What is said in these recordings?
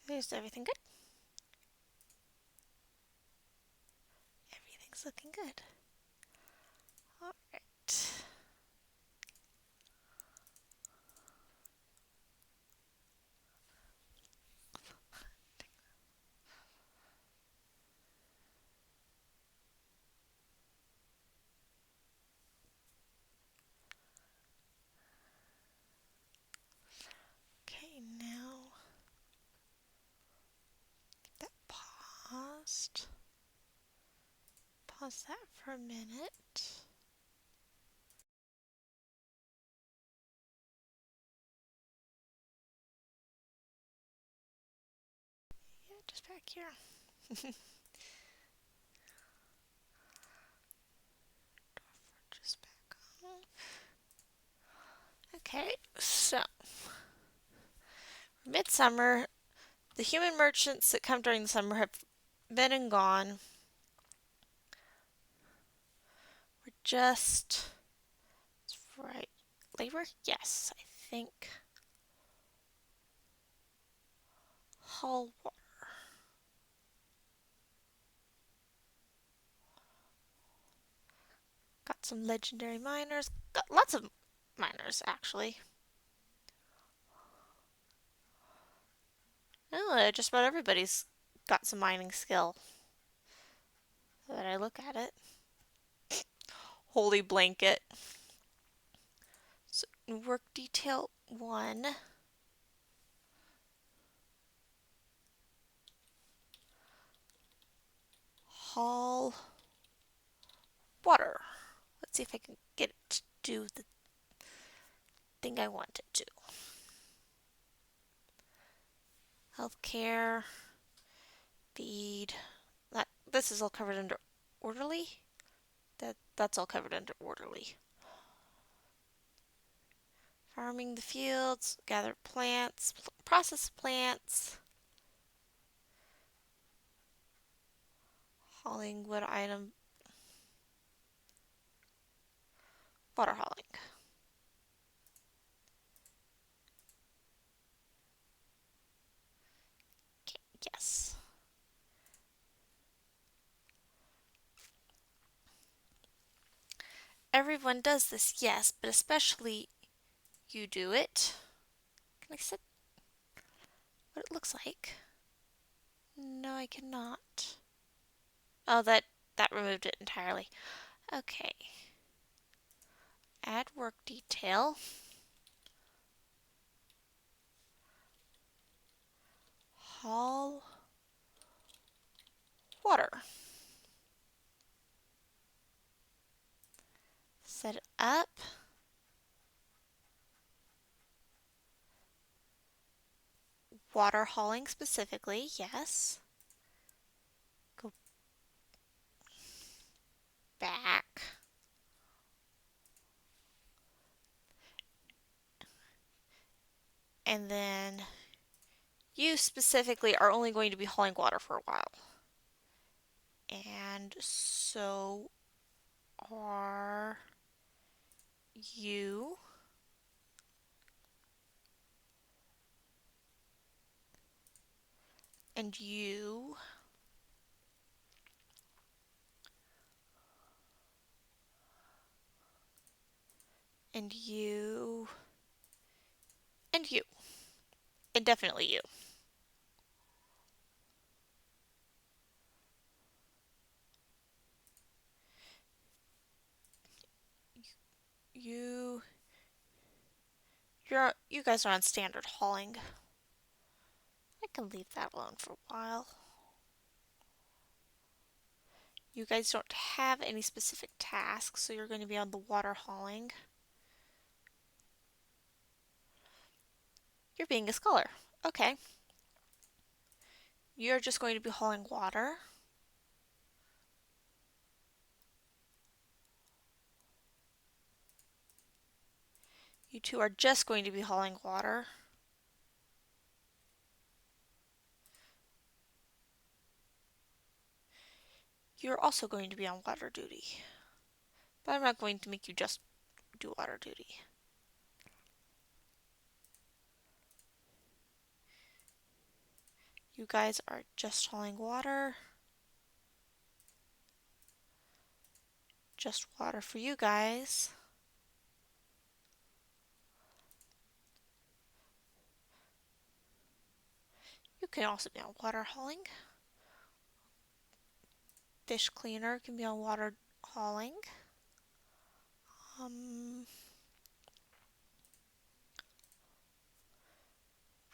Is everything good? Everything's looking good. All right. Okay, now that paused. Pause that for a minute. Yeah, just back here. Just back on. Okay, so midsummer, the human merchants that come during the summer have been and gone. We're just right. Labor? Yes, I think. Hull water. Got some legendary miners. Got lots of miners, actually. Oh, just about everybody's got some mining skill. That I look at it. Holy blanket. So, work detail 1. Haul water. Let's see if I can get it to do the thing I want it to. Healthcare. Feed. This is all covered under orderly. That's all covered under orderly. Farming the fields, gather plants, process plants, hauling wood item, water hauling. Okay, yes. Everyone does this, yes, but especially you do it. Can I set what it looks like? No, I cannot. Oh, that removed it entirely. Okay. Add work detail. Haul water. Set it up. Water hauling specifically, yes. Go back. And then you specifically are only going to be hauling water for a while. And so are you. And you. And you. And you. And definitely you. You. You guys are on standard hauling. I can leave that alone for a while. You guys don't have any specific tasks, so you're going to be on the water hauling. You're being a scholar. Okay. You're just going to be hauling water. You two are just going to be hauling water. You're also going to be on water duty. But I'm not going to make you just do water duty. You guys are just hauling water. Just water for you guys. You can also be on water hauling. Fish cleaner can be on water hauling.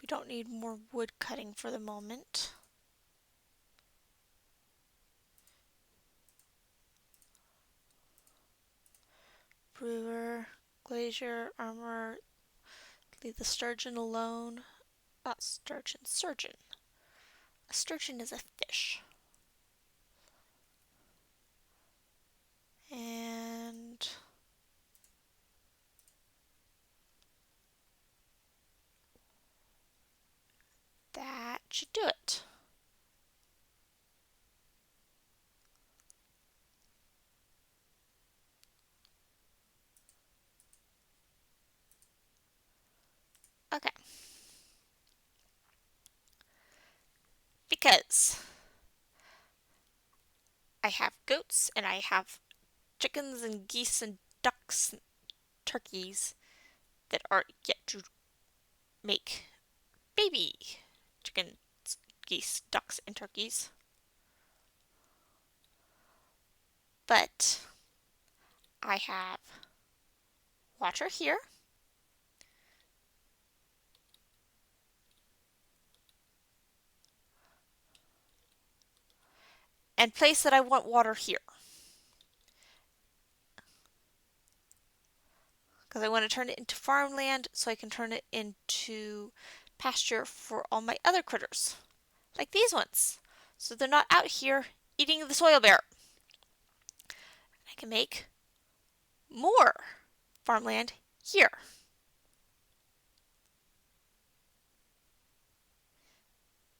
We don't need more wood cutting for the moment. Brewer, glazier, armor, leave the sturgeon alone. Not sturgeon, surgeon. A sturgeon is a fish. And that should do it. Okay. Because I have goats and I have chickens and geese and ducks and turkeys that are yet to make baby chickens, geese, ducks, and turkeys. But I have water here. And place that I want water here. Because I want to turn it into farmland so I can turn it into pasture for all my other critters. Like these ones. So they're not out here eating the soil bare. I can make more farmland here.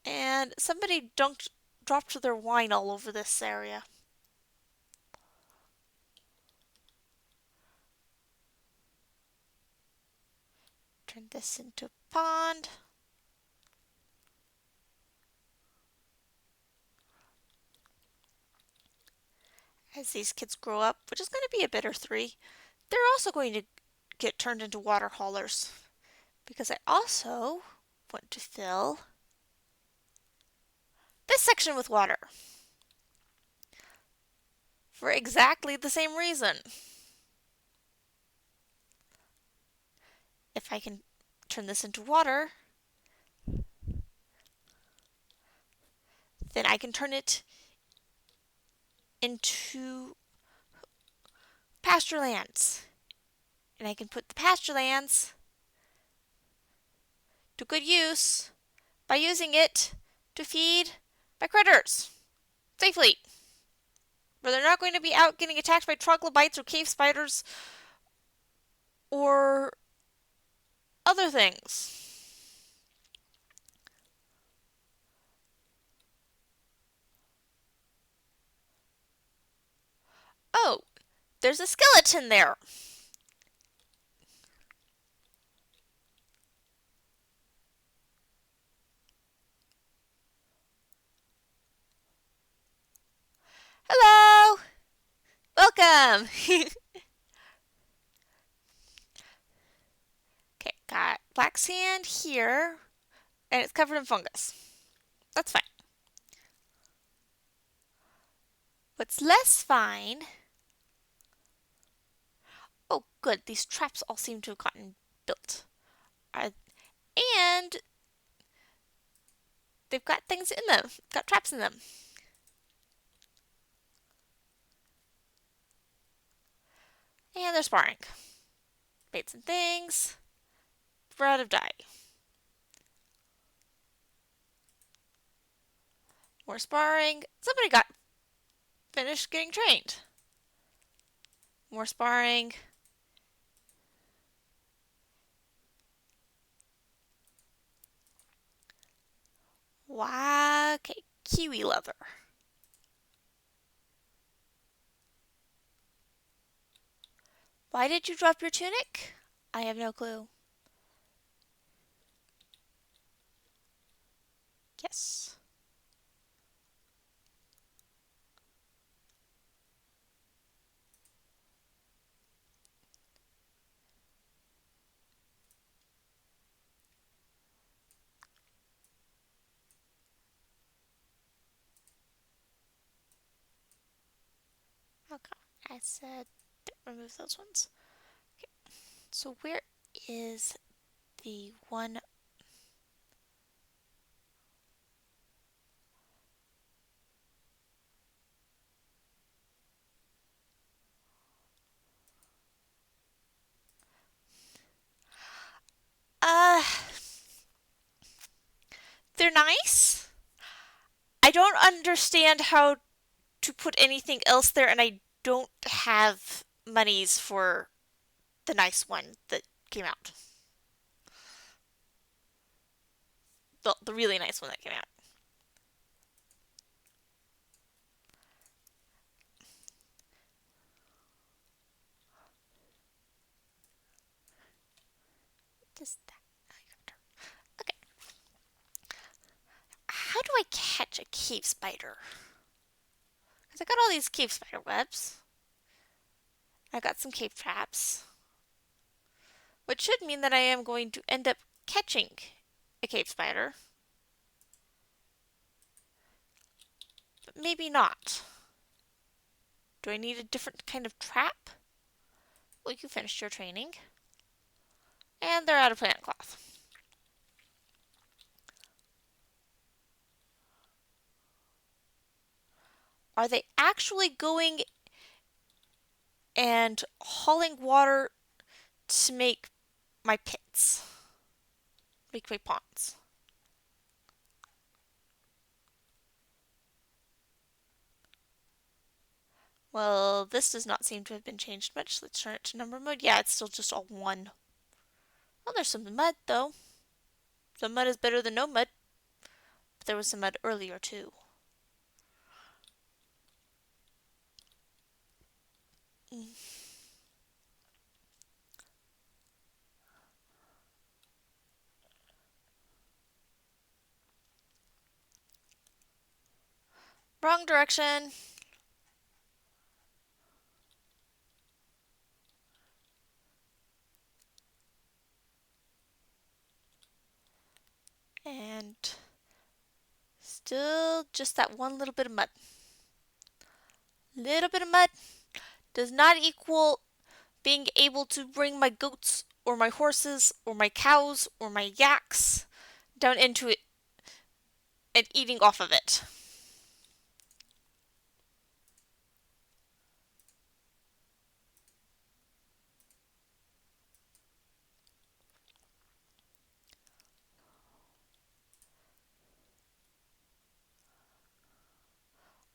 And somebody dropped their wine all over this area. Turn this into a pond. As these kids grow up, which is going to be a bitter 3, they're also going to get turned into water haulers. Because I also want to fill this section with water. For exactly the same reason. If I can turn this into water, then I can turn it into pasture lands. And I can put the pasture lands to good use by using it to feed my critters safely. Where they're not going to be out getting attacked by troglobites or cave spiders or other things. Oh, there's a skeleton there. Hello! Welcome! Okay, got black sand here, and it's covered in fungus. That's fine. What's less fine... Oh, good, these traps all seem to have gotten built. And they've got things in them, got traps in them. And they're sparring. Baits and things. We're out of dye. More sparring. Somebody got finished getting trained. More sparring. Wow, okay, kiwi leather. Why did you drop your tunic? I have no clue. Yes. Okay, I said remove those ones. Okay. So where is the one? Uh, they're nice. I don't understand how to put anything else there, and I don't have monies for the nice one that came out. The really nice one that came out. Just that. Okay. How do I catch a cave spider? Because I got all these cave spider webs. I got some cave traps. Which should mean that I am going to end up catching a cave spider. But maybe not. Do I need a different kind of trap? Well, you finished your training. And they're out of plant cloth. Are they actually going and hauling water to make my pits? Make my ponds? Well, this does not seem to have been changed much. Let's turn it to number mode. Yeah, it's still just all one. Well, there's some mud, though. Some mud is better than no mud. But there was some mud earlier, too. Mm. Wrong direction. And still just that one little bit of mud. Little bit of mud does not equal being able to bring my goats or my horses or my cows or my yaks down into it and eating off of it.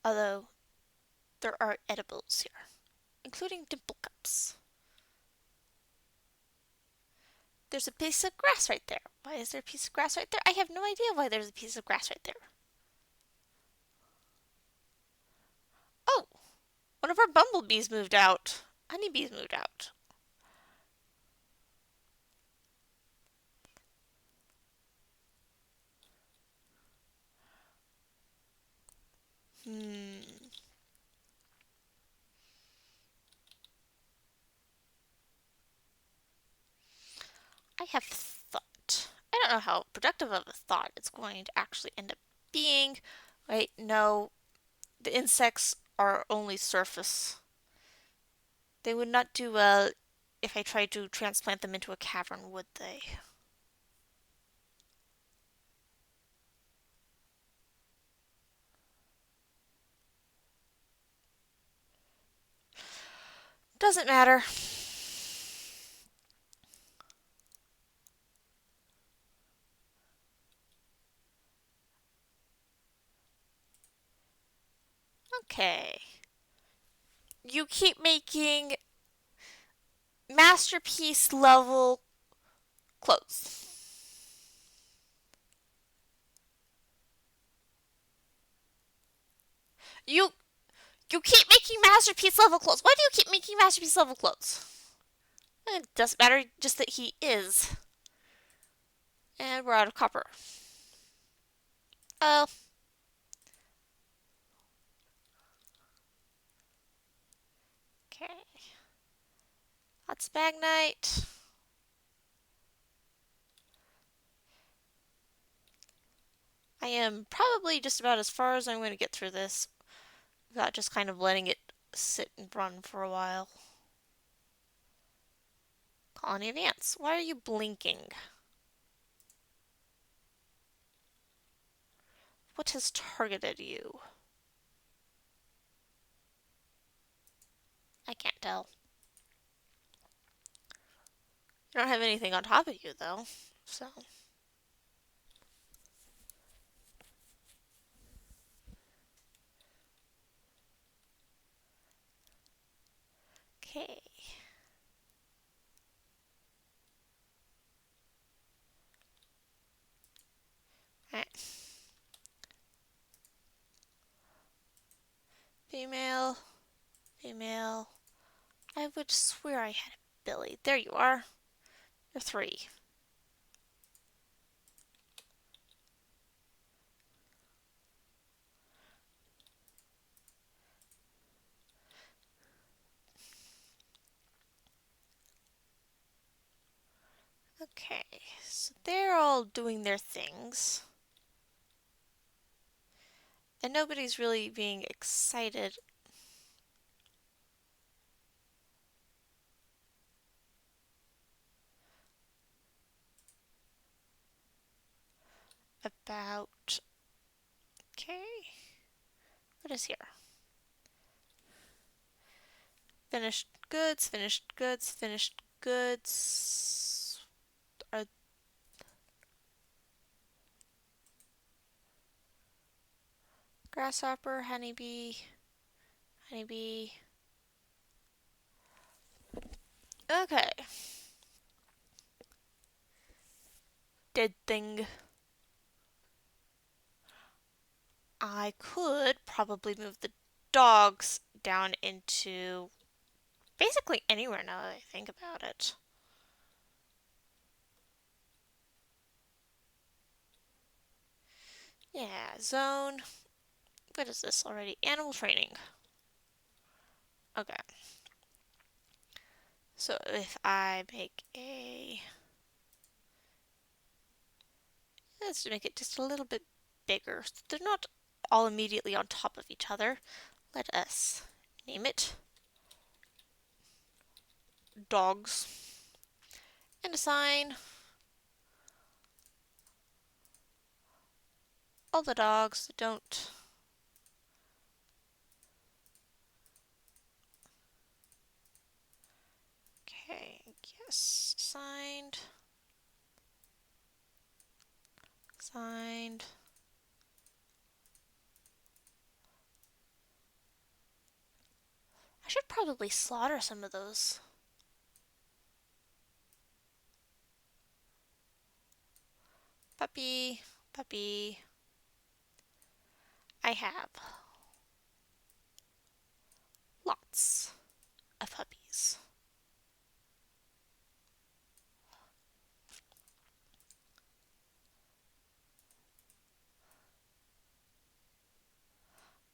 Although there are edibles here, including dimple cups. There's a piece of grass right there. Why is there a piece of grass right there? I have no idea why there's a piece of grass right there. Oh, one of our bumblebees moved out. Honeybees moved out. Hmm. I have thought. I don't know how productive of a thought it's going to actually end up being. Wait, no. The insects are only surface. They would not do well if I tried to transplant them into a cavern, would they? Doesn't matter. Okay. You keep making masterpiece level clothes. You you keep making masterpiece level clothes. Why do you keep making masterpiece level clothes? It doesn't matter, just that he is. And we're out of copper. Oh, okay. That's Magnite. I am probably just about as far as I'm going to get through this without just kind of letting it sit and run for a while. Colony of ants. Why are you blinking? What has targeted you? I can't tell. You don't have anything on top of you, though. So. Okay. Alright. Female. Female. I would swear I had a Billy. There you are. You're 3. Okay, so they're all doing their things. And nobody's really being excited about... Okay. What is here? Finished goods, finished goods, finished goods. Are grasshopper, honeybee, honeybee. Okay. Dead thing. I could probably move the dogs down into basically anywhere now that I think about it. Yeah, zone. What is this already? Animal training. Okay. So if I make a... Let's make it just a little bit bigger. So they're not all immediately on top of each other. Let us name it dogs and assign all the dogs that don't okay, yes, assigned, assigned. I should probably slaughter some of those. Puppy, puppy. I have lots of puppies.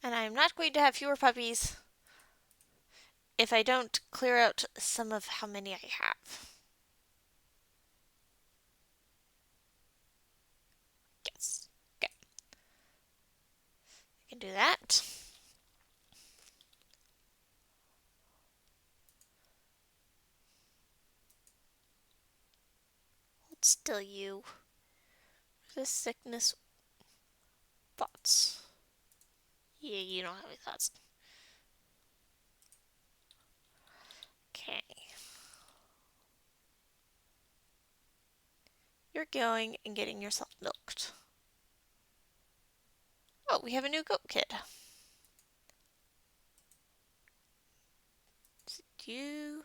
And I am not going to have fewer puppies if I don't clear out some of how many I have. Yes. Okay. I can do that. Hold still, you. The sickness thoughts. Yeah, you don't have any thoughts. Okay. You're going and getting yourself milked. Oh, we have a new goat kid. Is it you?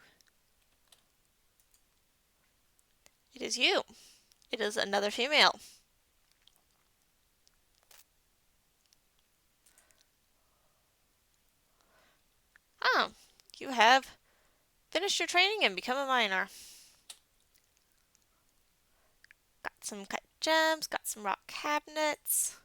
It is you. It is another female. Oh, you have finished your training and become a miner. Got some cut gems, got some rock cabinets.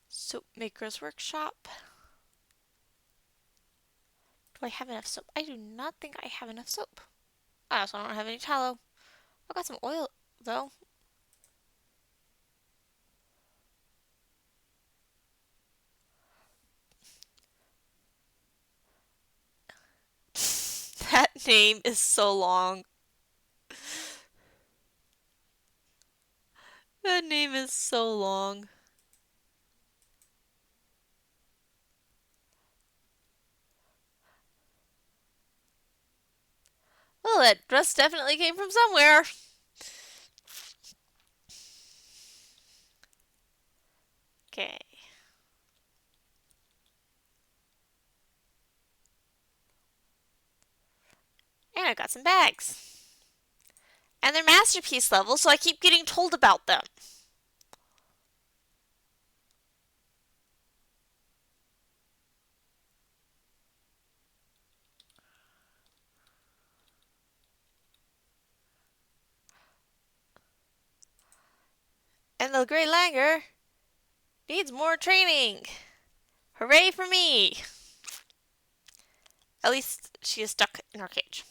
Soap maker's workshop. Do I have enough soap? I do not think I have enough soap. I also don't have any tallow. I've got some oil, though. That name is so long. That name is so long. Well, that dress definitely came from somewhere. Okay. And I got some bags. And they're masterpiece level, so I keep getting told about them. And the Grey Langer needs more training. Hooray for me! At least she is stuck in her cage.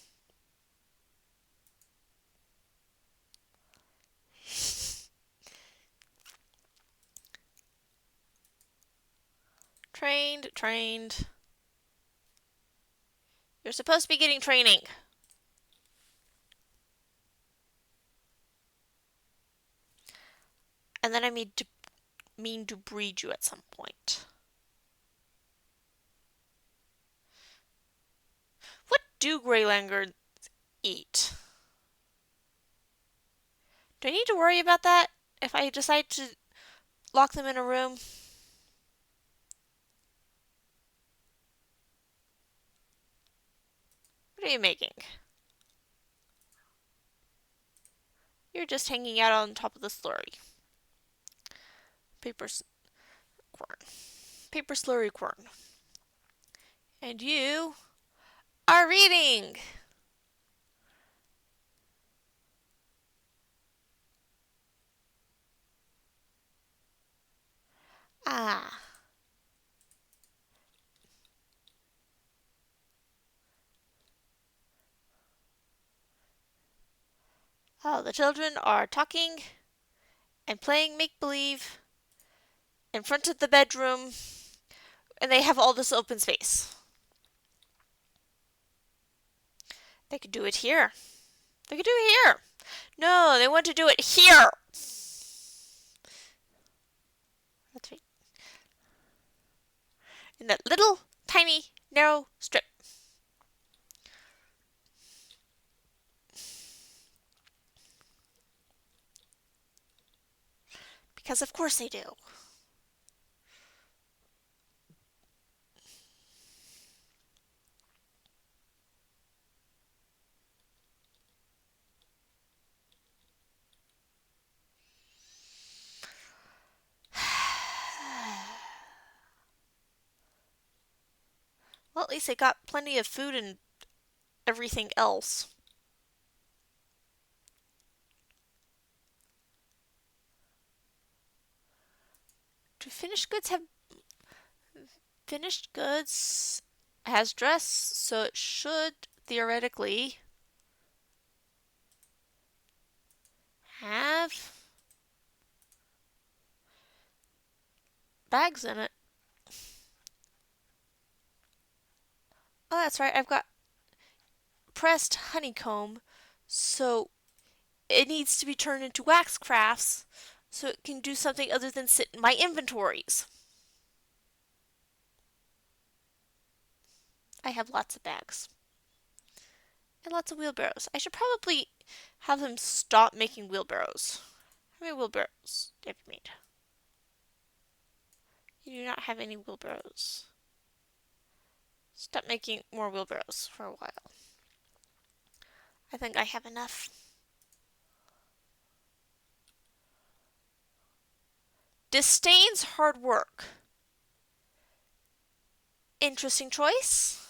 Trained, trained. You're supposed to be getting training. And then I mean to breed you at some point. What do Grey Langers eat? Do I need to worry about that if I decide to lock them in a room? What are you making? You're just hanging out on top of the slurry. Paper quern. Paper slurry quern. And you are reading! Ah. Oh, the children are talking and playing make-believe in front of the bedroom, and they have all this open space. They could do it here. They could do it here. No, they want to do it here. That's right. In that little, tiny, narrow strip. Because of course they do. Well, at least they got plenty of food and everything else. Do finished goods have finished goods has dress, so it should theoretically have bags in it. Oh, that's right. I've got pressed honeycomb, so it needs to be turned into wax crafts so it can do something other than sit in my inventories. I have lots of bags and lots of wheelbarrows. I should probably have them stop making wheelbarrows. How many wheelbarrows have you made? You do not have any wheelbarrows. Stop making more wheelbarrows for a while. I think I have enough. Disdains hard work. Interesting choice.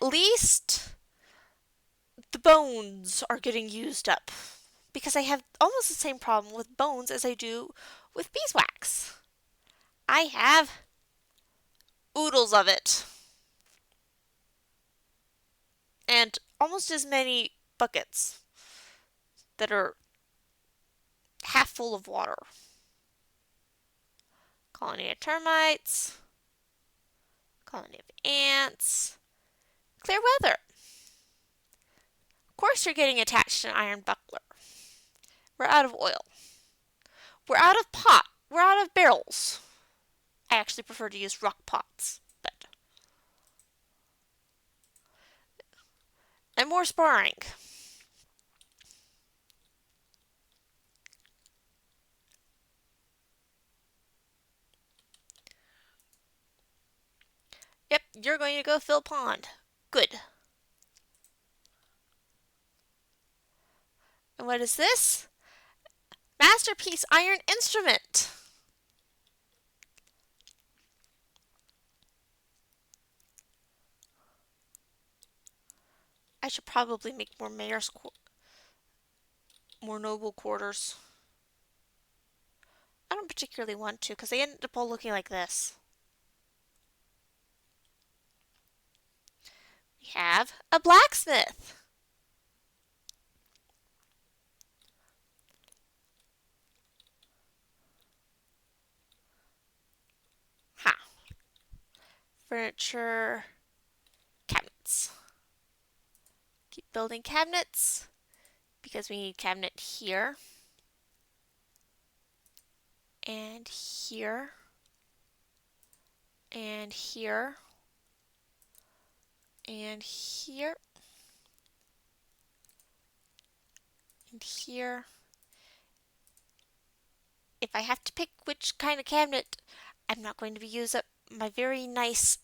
least the bones are getting used up. Because I have almost the same problem with bones as I do with beeswax. I have oodles of it. And almost as many buckets that are half full of water. Colony of termites. Colony of ants. Clear weather. Of course you're getting attached to an iron buckler. We're out of oil. We're out of pot. We're out of barrels. I actually prefer to use rock pots, but and more sparring. Yep, you're going to go fill pond. Good. And what is this? Masterpiece iron instrument. I should probably make more more noble quarters. I don't particularly want to because they end up all looking like this. We have a blacksmith. Ha. Furniture. Cabinets. Keep building cabinets because we need cabinet here. And here. And here. And here. And here. If I have to pick which kind of cabinet, I'm not going to be use up my very nice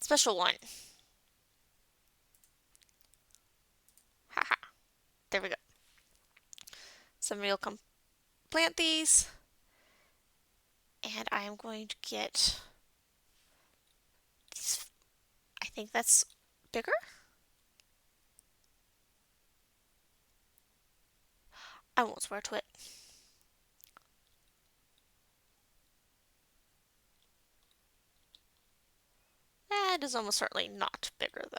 special one. Haha. There we go. Somebody will come plant these. And I am going to get these. I think that's bigger. I won't swear to it. That is almost certainly not bigger though.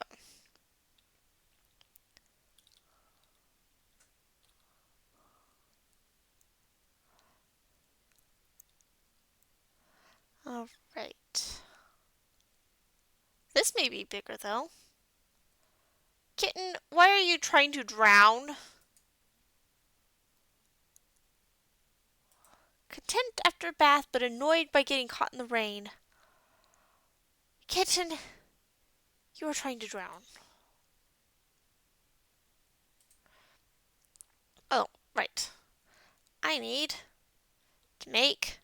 Alright. This may be bigger though. Kitten, why are you trying to drown? Content after a bath, but annoyed by getting caught in the rain. Kitten, you are trying to drown. Oh, right. I need to make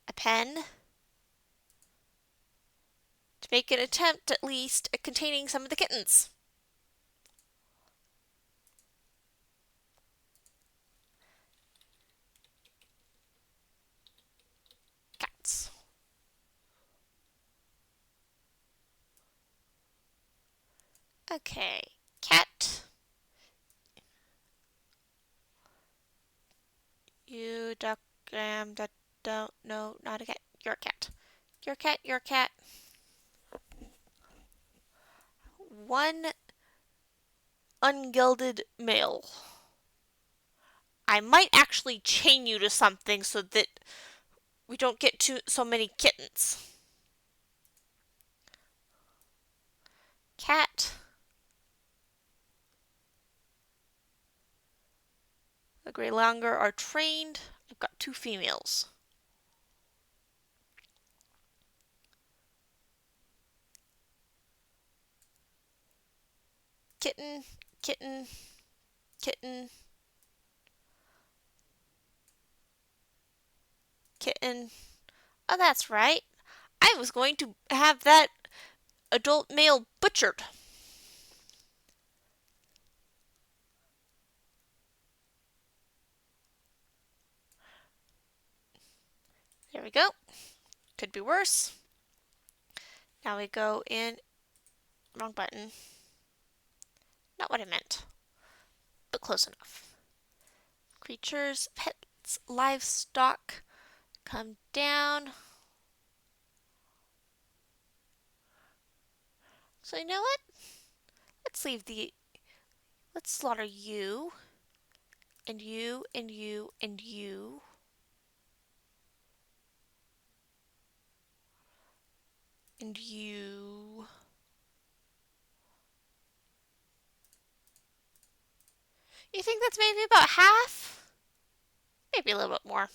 a pen to make an attempt at least at containing some of the kittens. Cats. Okay, cat. You duck, don't, no, not a cat. You're a cat. You're a cat, you're a cat. One ungilded male. I might actually chain you to something so that we don't get so many kittens. Cat. The gray langur are trained. I've got 2 females. Kitten, kitten, kitten, kitten. Oh, that's right. I was going to have that adult male butchered. There we go. Could be worse. Now we go in, wrong button. Not what I meant, but close enough. Creatures, pets, livestock, come down. So you know what? Let's slaughter you, and you, and you, and you. And you. You think that's maybe about half? Maybe a little bit more.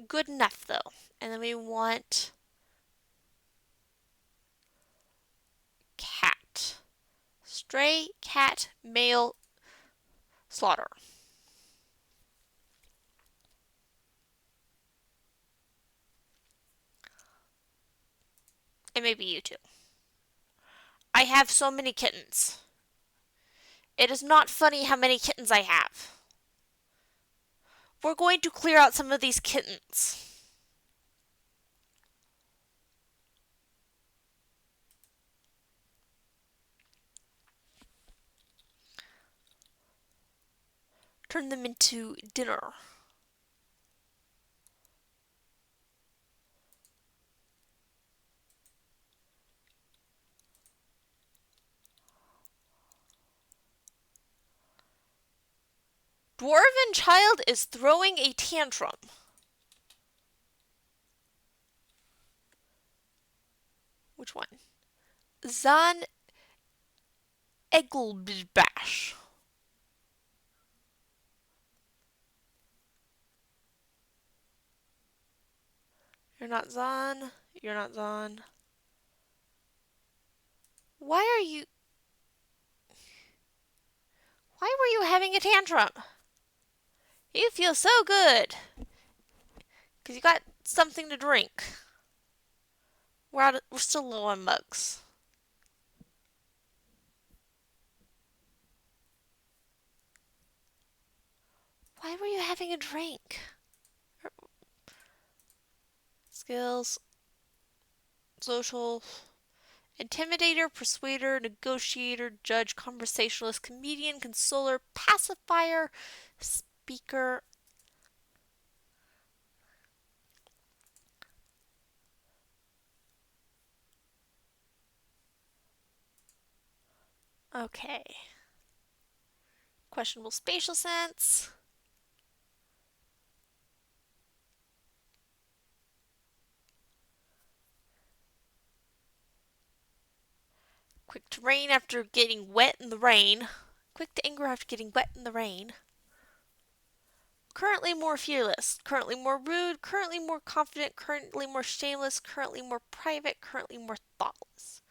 Good enough though. And then we want cat. Stray cat male slaughter. And maybe you too. I have so many kittens. It is not funny how many kittens I have. We're going to clear out some of these kittens. Turn them into dinner. Dwarven child is throwing a tantrum. Which one? Zan Egelbash. You're not Zan. You're not Zan. Why were you having a tantrum? You feel so good. Because you got something to drink. We're still low on mugs. Why were you having a drink? Skills. Social. Intimidator, persuader, negotiator, judge, conversationalist, comedian, consoler, pacifier, speaker. Okay. Questionable spatial sense. Quick to rain after getting wet in the rain. Quick to anger after getting wet in the rain. Currently more fearless. Currently more rude. Currently more confident. Currently more shameless. Currently more private. Currently more thoughtless.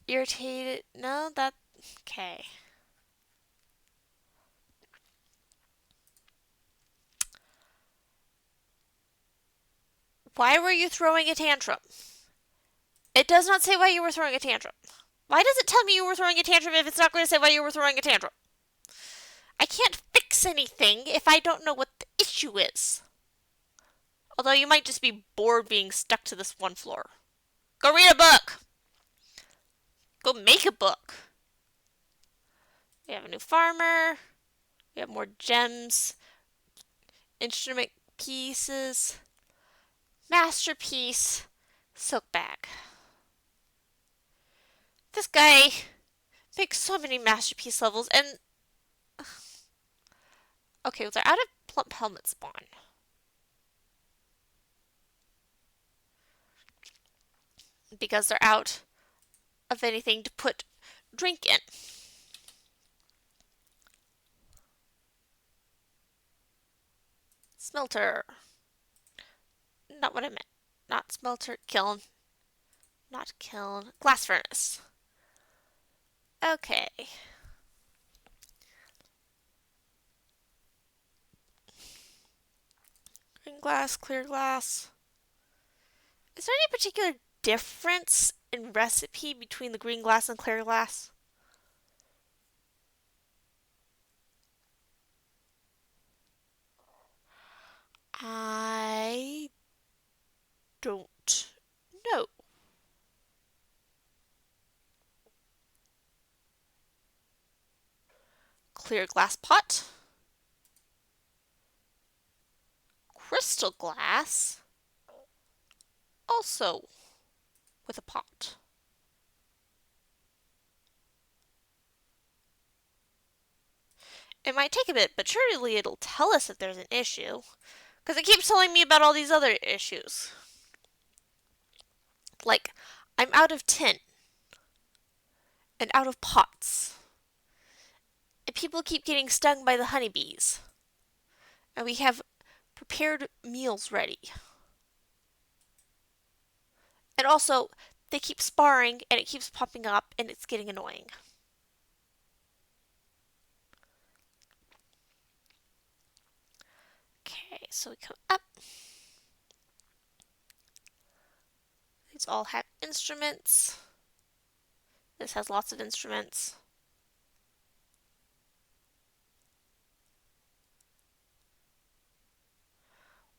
Irritated. No, that. Okay. Why were you throwing a tantrum? It does not say why you were throwing a tantrum. Why does it tell me you were throwing a tantrum if it's not going to say why you were throwing a tantrum? I can't fix anything if I don't know what the issue is. Although you might just be bored being stuck to this one floor. Go read a book! Go make a book! We have a new farmer. We have more gems. Instrument pieces. Masterpiece. Silk bag. This guy makes so many masterpiece levels and... Okay, well, they're out of plump helmet spawn. Because they're out of anything to put drink in. Smelter. Not what I meant. Not smelter. Kiln. Not kiln. Glass furnace. Okay. Green glass, clear glass. Is there any particular difference in recipe between the green glass and clear glass? I don't know. Clear glass pot. Crystal glass. Also with a pot. It might take a bit, but surely it'll tell us if there's an issue. Because it keeps telling me about all these other issues. Like, I'm out of tin. And out of pots. And people keep getting stung by the honeybees. And we have prepared meals ready. And also, they keep sparring and it keeps popping up and it's getting annoying. Okay, so we come up. These all have instruments. This has lots of instruments.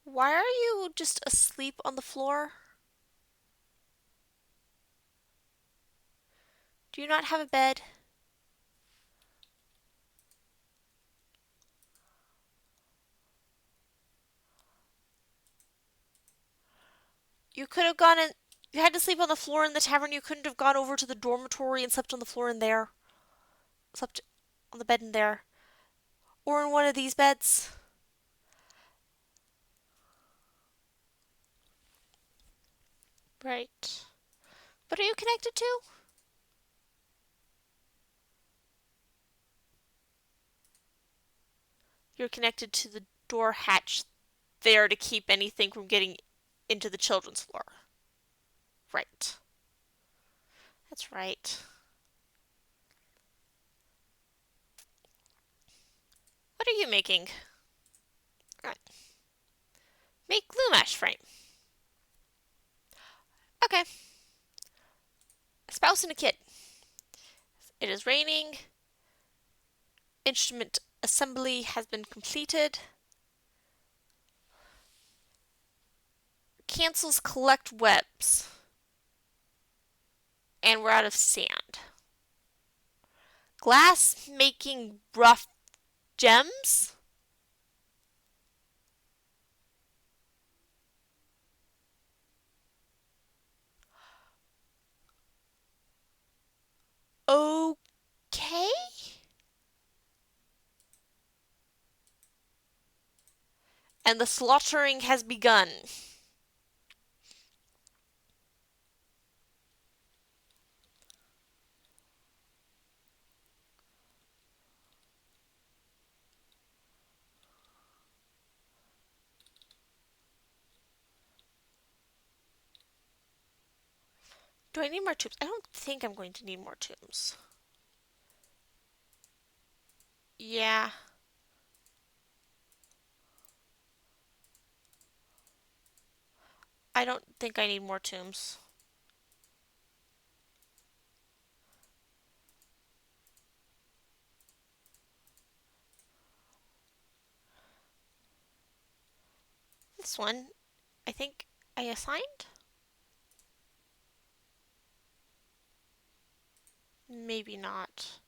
Why are you just asleep on the floor? Do you not have a bed? You could have gone in. You had to sleep on the floor in the tavern. You couldn't have gone over to the dormitory and slept on the floor in there. Slept on the bed in there. Or in one of these beds. Right. What are you connected to? You're connected to the door hatch there to keep anything from getting into the children's floor. Right. That's right. What are you making? Right. Make glue mesh frame. Okay. A spouse and a kid. It is raining. Instrument assembly has been completed. Cancels collect webs. And we're out of sand. Glass making rough gems. Okay. And the slaughtering has begun. Do I need more tombs? I don't think I'm going to need more tombs. Yeah. I don't think I need more tombs. This one, I think I assigned? Maybe not.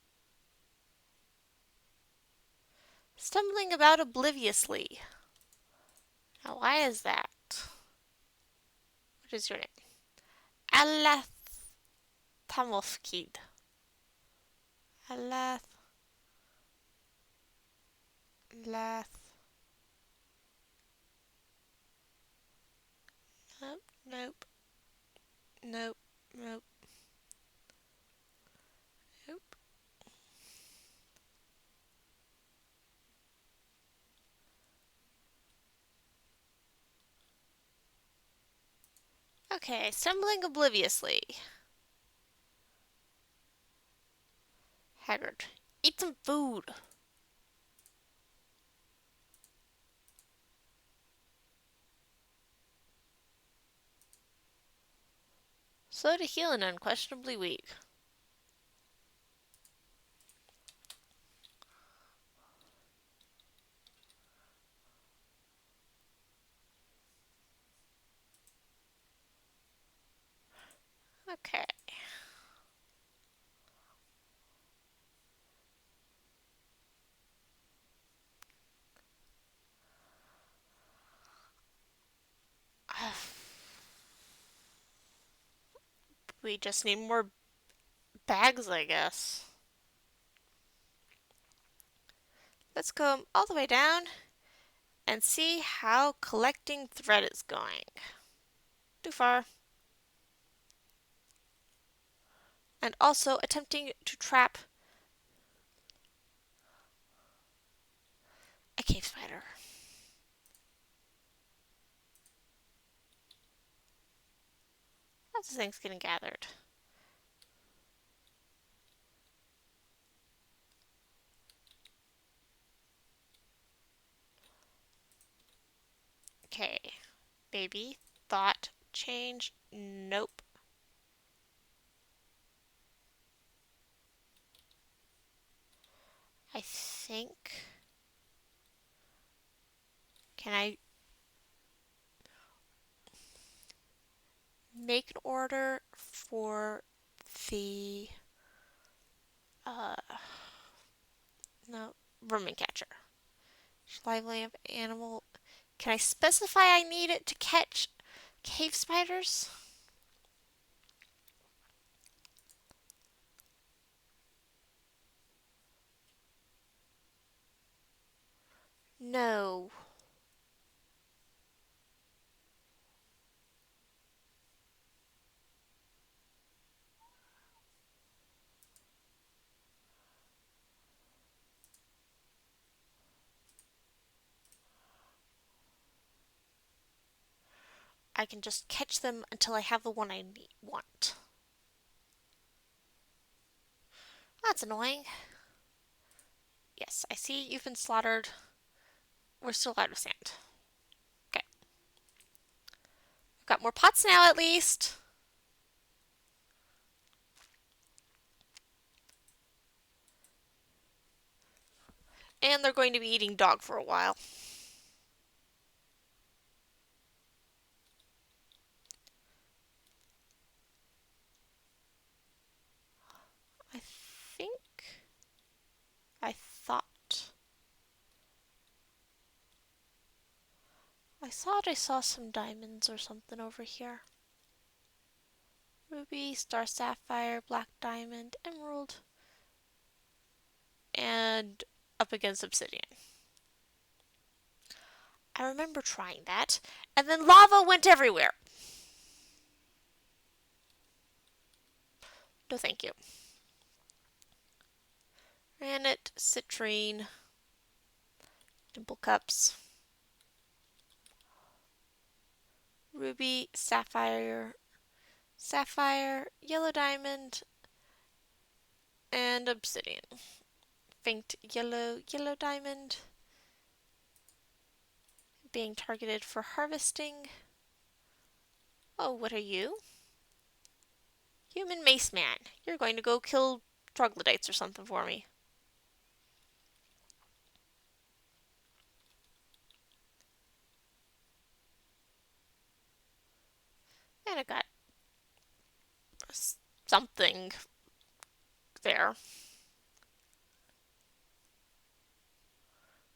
Stumbling about obliviously. Now, why is that? What is your name? Alath Tamofkid. Alath. Lath. Nope, nope. Nope, nope, nope. Okay, stumbling obliviously. Haggard. Eat some food. Slow to heal and unquestionably weak. Okay. We just need more bags, I guess. Let's go all the way down and see how collecting thread is going. Too far. And also attempting to trap a cave spider. Lots of things getting gathered. Okay. Baby. Thought. Change. Nope. I think. Can I make an order for the uh no vermin catcher? Lively of animal. Can I specify I need it to catch cave spiders? No. I can just catch them until I have the one I want. That's annoying. Yes, I see you've been slaughtered. We're still out of sand. Okay. We've got more pots now at least. And they're going to be eating dog for a while. I think I thought I saw some diamonds or something over here. Ruby, star sapphire, black diamond, emerald, and up against obsidian. I remember trying that, and then lava went everywhere. No thank you. Granite, citrine, dimple cups, ruby, sapphire, yellow diamond, and obsidian. Faint yellow diamond, being targeted for harvesting. Oh, what are you? Human mace man. You're going to go kill troglodytes or something for me. And I got something there.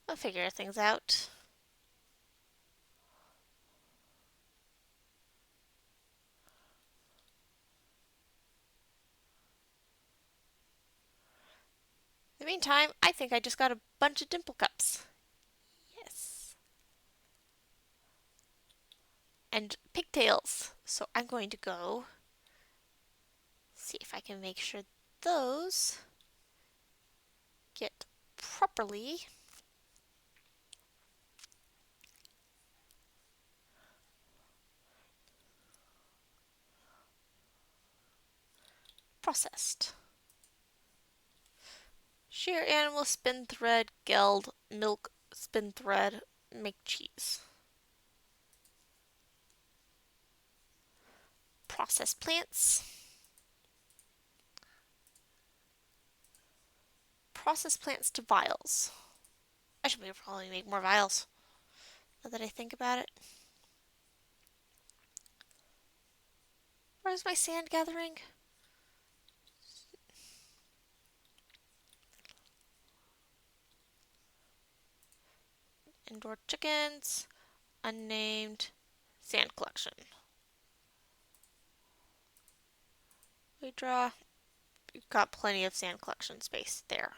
I'll figure things out. In the meantime, I think I just got a bunch of dimple cups. Yes. And pigtails. So I'm going to go see if I can make sure those get properly processed. Shear animal spin thread, geld, milk spin thread, make cheese. process plants. Process plants to vials. I should probably make more vials, now that I think about it. Where's my sand gathering? Indoor chickens, unnamed, sand collection. We draw. We've got plenty of sand collection space there.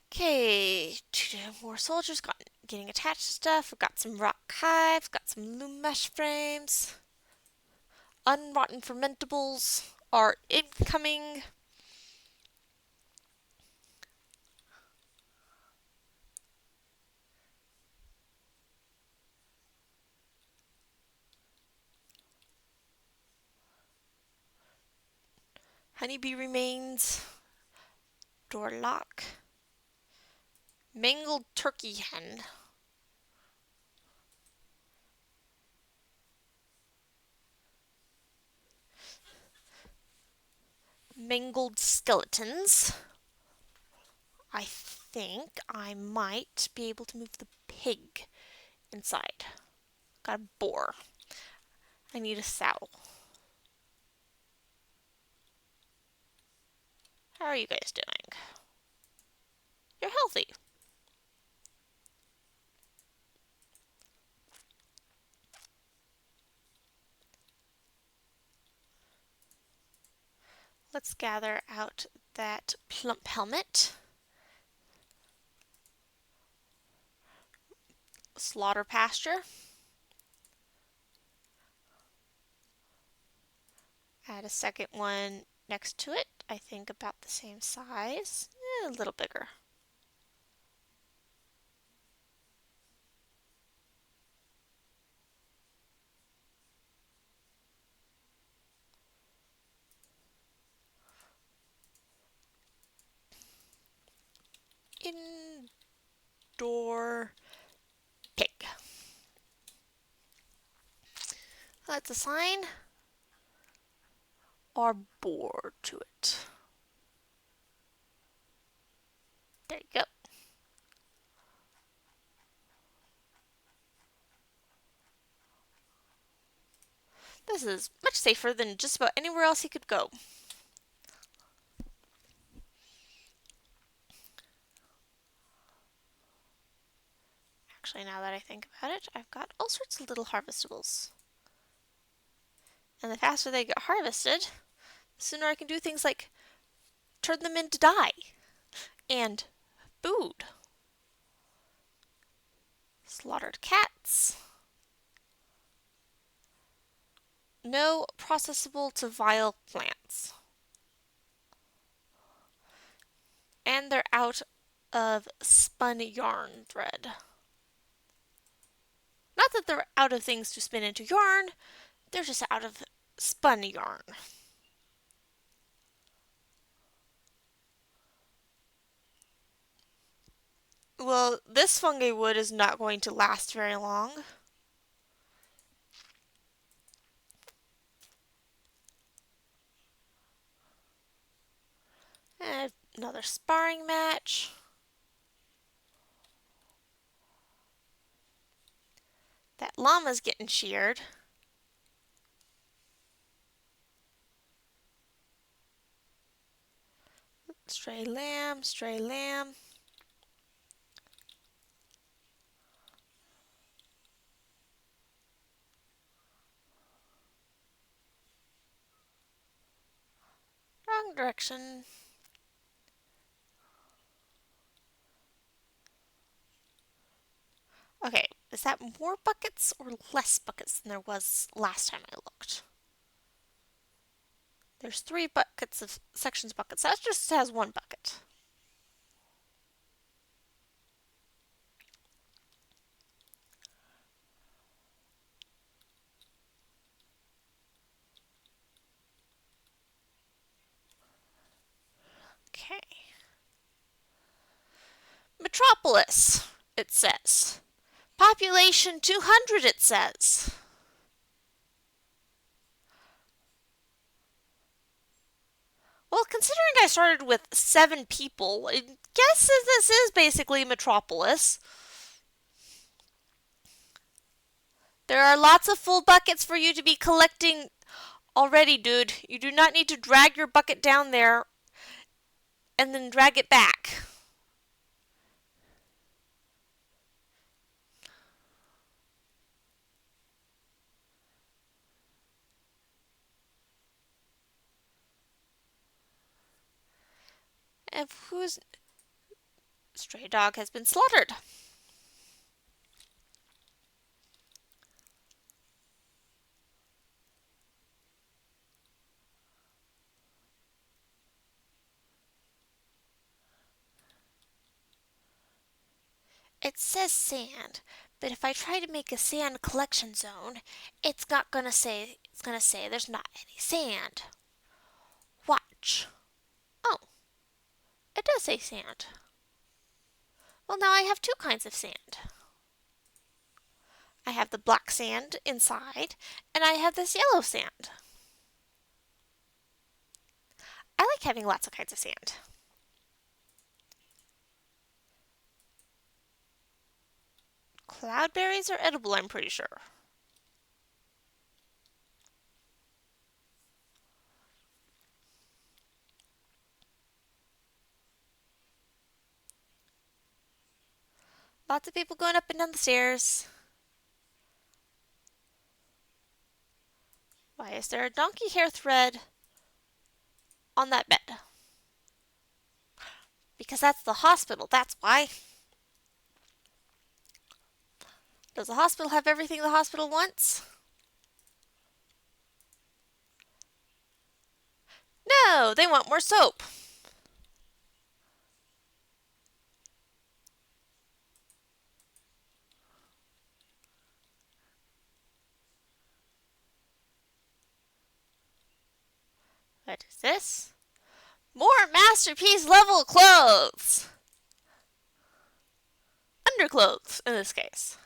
Okay, 2 more soldiers getting attached to stuff. We've got some rock hives, got some loom mesh frames. Unrotten fermentables are incoming. Honeybee remains. Door lock. Mangled turkey hen. Mangled skeletons. I think I might be able to move the pig inside. Got a boar. I need a sow. How are you guys doing? You're healthy. Let's gather out that plump helmet. Slaughter pasture. Add a second one next to it. I think about the same size. A little bigger. Indoor pig. Let's assign our boar to it. There you go. This is much safer than just about anywhere else he could go. Actually, now that I think about it, I've got all sorts of little harvestables. And the faster they get harvested, the sooner I can do things like turn them into dye and food. Slaughtered cats. No processable to vial plants. And they're out of spun yarn thread. Not that they're out of things to spin into yarn, they're just out of spun yarn. Well, this fungi wood is not going to last very long. And another sparring match. That llama's getting sheared. Stray lamb, stray lamb. Wrong direction. Okay, is that more buckets or less buckets than there was last time I looked? There's 3 buckets of sections buckets. That just has 1 bucket. metropolis, it says. Population 200, it says. Well, considering I started with 7 people, I guess this is basically Metropolis. There are lots of full buckets for you to be collecting already, dude. You do not need to drag your bucket down there and then drag it back. And whose stray dog has been slaughtered? It says sand, but if I try to make a sand collection zone, it's gonna say there's not any sand. Watch. Oh, it does say sand. Well, now I have 2 kinds of sand. I have the black sand inside, and I have this yellow sand. I like having lots of kinds of sand. Cloudberries are edible, I'm pretty sure. Lots of people going up and down the stairs. Why is there a donkey hair thread on that bed? Because that's the hospital, that's why. Does the hospital have everything the hospital wants? No, they want more soap. What is this? More masterpiece level clothes! Underclothes, in this case.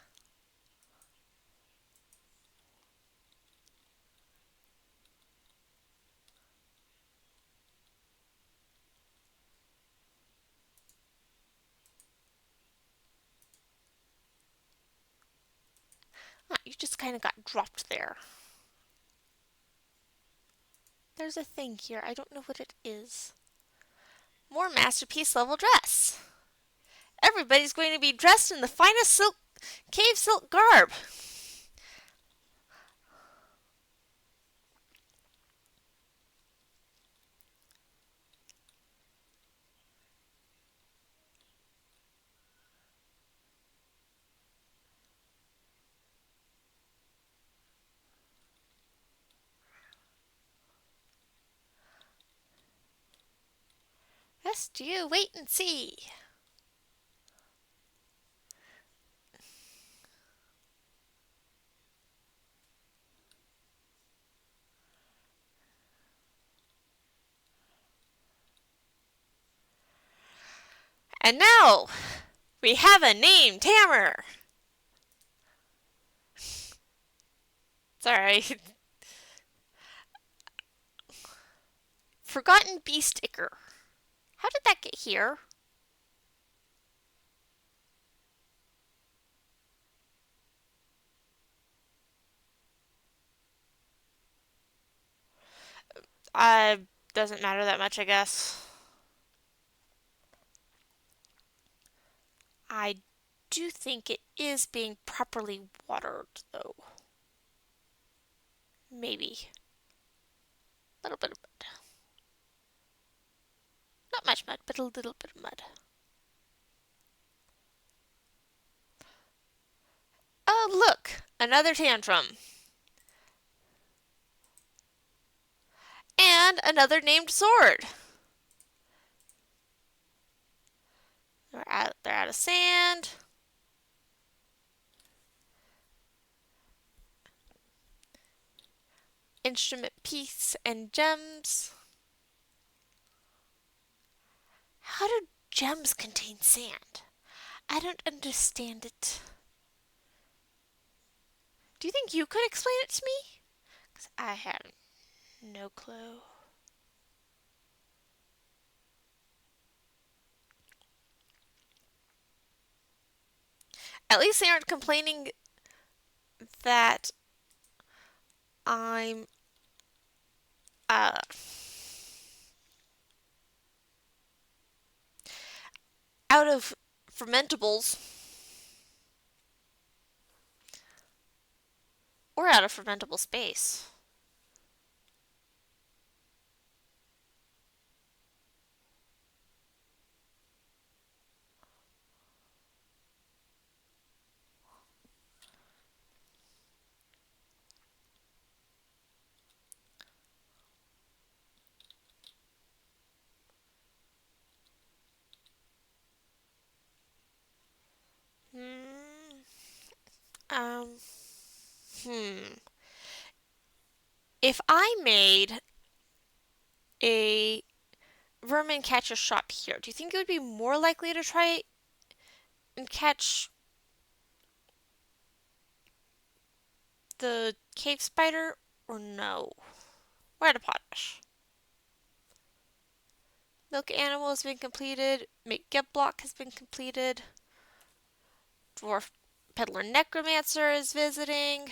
Ah, you just kind of got dropped there. There's a thing here. I don't know what it is. More masterpiece level dress. Everybody's going to be dressed in the finest cave silk garb. Rest you, wait and see. And now, we have a name, Tammer. Sorry. Forgotten bee sticker. How did that get here? Doesn't matter that much, I guess. I do think it is being properly watered, though. Maybe. A little bit of mud. Not much mud, but a little bit of mud. Oh, look! Another tantrum. And another named sword. They're out of sand. Instrument piece and gems. How do gems contain sand? I don't understand it. Do you think you could explain it to me? Because I have no clue. At least they aren't complaining that I'm uh out of fermentables or out of fermentable space. Hmm. Um. Hmm. If I made a vermin catcher shop here, do you think it would be more likely to try and catch the cave spider or no? We're at a potash. Milk animal has been completed. Make get block has been completed. Dwarf peddler necromancer is visiting.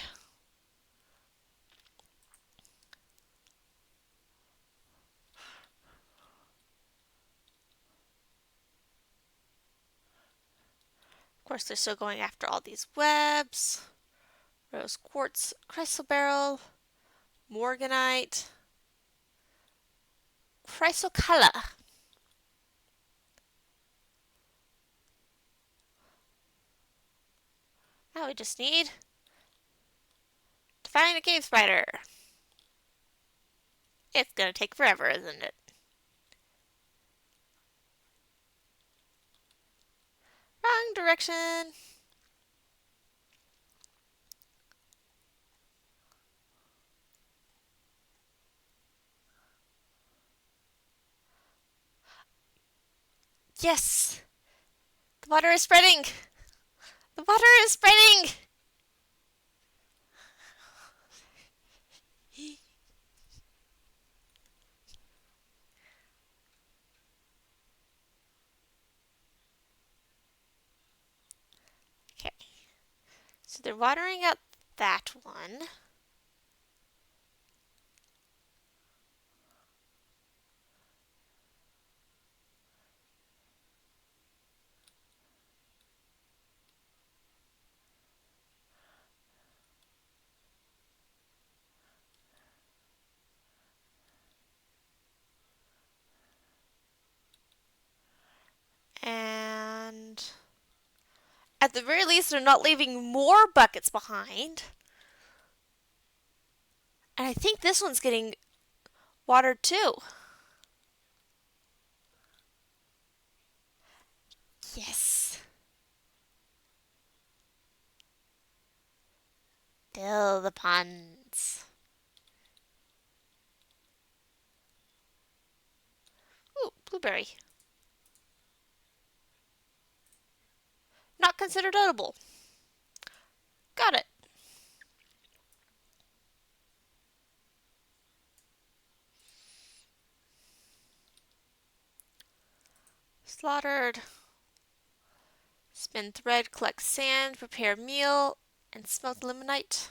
Of course, they're still going after all these webs. Rose quartz, crystal beryl, morganite, chrysocolla. Now we just need to find a cave spider. It's gonna take forever, isn't it? Wrong direction. Yes! The water is spreading! The water is spreading! Okay. So they're watering out that one. And at the very least, they're not leaving more buckets behind. And I think this one's getting watered too. Yes. Fill the ponds. Ooh, blueberry. Not considered edible. Got it. Slaughtered. Spin thread, collect sand, prepare meal, and smelt limonite.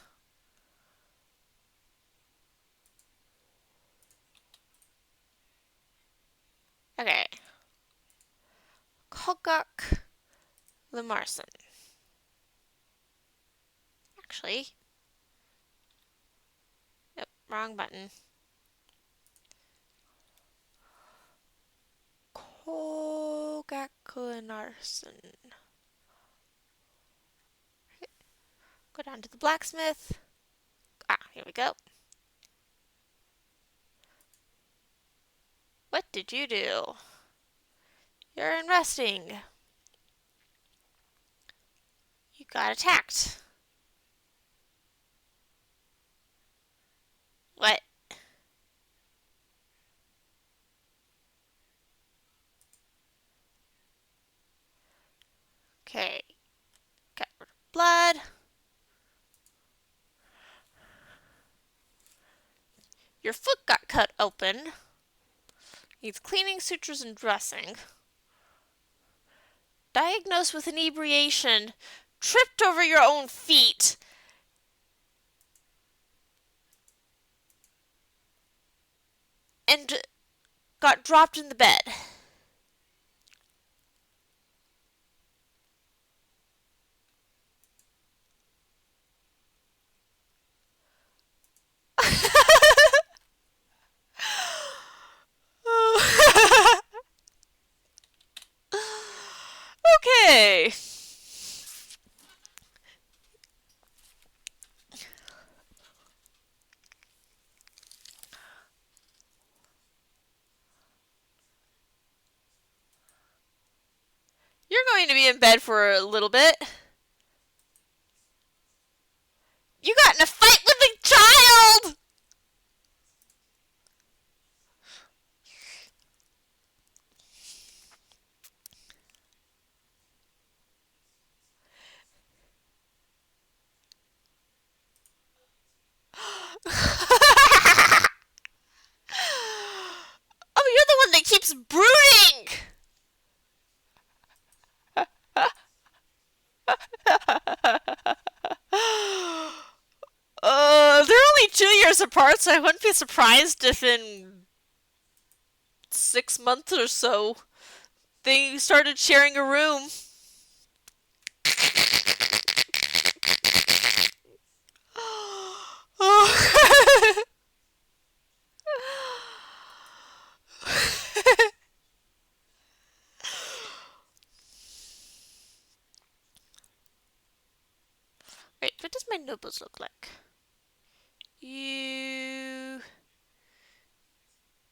Okay. Kogak Limarson. Actually, yep, wrong button. Kogak Limarson. Go down to the blacksmith. Ah, here we go. What did you do? You're investing. You got attacked. What? Okay, got rid of blood. Your foot got cut open. Needs cleaning, sutures, and dressing. Diagnosed with inebriation. Tripped over your own feet. And got dropped in the bed. Okay. You're going to be in bed for a little bit. You got in a fight with a child! Oh, you're the one that keeps brooding! They're only 2 years apart, so I wouldn't be surprised if in 6 months or so they started sharing a room. Oh. Wait, what does my nobles look like? You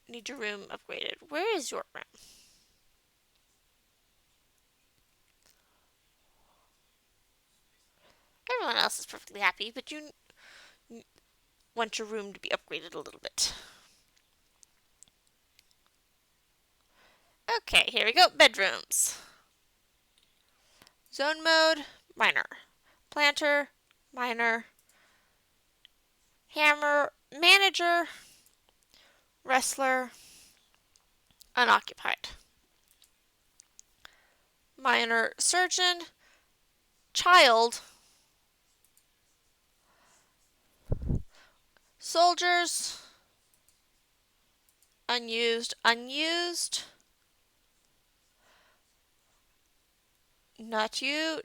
need your room upgraded. Where is your room? Everyone else is perfectly happy, but you want your room to be upgraded a little bit. Okay, here we go. Bedrooms. Zone mode, minor. Planter, minor. Hammer, manager. Wrestler, unoccupied. Minor surgeon, child. Soldiers, unused, unused. Not you,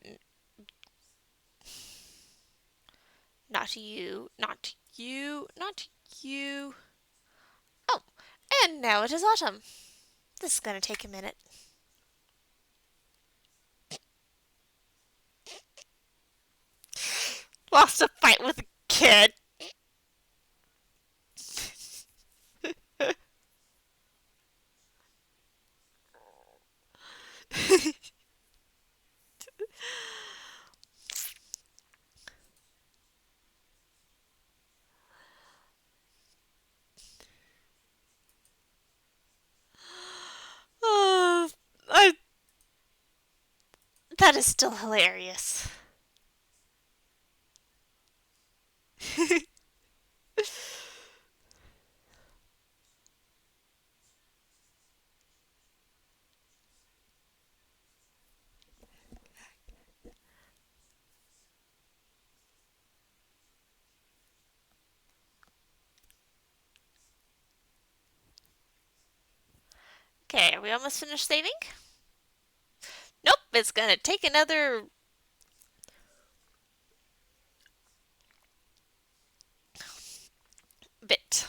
not you, not you, not you. Oh, and now it is autumn. This is going to take a minute. Lost a fight with a kid. Oh, that is still hilarious. Okay, are we almost finished saving? Nope, it's gonna take another bit.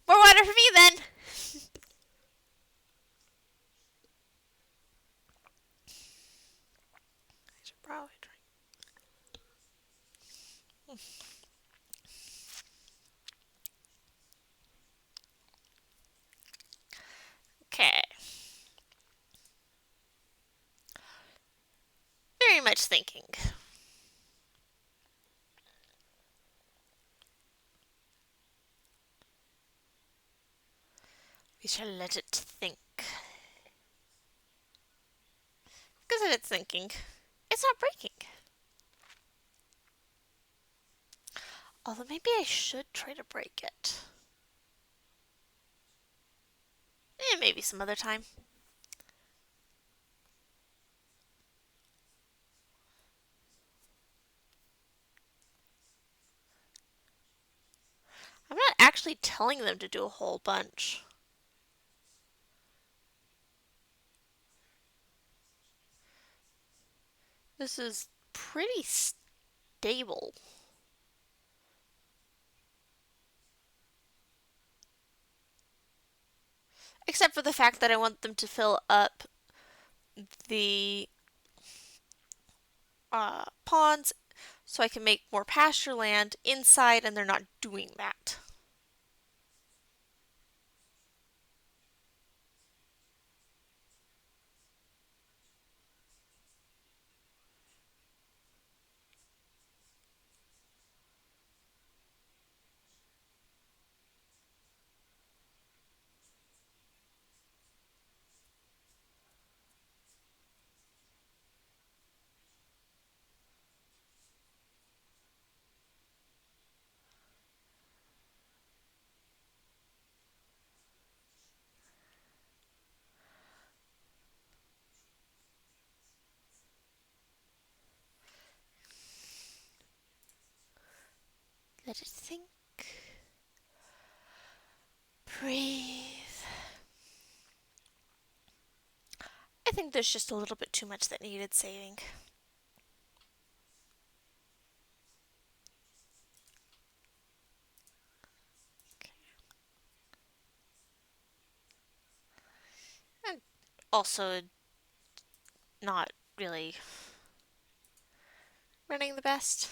More water for me then. I should probably drink. Okay. Very much thinking. We shall let it think. because of its thinking, it's not breaking. Although maybe I should try to break it. Maybe some other time. I'm not actually telling them to do a whole bunch. This is pretty stable. Except for the fact that I want them to fill up the ponds so I can make more pasture land inside, and they're not doing that. Let it think. Breathe. I think there's just a little bit too much that needed saving. And also not really running the best.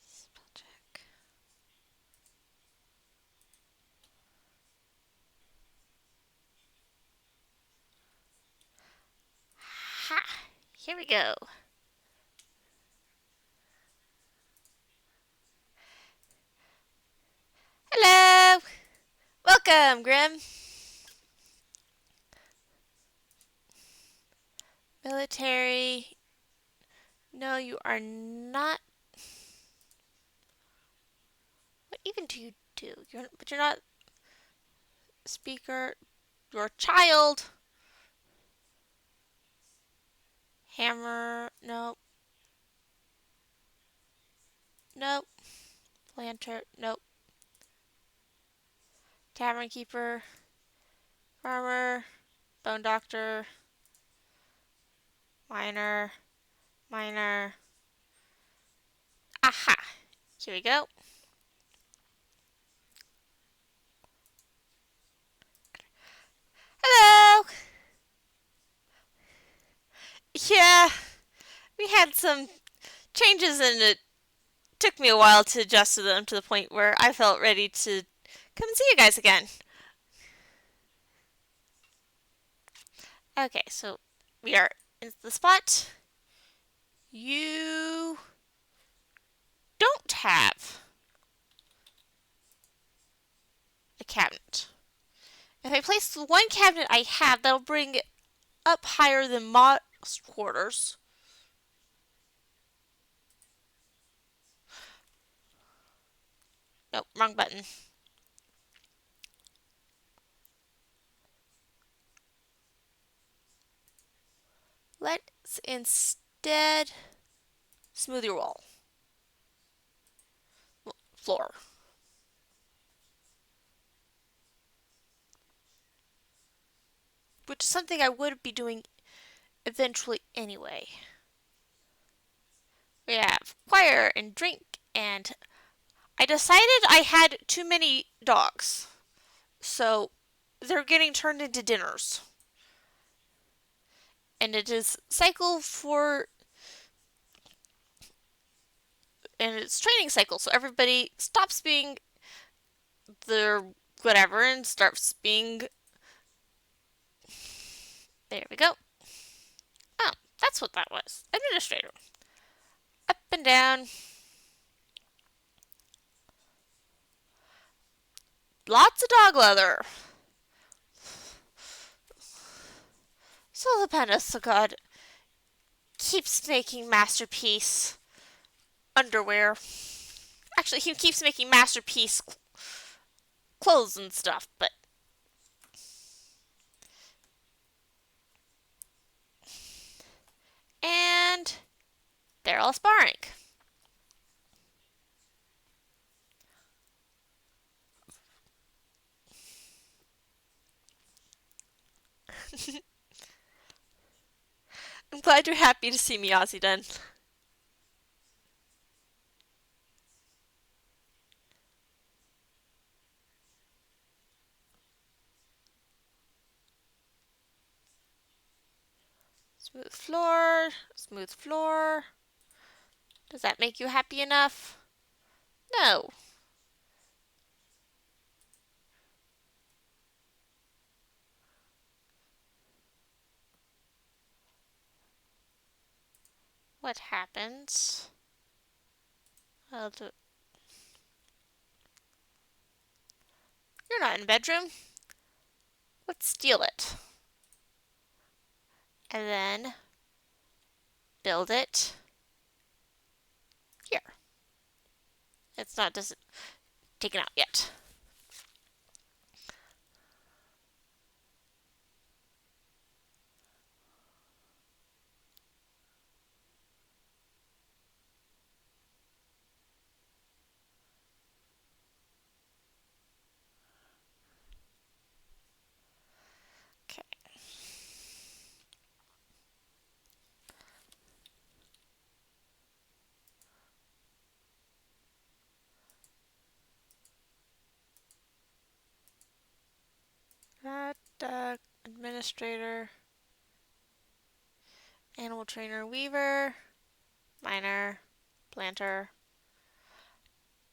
Spell check. Ha! Here we go. Hello! Welcome, Grim. Military. No, you are not. What even do you do? But you're not speaker. You're a child. Hammer. Nope. Nope. Lantern. Nope. Tavern keeper. Farmer. Bone doctor. Miner. Miner. Aha! Here we go. Hello! Yeah, we had some changes and it took me a while to adjust to them to the point where I felt ready to come and see you guys again. Okay, so we are in the spot. You don't have a cabinet. If I place the one cabinet I have, that'll bring it up higher than most quarters. Nope, wrong button. Let's instead smooth your wall. Floor. Which is something I would be doing eventually anyway. We have choir and drink, and I decided I had too many dogs. So they're getting turned into dinners. And it is cycle for and it's training cycle, so everybody stops being their whatever and starts being there we go. Oh, that's what that was. Administrator. Up and down. Lots of dog leather. So the Panessa God keeps making masterpiece underwear. Actually, he keeps making masterpiece clothes and stuff, but and they're all sparring. I'm glad you're happy to see me, Ozzy done. Smooth floor, smooth floor. Does that make you happy enough? No. What happens? I'll do. You're not in the bedroom. Let's steal it. And then build it here. It's not just taken out yet. Okay. That administrator, animal trainer, weaver, miner, planter,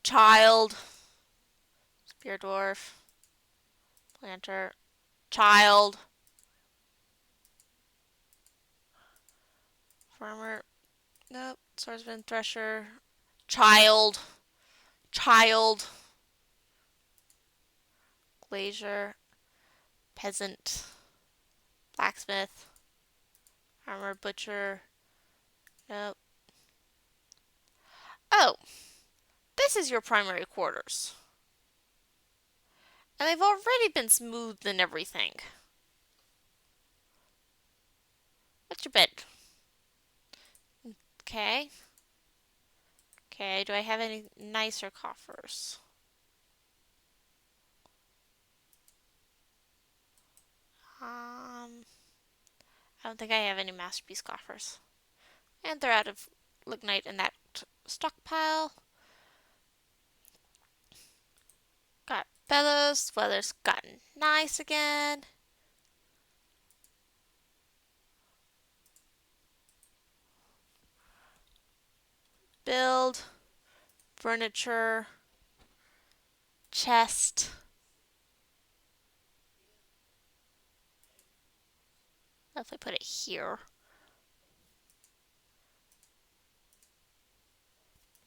child, spear dwarf, planter, child, farmer, nope, swordsman, thresher, child, child, glazier, peasant, blacksmith, farmer, butcher, nope. Oh, this is your primary quarters. And they've already been smoothed and everything. What's your bed? Okay. Okay, do I have any nicer coffers? I don't think I have any masterpiece coffers. And they're out of lignite in that stockpile. Got bellows. Weather's gotten nice again. Build. Furniture. Chest. If I put it here.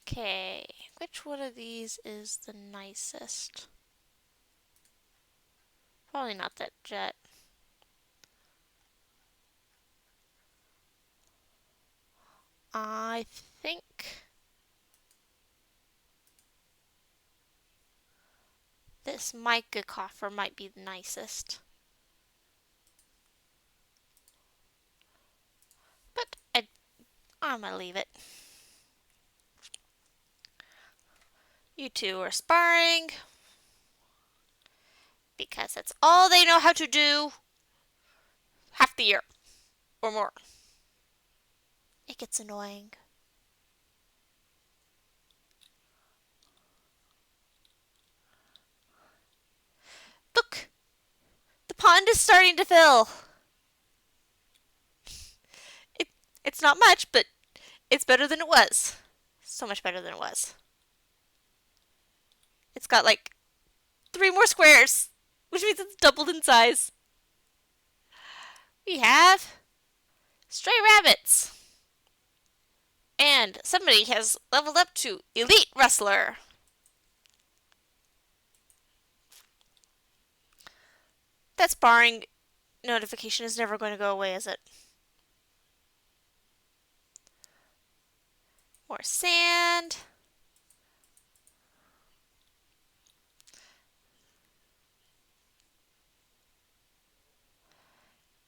Okay, which one of these is the nicest? Probably not that jet. I think this mica coffer might be the nicest. I'm gonna leave it. You two are sparring because that's all they know how to do half the year or more. It gets annoying. Look! The pond is starting to fill. It, it's not much, but it's better than it was. So much better than it was. It's got like 3 more squares, which means it's doubled in size. We have stray rabbits. And somebody has leveled up to Elite Wrestler. That sparring notification is never going to go away, is it? More sand.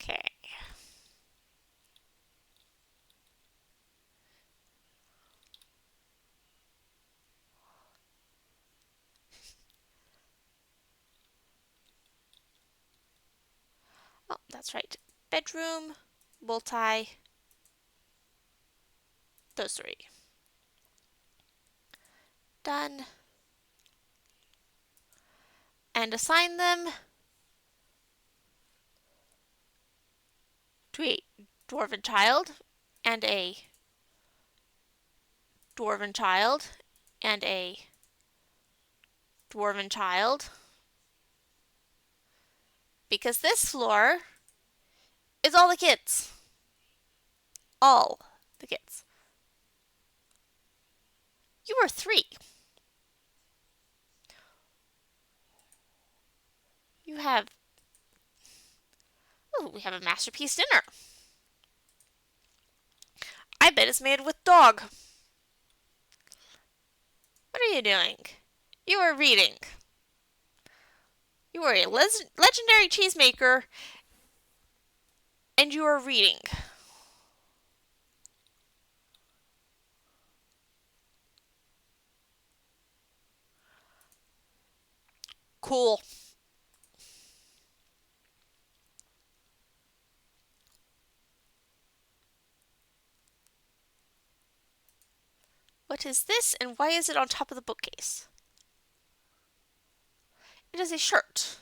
Okay. Oh, that's right. Bedroom, multi, those 3. Done. And assign them to a dwarven child and a dwarven child and a dwarven child. Because this floor is all the kids. All the kids. You are 3. You have... Oh, we have a masterpiece dinner. I bet it's made with dog. What are you doing? You are reading. You are a legendary cheesemaker, and you are reading. Cool. What is this, and why is it on top of the bookcase? It is a shirt.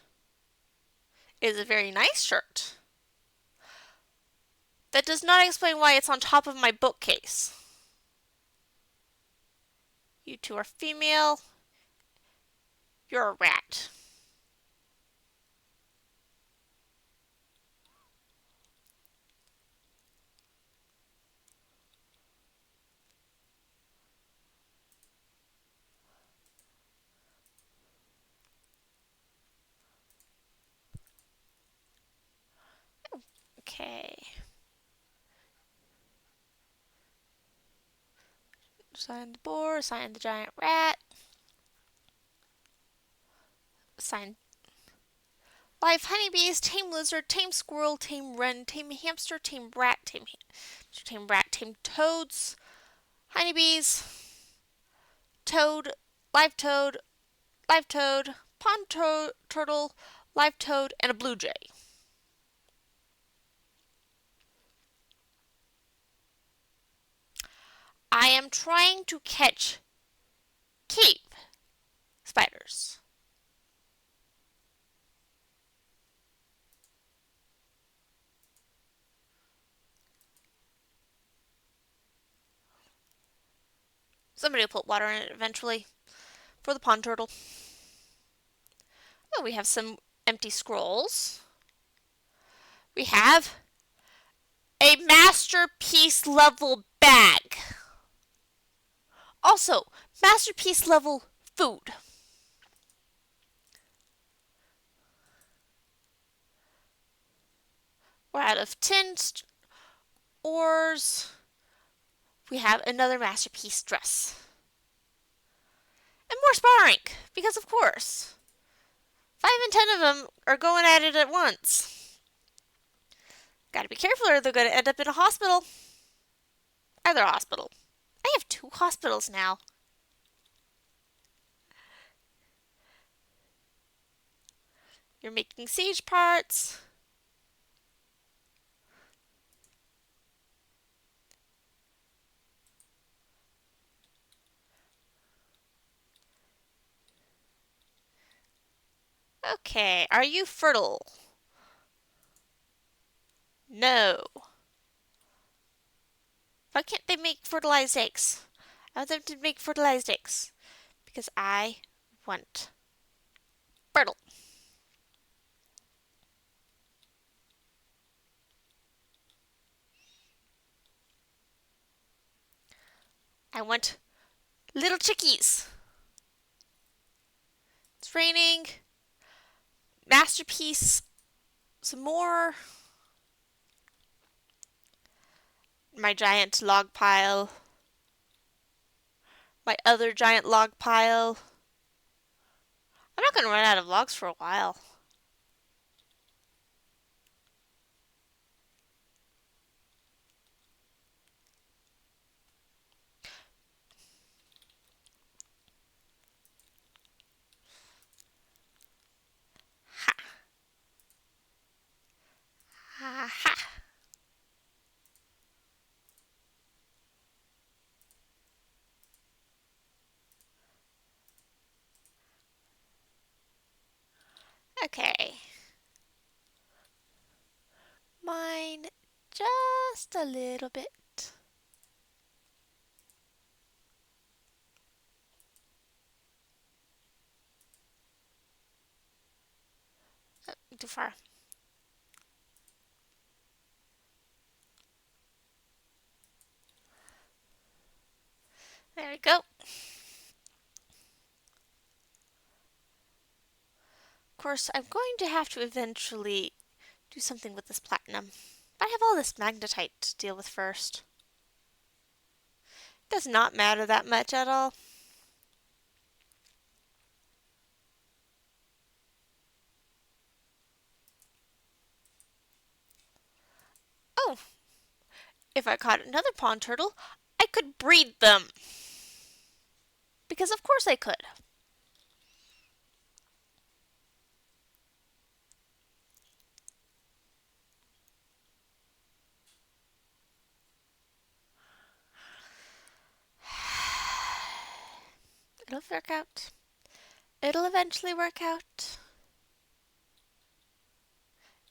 It is a very nice shirt. That does not explain why it's on top of my bookcase. You 2 are female. You're a rat. Okay. Assign the boar, assign the giant rat. Assign live honeybees, tame lizard, tame squirrel, tame wren, tame hamster, tame rat, tame toads, honeybees, toad, live toad, pond turtle, live toad, and a blue jay. I am trying to catch cave spiders. Somebody will put water in it eventually for the pond turtle. Oh, we have some empty scrolls. We have a masterpiece level bag. Also, masterpiece level food. We're out of tin ores. We have another masterpiece dress. And more sparring, because of course. 5 and 10 of them are going at it at once. Gotta be careful or they're gonna end up in a hospital. Other hospital. I have 2 hospitals now. You're making siege parts. Okay, are you fertile? No. Why can't they make fertilized eggs? I want them to make fertilized eggs. Because I want fertile. I want little chickies. It's raining. Masterpiece. Some more. My giant log pile. My other giant log pile. I'm not going to run out of logs for a while. Ha. Ha ha. Okay. Mine just a little bit. Oh, too far. There we go. Of course, I'm going to have to eventually do something with this platinum. But I have all this magnetite to deal with first. It does not matter that much at all. Oh, if I caught another pond turtle, I could breed them. Because of course I could. It'll work out. It'll eventually work out.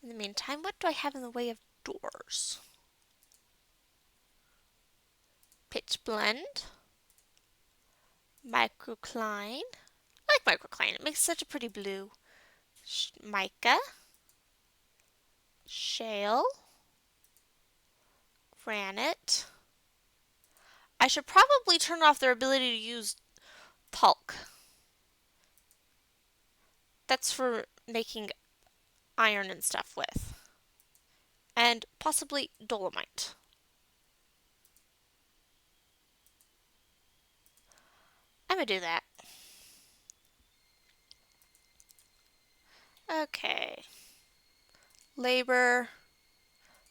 In the meantime, what do I have in the way of doors? Pitch blend. Microcline. I like microcline. It makes such a pretty blue. Mica. Shale. Granite. I should probably turn off their ability to use talc. That's for making iron and stuff with. And possibly dolomite. I'm gonna do that. Okay. Labor.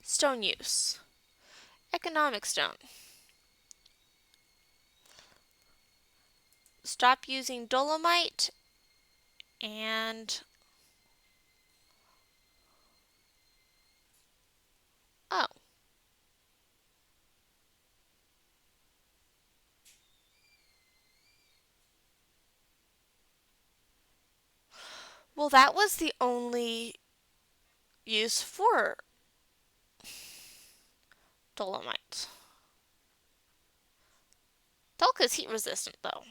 Stone use. Economic stone. Stop using dolomite and oh. Well, that was the only use for dolomite. Talc is heat resistant though.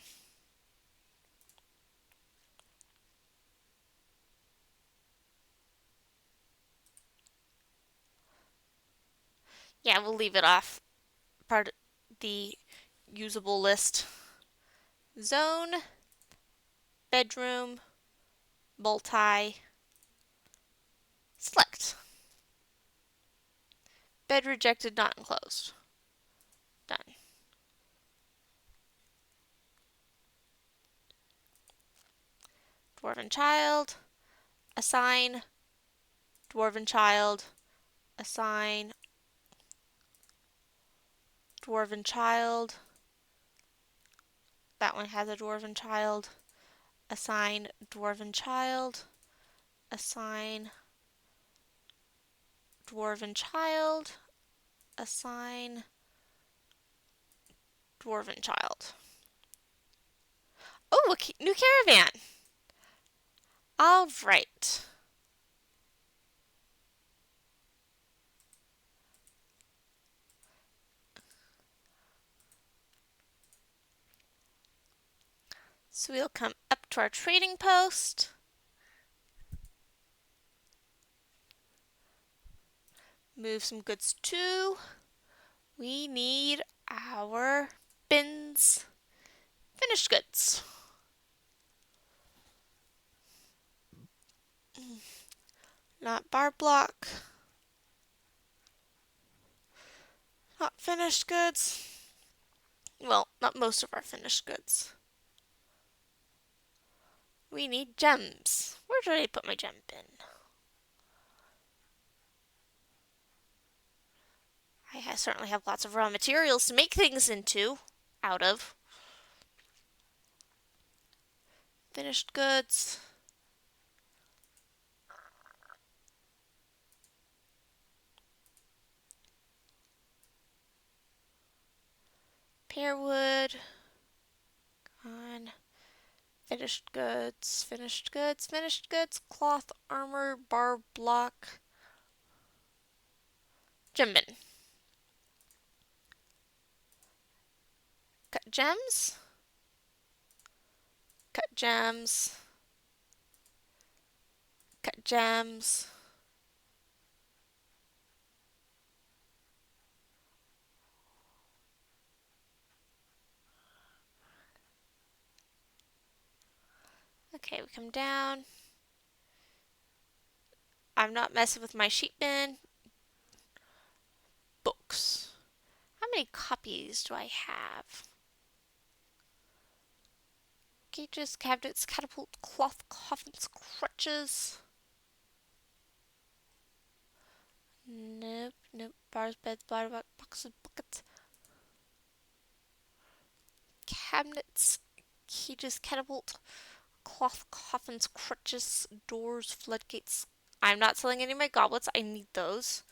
Yeah, we'll leave it off part of the usable list. Zone, bedroom, multi, select. Bed rejected, not enclosed. Done. Dwarven child, assign, dwarven child, assign, dwarven child. That one has a dwarven child. Assign dwarven child. Assign dwarven child. Assign dwarven child. Oh, a new caravan. All right. So we'll come up to our trading post. Move some goods to. We need our bins. Finished goods. Not bar block. Not finished goods. Well, not most of our finished goods. We need gems. Where did I put my gem bin? I certainly have lots of raw materials to make things out of. Finished goods. Pearwood. On. Finished goods. Finished goods. Finished goods. Cloth, armor, bar block. Gem bin. Cut gems. Cut gems. Cut gems. Okay, we come down. I'm not messing with my sheet bin. Books. How many copies do I have? Cages, cabinets, catapult, cloth, coffins, crutches. Nope, nope. Bars, beds, bladder boxes, buckets. Cabinets, cages, catapult, cloth, coffins, crutches, doors, floodgates. I'm not selling any of my goblets. I need those.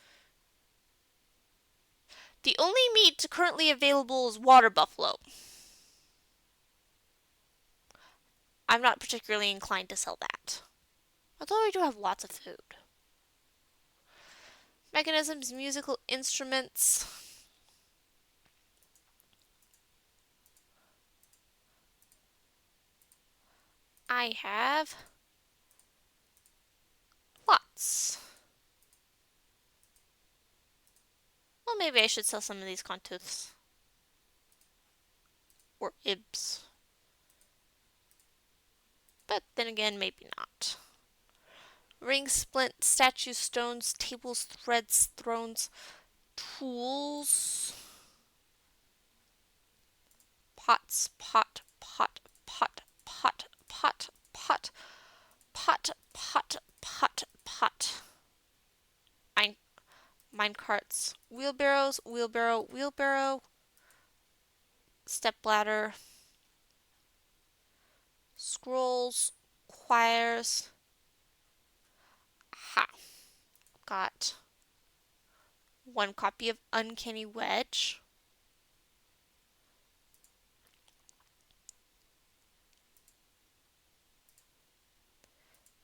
The only meat currently available is water buffalo. I'm not particularly inclined to sell that. Although I do have lots of food. Mechanisms, musical instruments. I have lots. Well, maybe I should sell some of these contooths. Or ibs. But then again, maybe not. Ring, splint, statues, stones, tables, threads, thrones, tools. Pots, pot, pot, pot, pot, pot, pot, pot, pot, pot, pot. Mine carts. Wheelbarrows, wheelbarrow, wheelbarrow. Step ladder. Scrolls, choirs. Ha. Got one copy of Uncanny Wedge.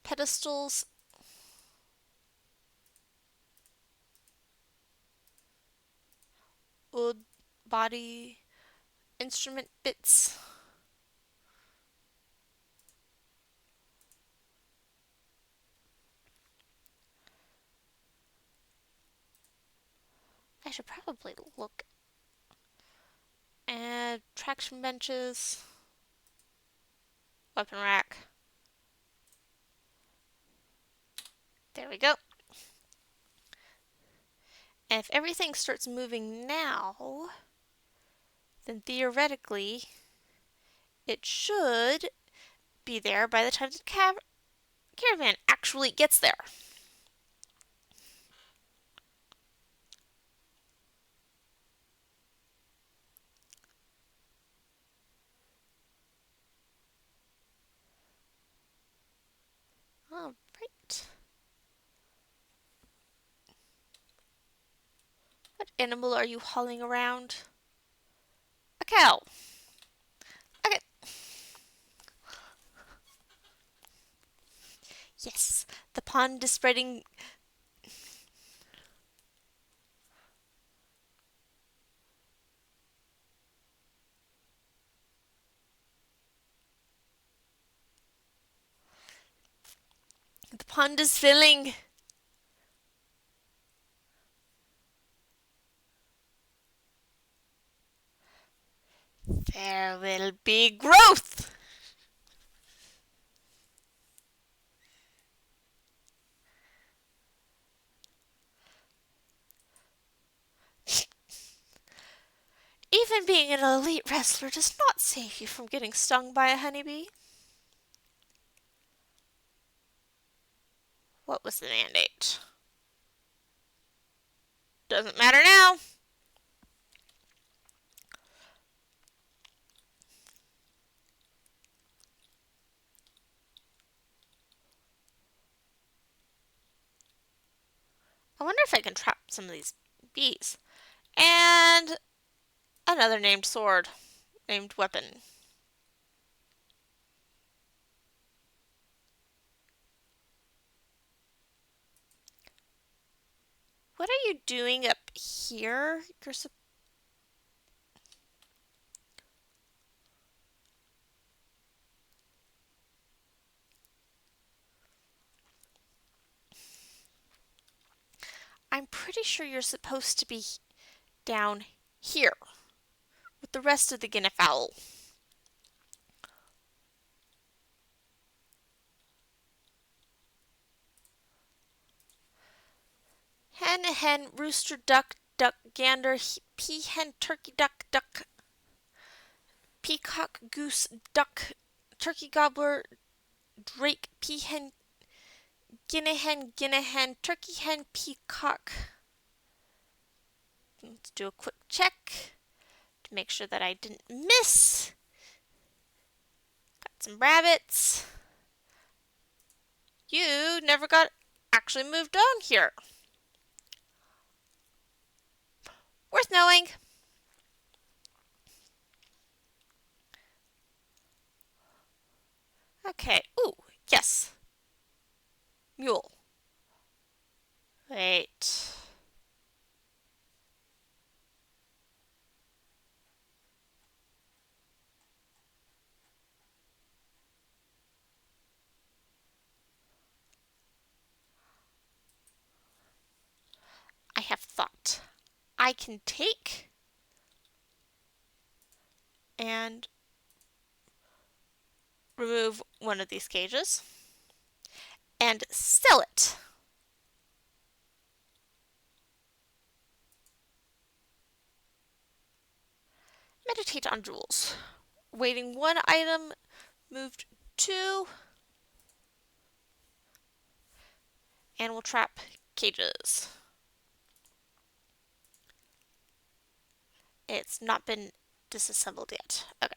Pedestals. Wood body. Instrument bits. I should probably look. And traction benches. Weapon rack. There we go. And if everything starts moving now, then theoretically it should be there by the time the caravan actually gets there. animal are you hauling around? A cow. Okay. Yes, the pond is spreading. The pond is filling. There will be growth. Even being an elite wrestler does not save you from getting stung by a honeybee. What was the mandate? Doesn't matter now. I wonder if I can trap some of these bees. And another named sword, named weapon. What are you doing up here? I'm pretty sure you're supposed to be down here with the rest of the guinea fowl. Hen, hen, rooster, duck, duck, gander, peahen, turkey, duck, duck, peacock, goose, duck, turkey, gobbler, drake, peahen, guinea hen, turkey hen, peacock. Let's do a quick check to make sure that I didn't miss. Got some rabbits. You never got actually moved on here. Worth knowing. Okay. Ooh, yes. Mule. Wait. I have thought. I can take and remove one of these cages and sell it. Meditate on jewels. Waiting one item, moved two, and we'll trap cages. It's not been disassembled yet. Okay.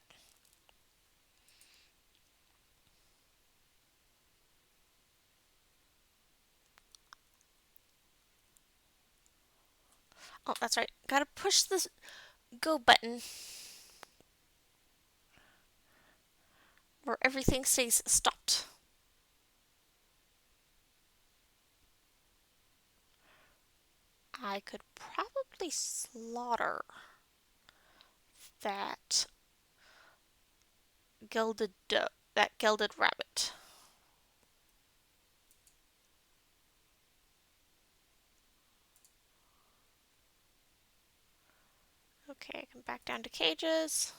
Oh, that's right. Gotta push this go button where everything stays stopped. I could probably slaughter that gelded rabbit. Okay, I come back down to cages.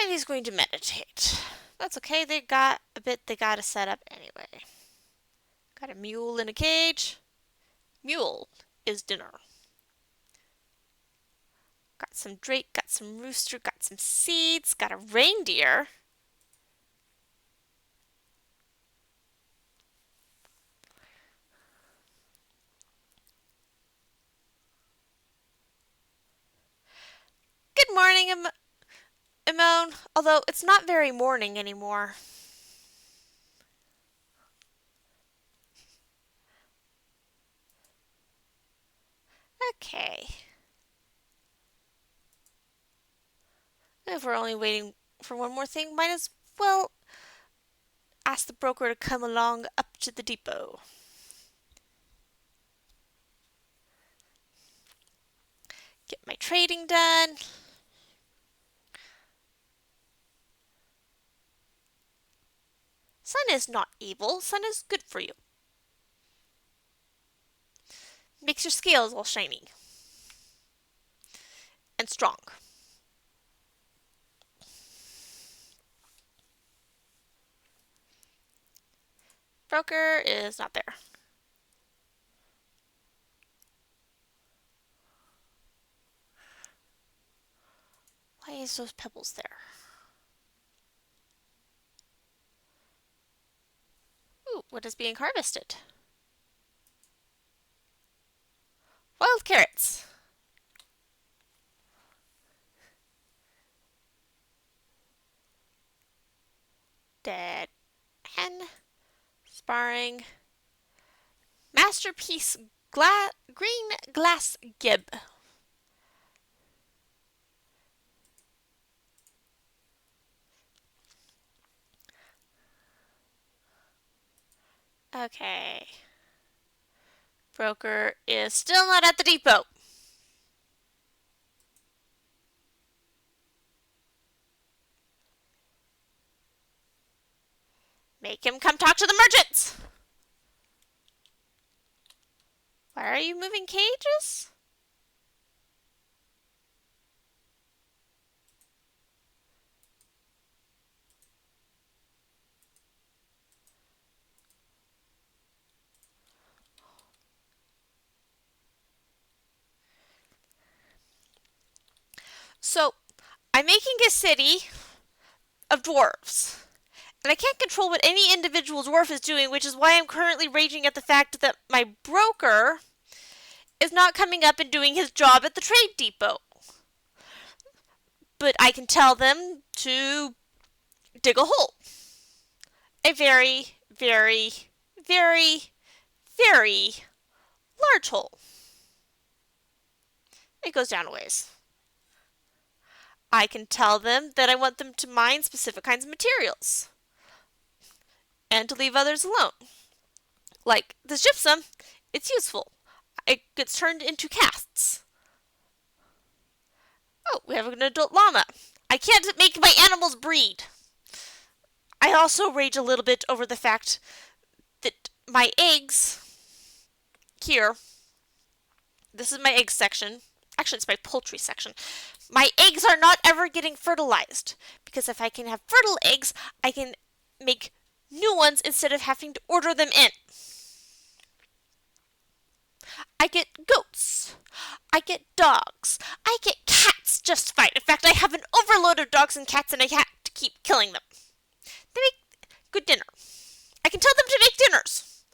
And he's going to meditate. That's okay, they got a bit they gotta set up anyway. Got a mule in a cage. Mule is dinner. Got some drake, got some rooster, got some seeds, got a reindeer. Good morning, Imone, although it's not very morning anymore. Okay. If we're only waiting for one more thing, might as well ask the broker to come along up to the depot. Get my trading done. Sun is not evil. Sun is good for you. Makes your scales all shiny. And strong. Broker is not there. Why is those pebbles there? Ooh, what is being harvested? Wild carrots. Dead hen. Sparring. Masterpiece green glass gib. Okay. Broker is still not at the depot. Make him come talk to the merchants. Why are you moving cages? So, I'm making a city of dwarves. And I can't control what any individual dwarf is doing, which is why I'm currently raging at the fact that my broker is not coming up and doing his job at the trade depot. But I can tell them to dig a hole. A very, very, very, very large hole. It goes down a ways. I can tell them that I want them to mine specific kinds of materials and to leave others alone. Like this gypsum, it's useful. It gets turned into casts. Oh, we have an adult llama. I can't make my animals breed. I also rage a little bit over the fact that my eggs here, this is my egg section. Actually, it's my poultry section. My eggs are not ever getting fertilized because if I can have fertile eggs, I can make new ones instead of having to order them in. I get goats. I get dogs. I get cats just fine. In fact, I have an overload of dogs and cats and I have to keep killing them. They make good dinner. I can tell them to make dinners.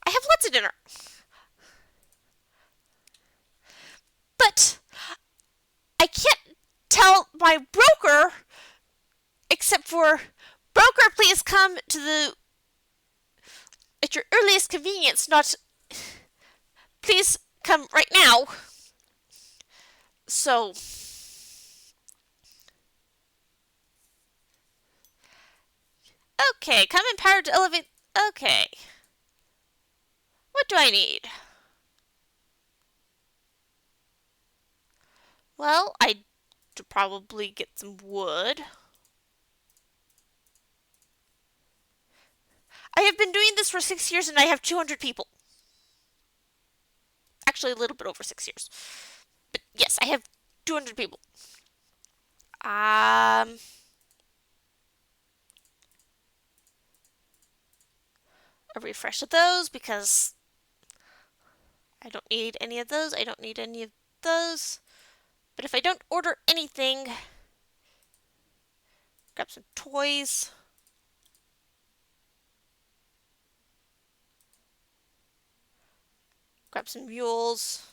I have lots of dinner. But I can't tell my broker except for broker, please come to the at your earliest convenience, not please come right now. So okay, come empowered to elevate. Okay. What do I need? Well, I should probably get some wood. I have been doing this for 6 years and I have 200 people. Actually, a little bit over 6 years. But yes, I have 200 people. A refresh of those because I don't need any of those. I don't need any of those. But if I don't order anything, grab some toys. Grab some mules.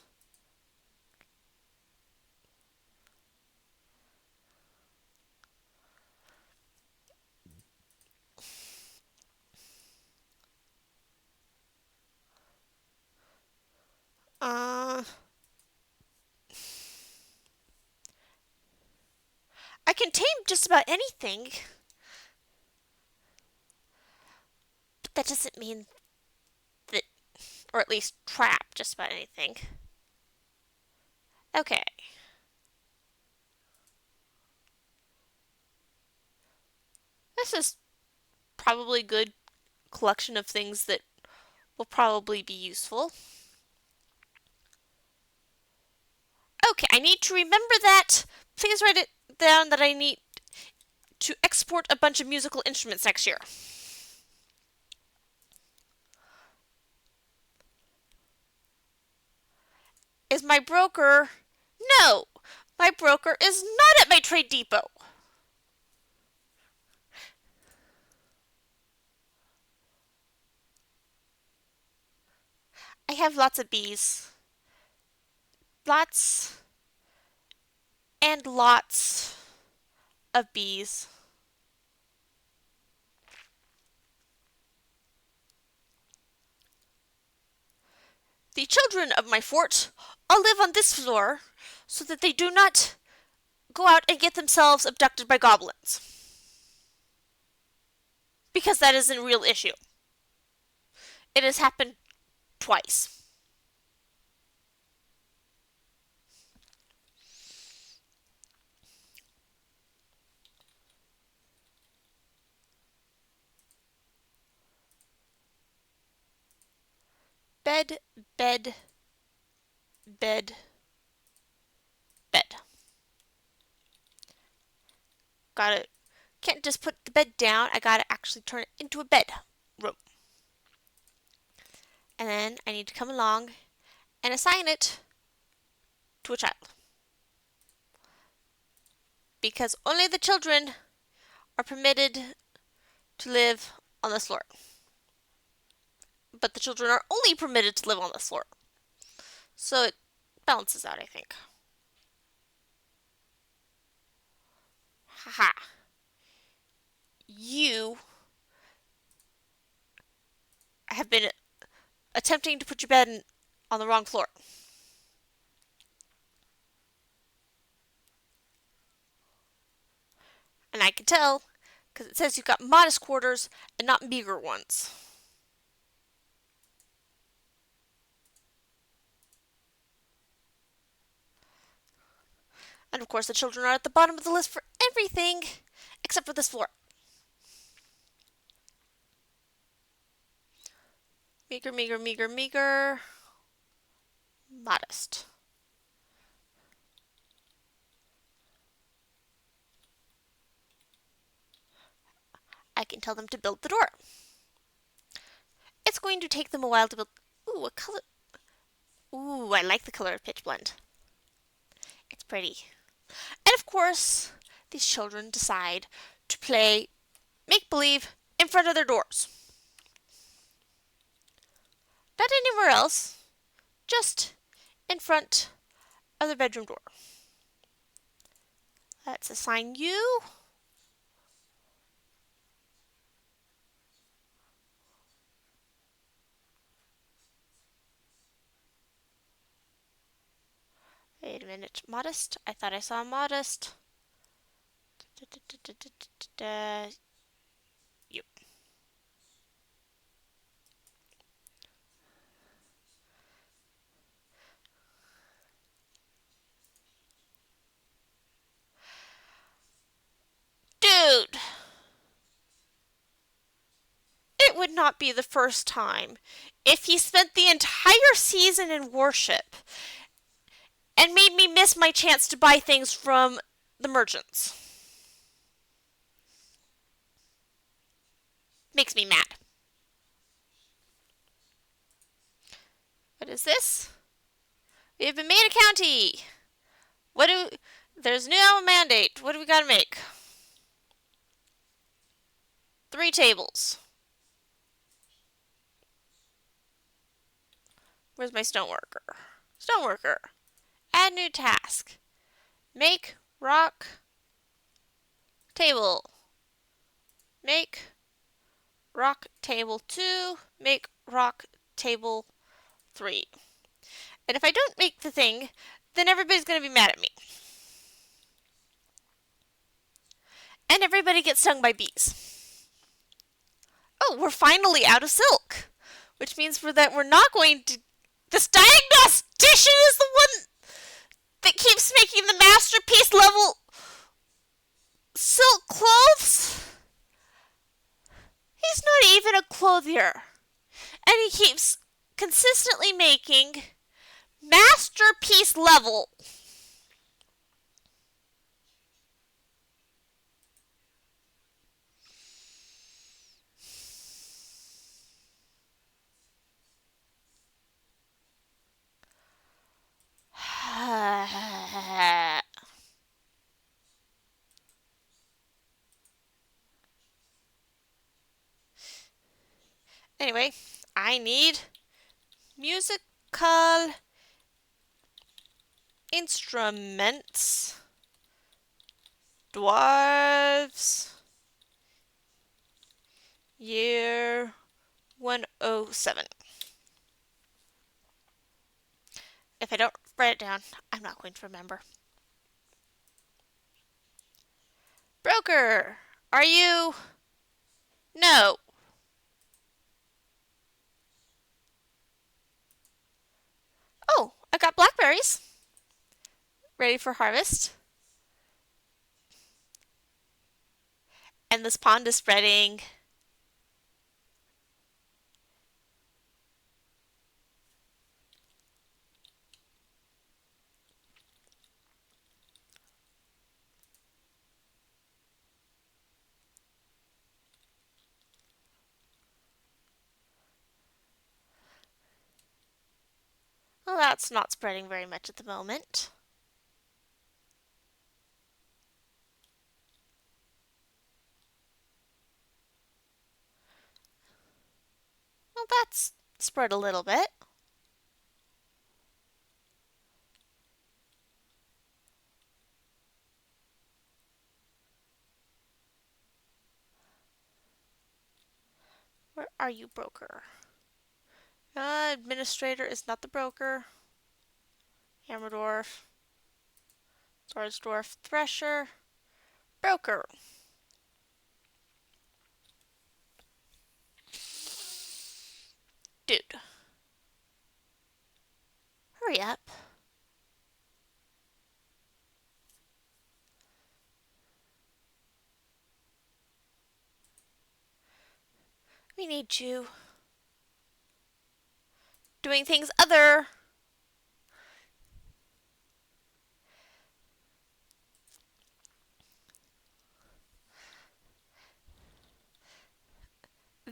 I can tame just about anything, but that doesn't mean that, or at least trap just about anything. Okay. This is probably a good collection of things that will probably be useful. Okay, I need to remember that. Please write it down that I need to export a bunch of musical instruments next year. Is my broker? No, my broker is not at my trade depot. I have lots of bees. Lots and lots of bees. The children of my fort all live on this floor so that they do not go out and get themselves abducted by goblins. Because that is a real issue. It has happened twice. Bed, bed, bed, bed. Gotta, can't just put the bed down. I gotta actually turn it into a bed room. And then I need to come along and assign it to a child. Because only the children are permitted to live on this floor. But the children are only permitted to live on this floor. So it balances out, I think. Haha. You have been attempting to put your bed on the wrong floor. And I can tell because it says you've got modest quarters and not meager ones. And of course, the children are at the bottom of the list for everything except for this floor. Meager, meager, meager, meager. Modest. I can tell them to build the door. It's going to take them a while to build. Ooh, what color? Ooh, I like the color of Pitch Blend. It's pretty. And of course, these children decide to play make believe in front of their doors. Not anywhere else, just in front of the bedroom door. Let's assign you. Wait a minute, modest? I thought I saw modest. You. Dude! It would not be the first time if he spent the entire season in worship and made me miss my chance to buy things from the merchants. Makes me mad. What is this? We have been made a county. What do... There's now a mandate. What do we gotta make? 3 tables. Where's my stoneworker? Stoneworker. Add new task. Make rock table. Make rock table 2. Make rock table 3. And if I don't make the thing, then everybody's going to be mad at me. And everybody gets stung by bees. Oh, we're finally out of silk, which means we're not going to. This diagnostician is the one that keeps making the masterpiece level silk clothes. He's not even a clothier, and he keeps consistently making masterpiece level. Anyway, I need musical instruments. Dwarves. Year 107. If I don't write it down, I'm not going to remember. Broker, are you? No. Oh, I got blackberries. Ready for harvest. And this pond is spreading. Well, that's not spreading very much at the moment. Well, that's spread a little bit. Where are you, broker? Administrator is not the broker. Hammerdorf. Swordsdorf. Thresher. Broker. Dude. Hurry up. We need you. Doing things other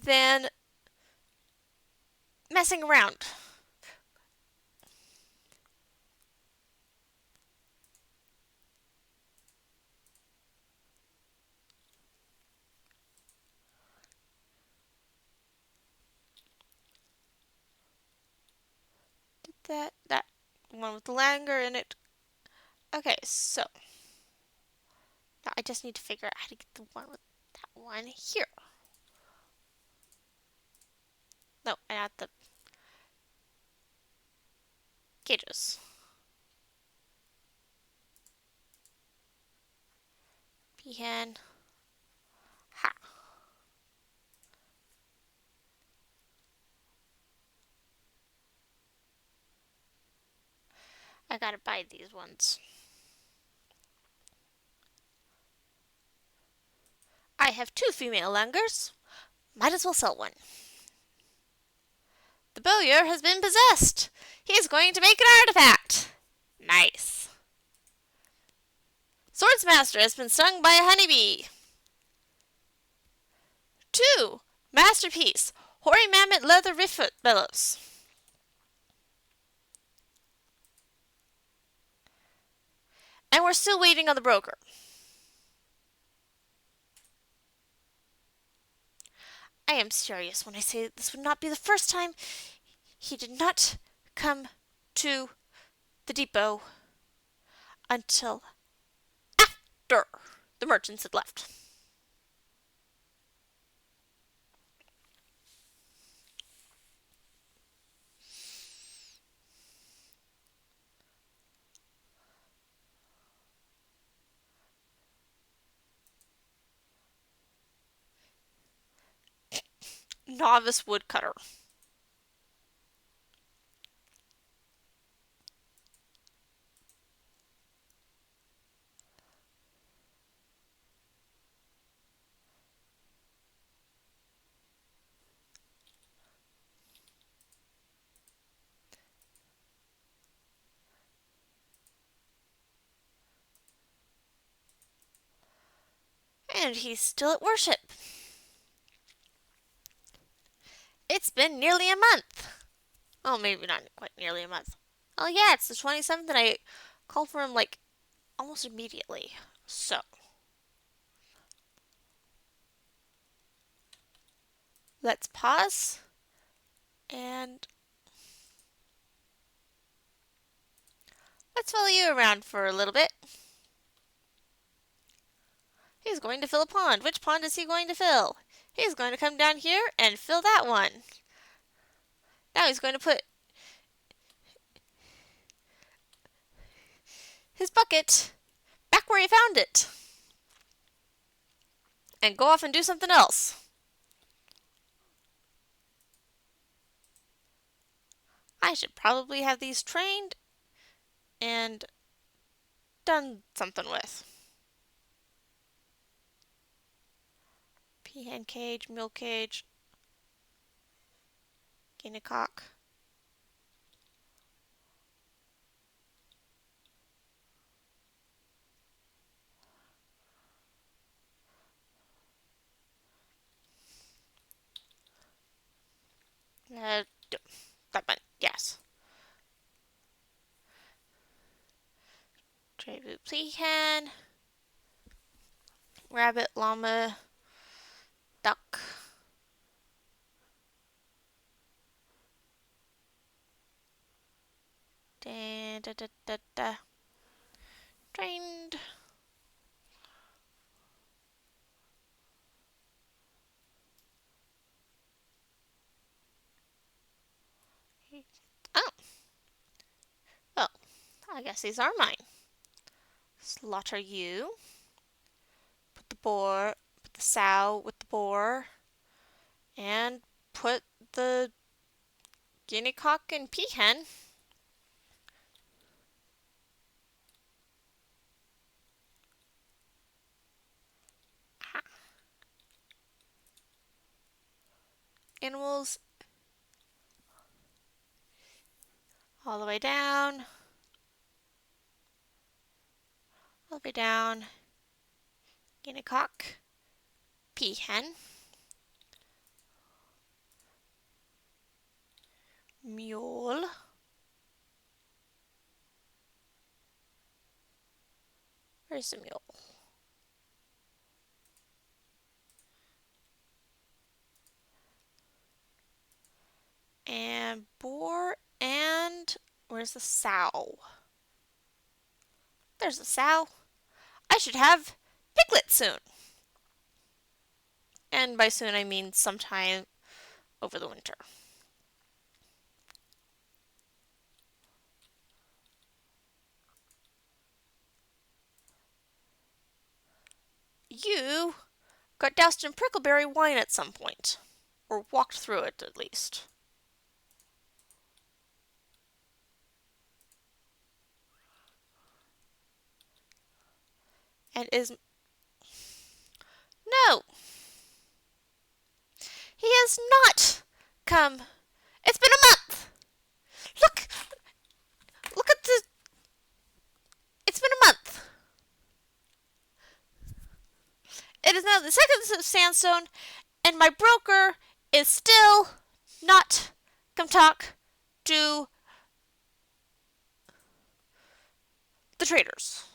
than messing around. Did that one with the Langer in it. Okay, so now I just need to figure out how to get the one with that one here. No, I got the cages. Peahen. Ha. I gotta buy these ones. I have 2 female Langers. Might as well sell one. The bowyer has been possessed. He's going to make an artifact. Nice. Swordsmaster has been stung by a honeybee. 2. Masterpiece. Hoary Mammoth Leather Rifoot Bellows. And we're still waiting on the broker. I am serious when I say that this would not be the first time he did not come to the depot until after the merchants had left. novice woodcutter. And he's still at worship. It's been nearly a month. Oh, maybe not quite nearly a month. Oh, yeah, it's the 27th, and I called for him like almost immediately. So, let's pause and let's follow you around for a little bit. He's going to fill a pond. Which pond is he going to fill? He's going to come down here and fill that one. Now he's going to put his bucket back where he found it and go off and do something else. I should probably have these trained and done something with. Peahen cage, milk cage, guinea cock. Uh, that one, yes. Trevu peahen, rabbit, llama, duck. Da, da, da, da, da. Trained. Oh. Well, I guess these are mine. Slaughter you. Put the sow with the boar, and put the guinea cock and peahen. Animals all the way down. All the way down. Guinea cock. Peahen. Mule. Where's the mule? And boar and where's the sow? There's the sow. I should have Piglet soon. And by soon I mean sometime over the winter. You got doused in prickleberry wine at some point. Or walked through it at least. And is... No! He has not come. It's been a month! Look! Look at the... It's been a month! It is now the 2nd of Sandstone, and my broker is still not come talk to the traders.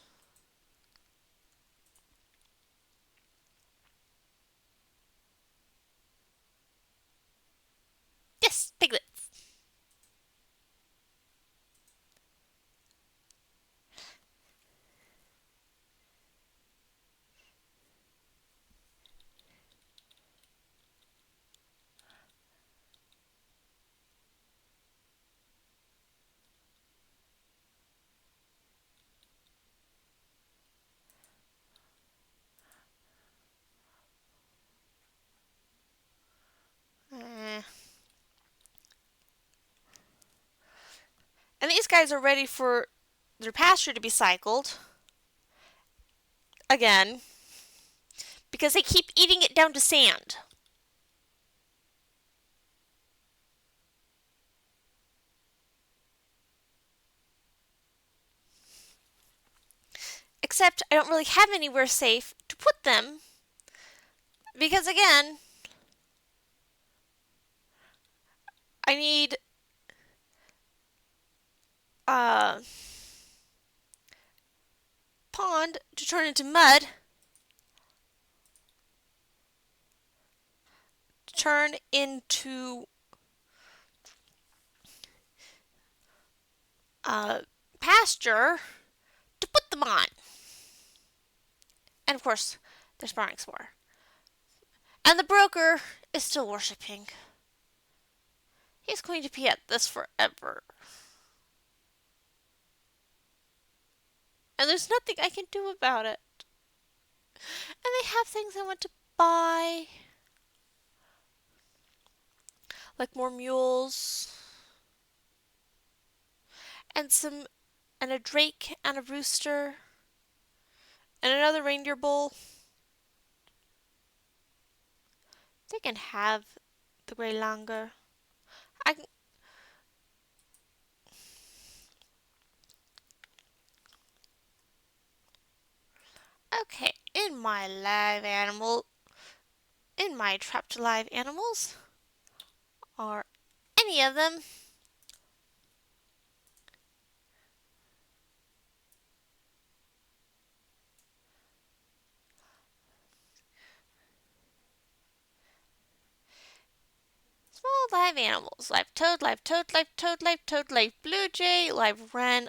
Yes, piglets. And these guys are ready for their pasture to be cycled again because they keep eating it down to sand. Except I don't really have anywhere safe to put them because, again, I need a pond to turn into mud, to turn into pasture to put them on. And of course, they're spawning some. And the broker is still worshipping. He's going to be at this forever. And there's nothing I can do about it. And they have things I want to buy. Like more mules. And a drake and a rooster. And another reindeer bull. They can have the Grey Langur. I can, okay, in my trapped live animals, are any of them small live animals? Live toad, live toad, live toad, live toad, live blue jay, live wren,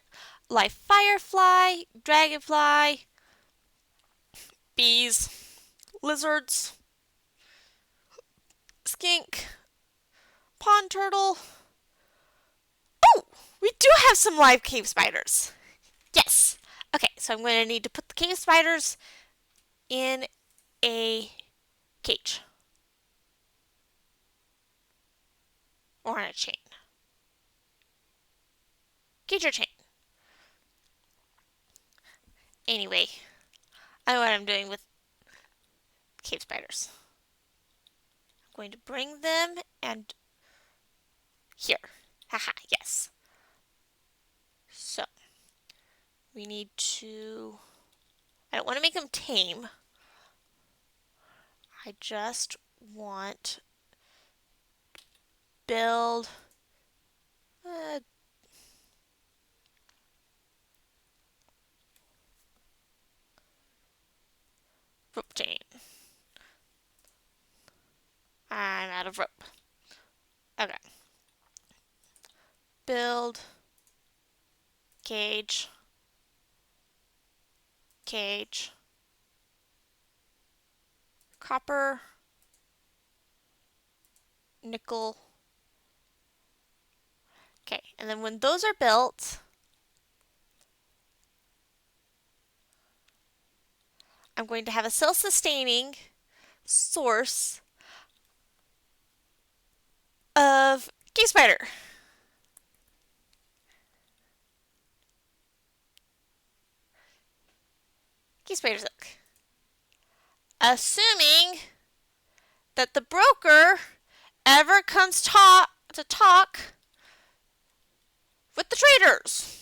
live firefly, dragonfly, bees, lizards, skink, pond turtle. Oh, we do have some live cave spiders. Yes. Okay, so I'm going to need to put the cave spiders in a cage or on a chain. Cage or chain. Anyway, I know what I'm doing with cave spiders. I'm going to bring them and here. Haha, yes. So, we need to... I don't want to make them tame. I just want build rope chain. I'm out of rope. Okay. Build cage. Cage. Copper. Nickel. Okay, and then when those are built, I'm going to have a self-sustaining source of cave spider. Cave spider silk. Assuming that the broker ever comes to talk with the traders.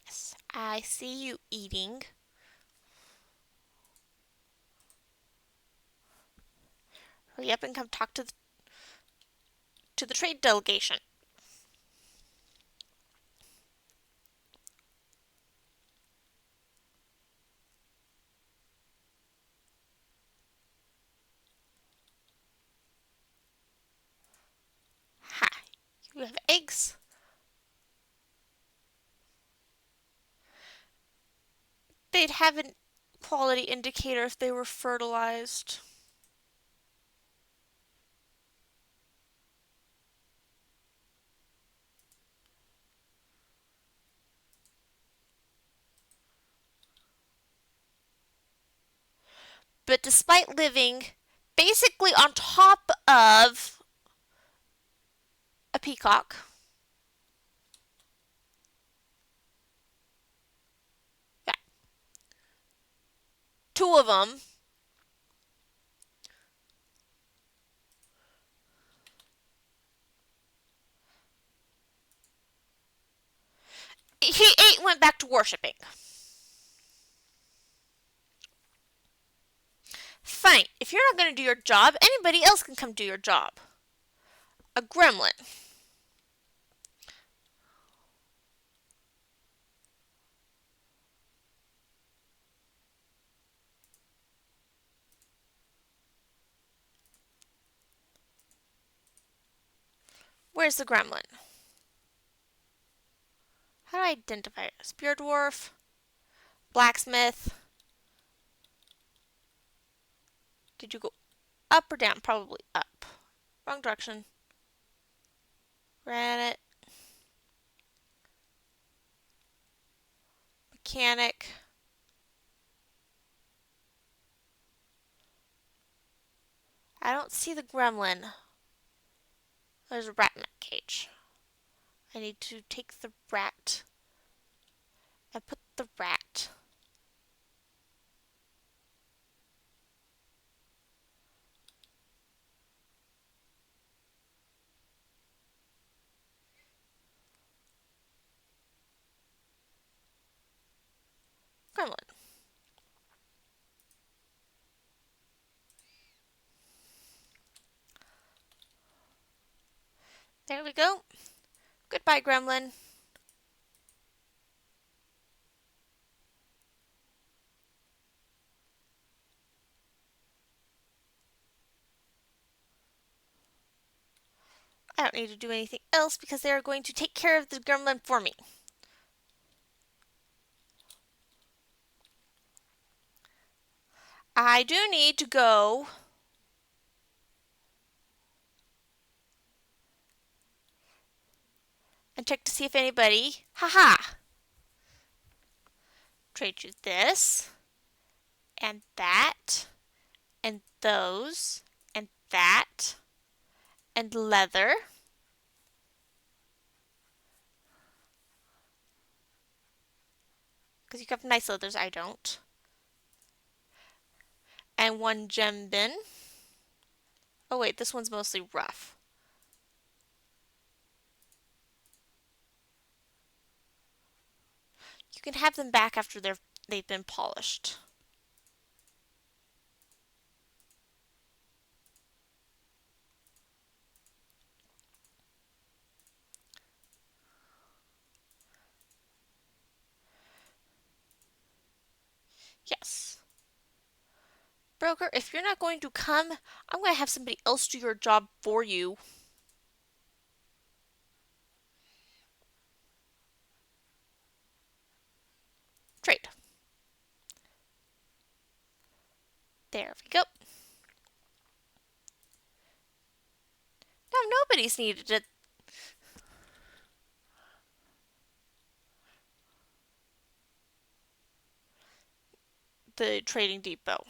Yes, I see you eating. Hurry up and come talk to the trade delegation. Ha! You have eggs. They'd have a quality indicator if they were fertilized. But despite living basically on top of a peacock, yeah, two of them, he ate and went back to worshiping. Fine, if you're not going to do your job, anybody else can come do your job. A gremlin. Where's the gremlin? How do I identify it? Spear dwarf, blacksmith. Did you go up or down? Probably up. Wrong direction. Granite. Mechanic. I don't see the gremlin. There's a rat in that cage. I need to take the rat and put the rat. Gremlin. There we go. Goodbye, gremlin. I don't need to do anything else because they are going to take care of the gremlin for me. I do need to go and check to see if anybody, haha, trade you this and that and those and that and leather. Because you have nice leathers, I don't. And one gem bin. Oh wait, this one's mostly rough. You can have them back after they've been polished. Yes. Broker, if you're not going to come, I'm going to have somebody else do your job for you. Trade. There we go. Now nobody's needed it. The trading depot.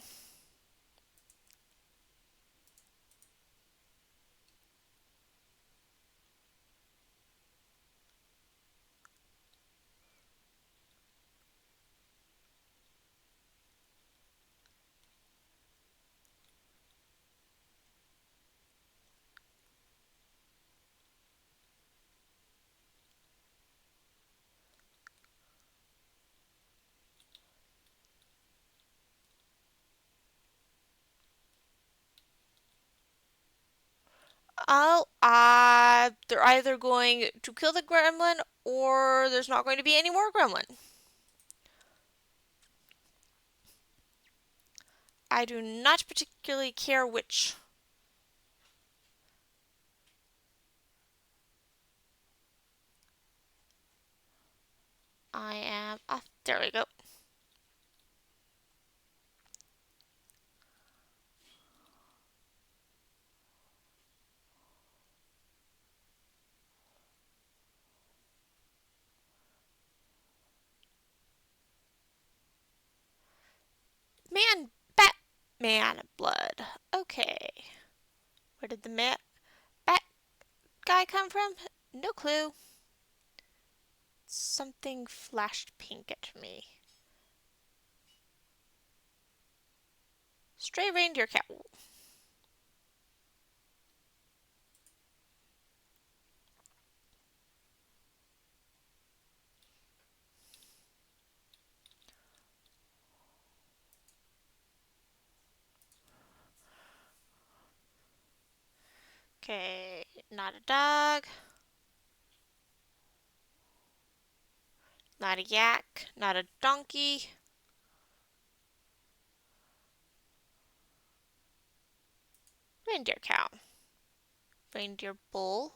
Oh, they're either going to kill the gremlin or there's not going to be any more gremlin. I do not particularly care which. I am off. There we go. Man, bat Man blood. Okay. Where did the bat guy come from? No clue. Something flashed pink at me. Stray reindeer cow. Okay, not a dog. Not a yak. Not a donkey. Reindeer cow. Reindeer bull.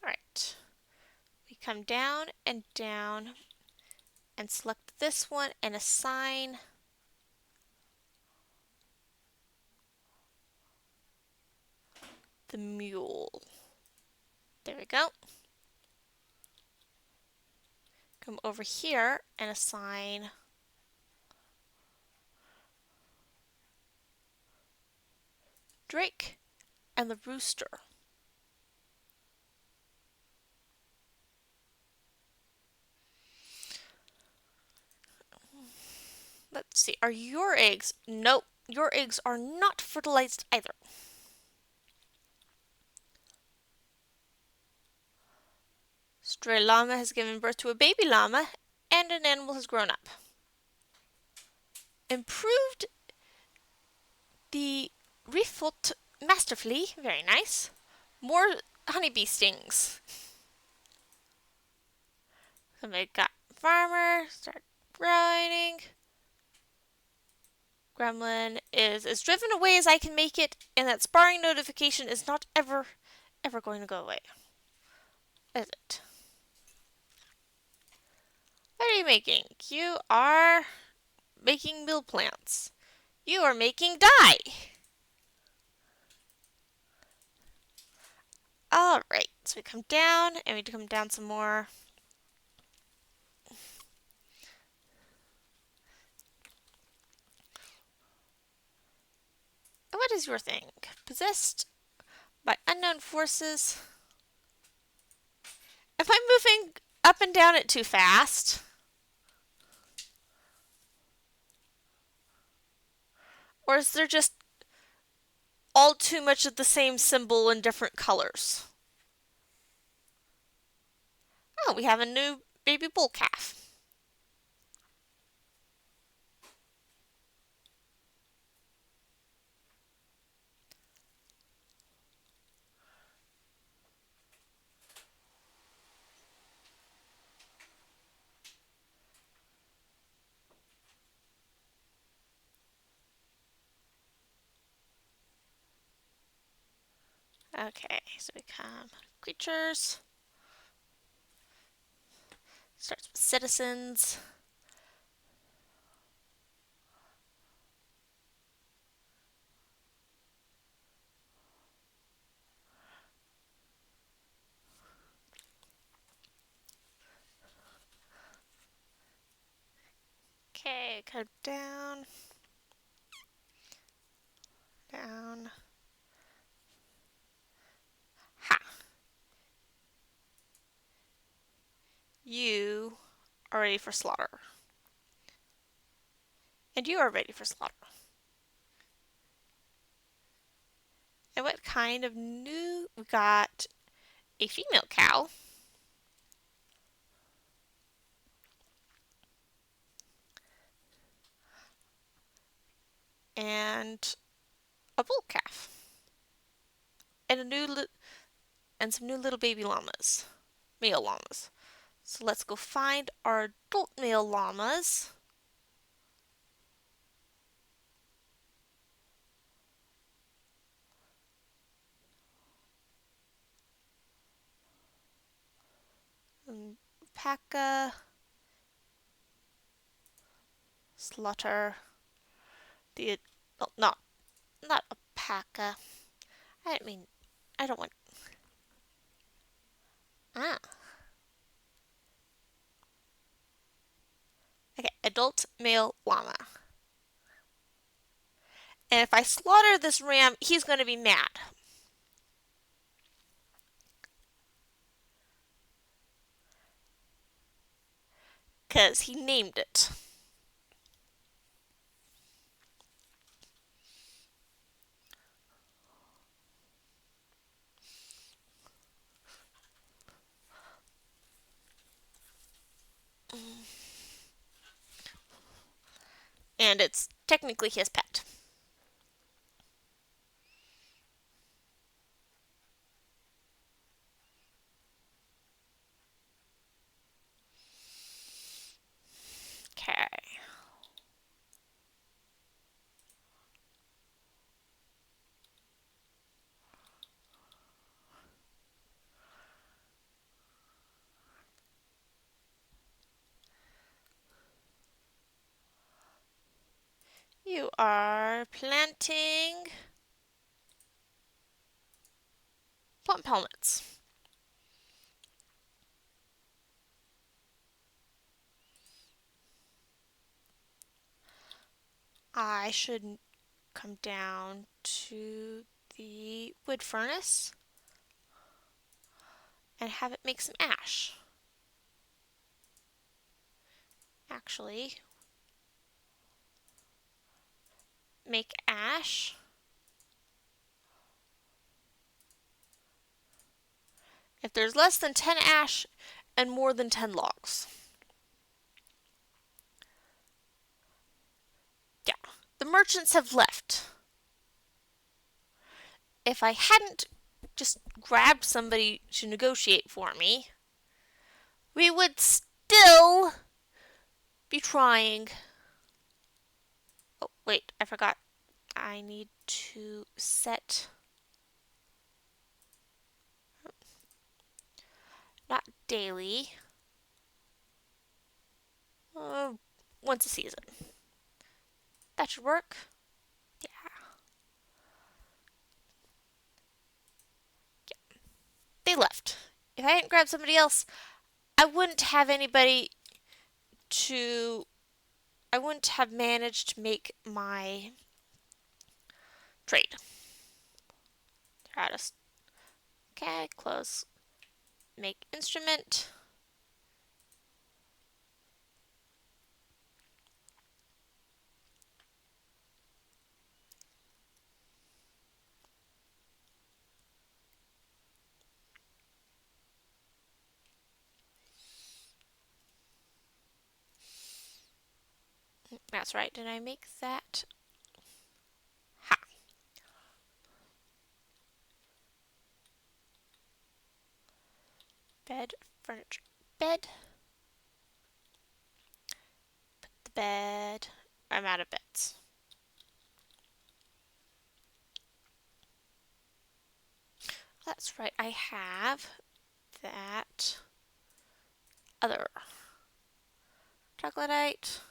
Alright. We come down and down and select this one and assign the mule. There we go. Come over here and assign Drake and the rooster. Let's see, are your eggs? Nope, your eggs are not fertilized either. Stray llama has given birth to a baby llama and an animal has grown up. Improved the refoot masterfully, very nice. More honeybee stings. Somebody got farmer, start grinding. Gremlin is as driven away as I can make it, and that sparring notification is not ever going to go away. Is it? What are you making? You are making mill plants. You are making dye. Alright, so we come down, and we come down some more. What is your thing? Possessed by unknown forces. Am I moving up and down it too fast? Or is there just all too much of the same symbol in different colors? Oh, we have a new baby bull calf. Okay, so we come creatures. Starts with citizens. Okay, go down. Down. Ha! You are ready for slaughter. And you are ready for slaughter. And what kind of new... We got a female cow. And a bull calf. And and some new little baby llamas. Male llamas. So let's go find our adult male llamas. Alpaca. Slaughter. The... Oh, not alpaca. I didn't mean, I don't want, ah. Okay, adult male llama. And if I slaughter this ram, he's going to be mad. Because he named it. And it's technically his pet. Okay. You are planting plump helmets. I should come down to the wood furnace and have it make some ash. Actually, make ash. If there's less than 10 ash and more than 10 logs. Yeah, the merchants have left. If I hadn't just grabbed somebody to negotiate for me, we would still be trying. Oh, wait, I forgot. I need to set, not daily, uh, once a season. That should work. Yeah. Yeah. They left. If I hadn't grabbed somebody else, I wouldn't have anybody to. I wouldn't have managed to make my trade. Okay, close. Make instrument. That's right. Did I make that? Ha. Bed, furniture, bed. Put the bed. I'm out of beds. That's right. I have that other troglodyte.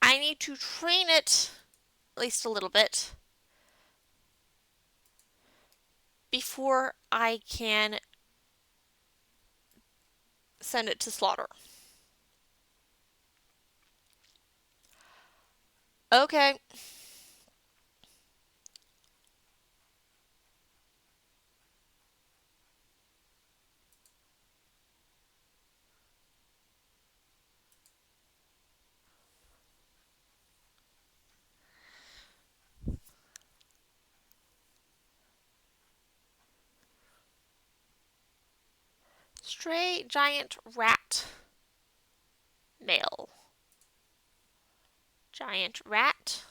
I need to train it at least a little bit before I can send it to slaughter. Okay. Stray giant rat male. Giant rat,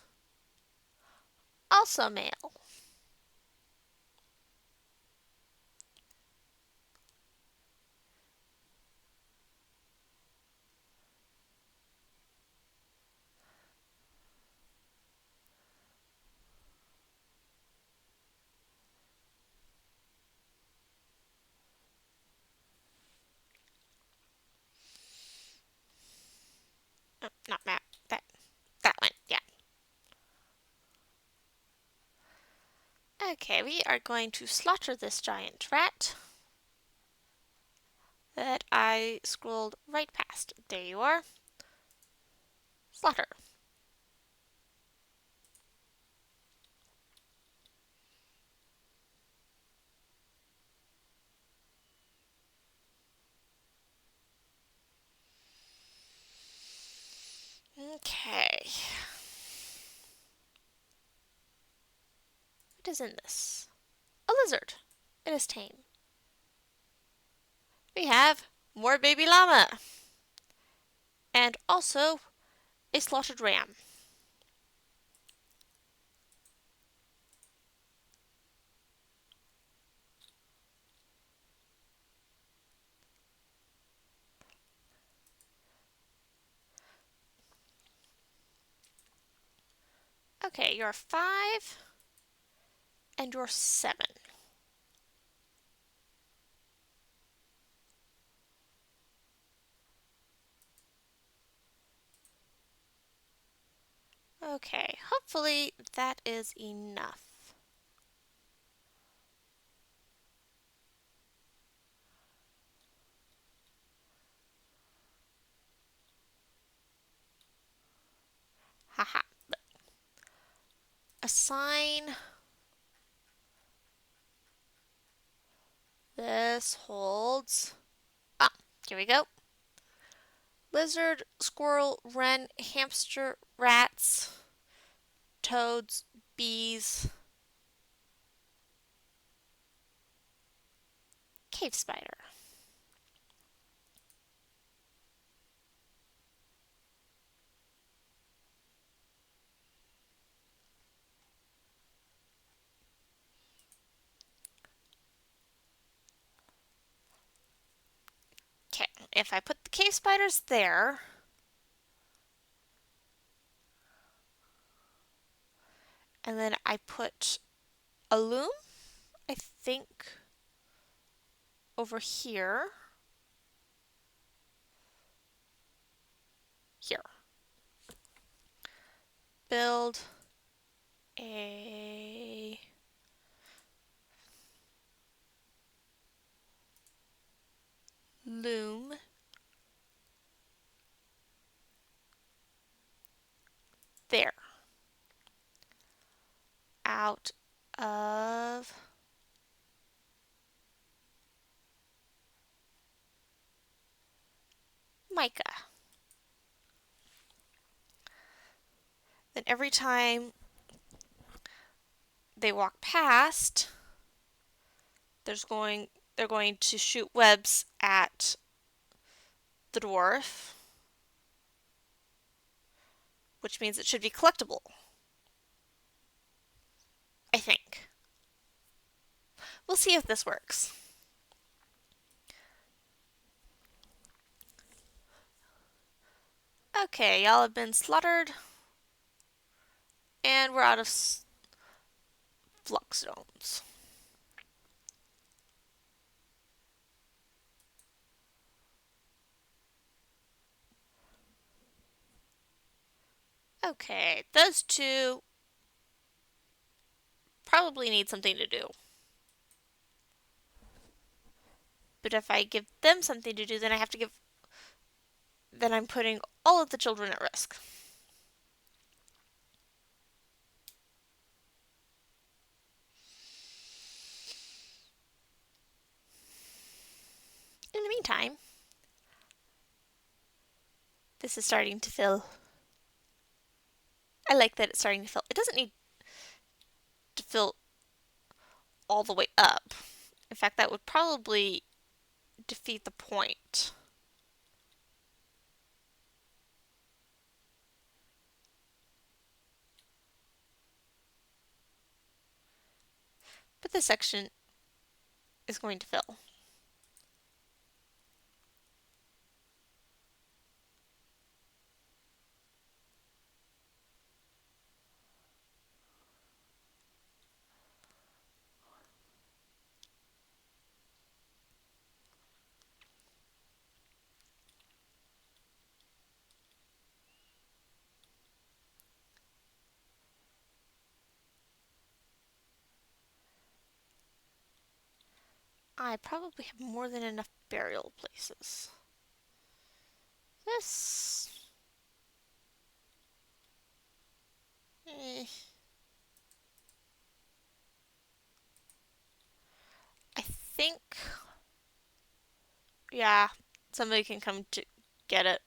also male. Oh, not map. That. Okay, we are going to slaughter this giant rat that I scrolled right past. There you are. Slaughter. Okay. What is in this? A lizard. It is tame. We have more baby llama. And also a slaughtered ram. Okay, you're 5 and you're 7. Okay, hopefully that is enough. Haha. Assign this holds. Ah, here we go. Lizard, squirrel, wren, hamster, rats, toads, bees, cave spider. Okay, if I put the cave spiders there, and then I put a loom, I think, over here. Here. Build a loom there out of mica. Then every time they walk past, they're going to shoot webs at the dwarf, which means it should be collectible. I think. We'll see if this works. Okay, y'all have been slaughtered, and we're out of flux zones. Okay, those two probably need something to do. But if I give them something to do, then then I'm putting all of the children at risk. In the meantime, this is starting to fill. I like that it's starting to fill. It doesn't need to fill all the way up. In fact, that would probably defeat the point. But this section is going to fill. I probably have more than enough burial places. This... Eh. I think... Yeah, somebody can come to get it.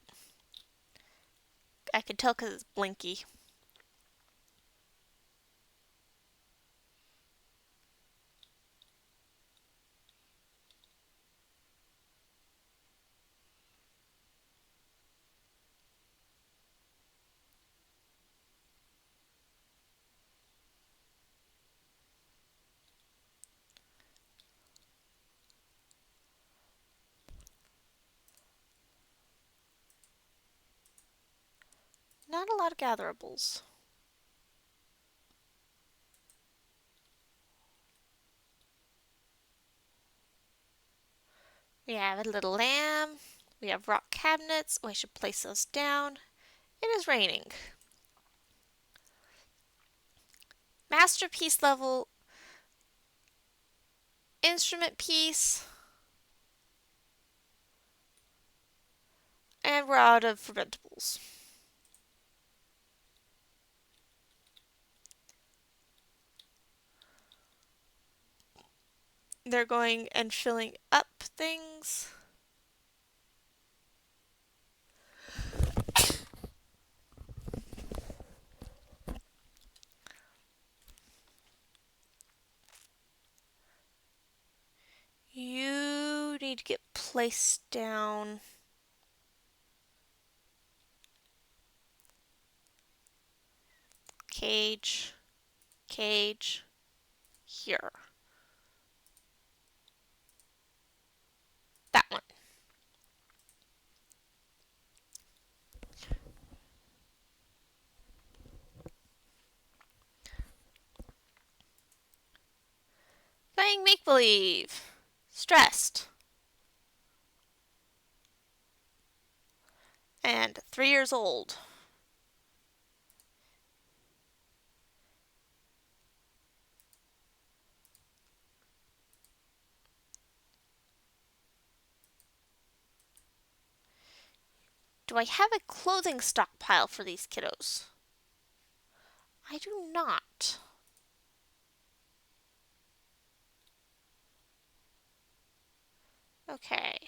I can tell because it's blinky. Not a lot of gatherables. We have a little lamb. We have rock cabinets. Oh, I should place those down. It is raining. Masterpiece level instrument piece. And we're out of fermentables. They're going and filling up things. You need to get placed down. Cage. Cage. Here. That one. Playing make believe. Stressed. And 3 years old. Do I have a clothing stockpile for these kiddos? I do not. Okay.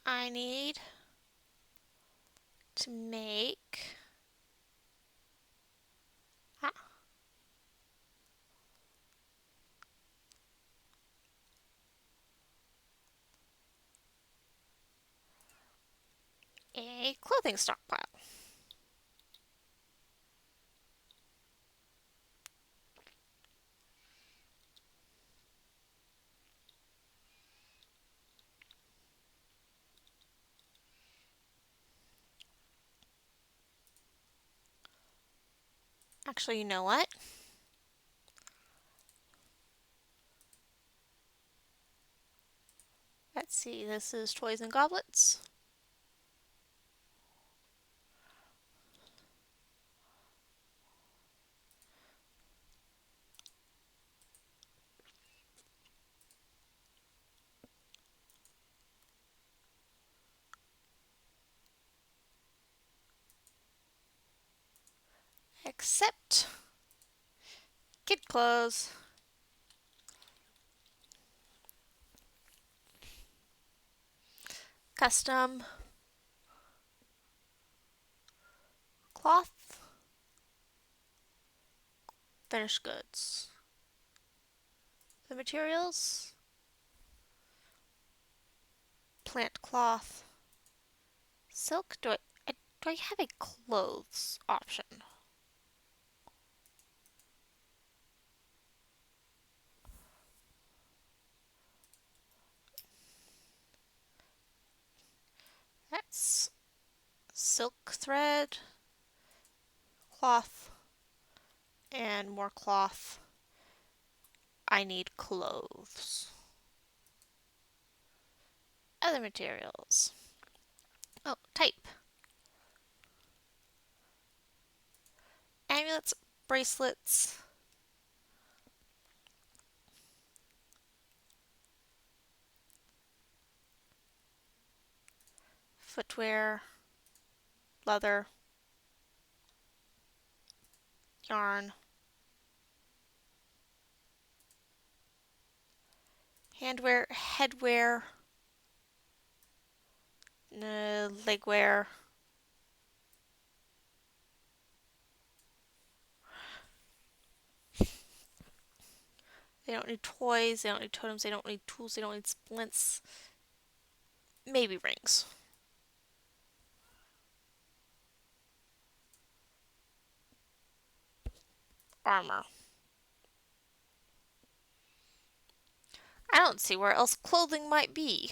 I need to make a clothing stockpile. Actually, you know what? Let's see, this is toys and goblets. Except kid clothes. Custom cloth. Finished goods. The materials. Plant cloth. Silk. Do I have a clothes option? That's silk thread, cloth, and more cloth. I need clothes. Other materials. Oh, type. Amulets, bracelets, footwear, leather, yarn, handwear, headwear, legwear, they don't need toys, they don't need totems, they don't need tools, they don't need splints, maybe rings. Armor. I don't see where else clothing might be.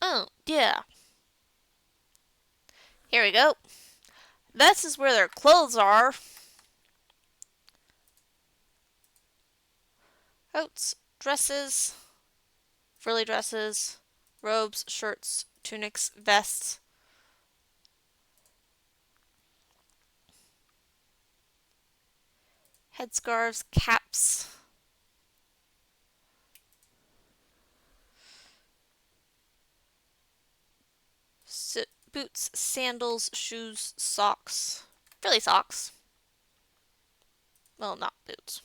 Oh, yeah. Here we go. This is where their clothes are. Coats, dresses, frilly dresses, robes, shirts, tunics, vests, headscarves, caps, boots, sandals, shoes, socks. Frilly socks. Well, not boots.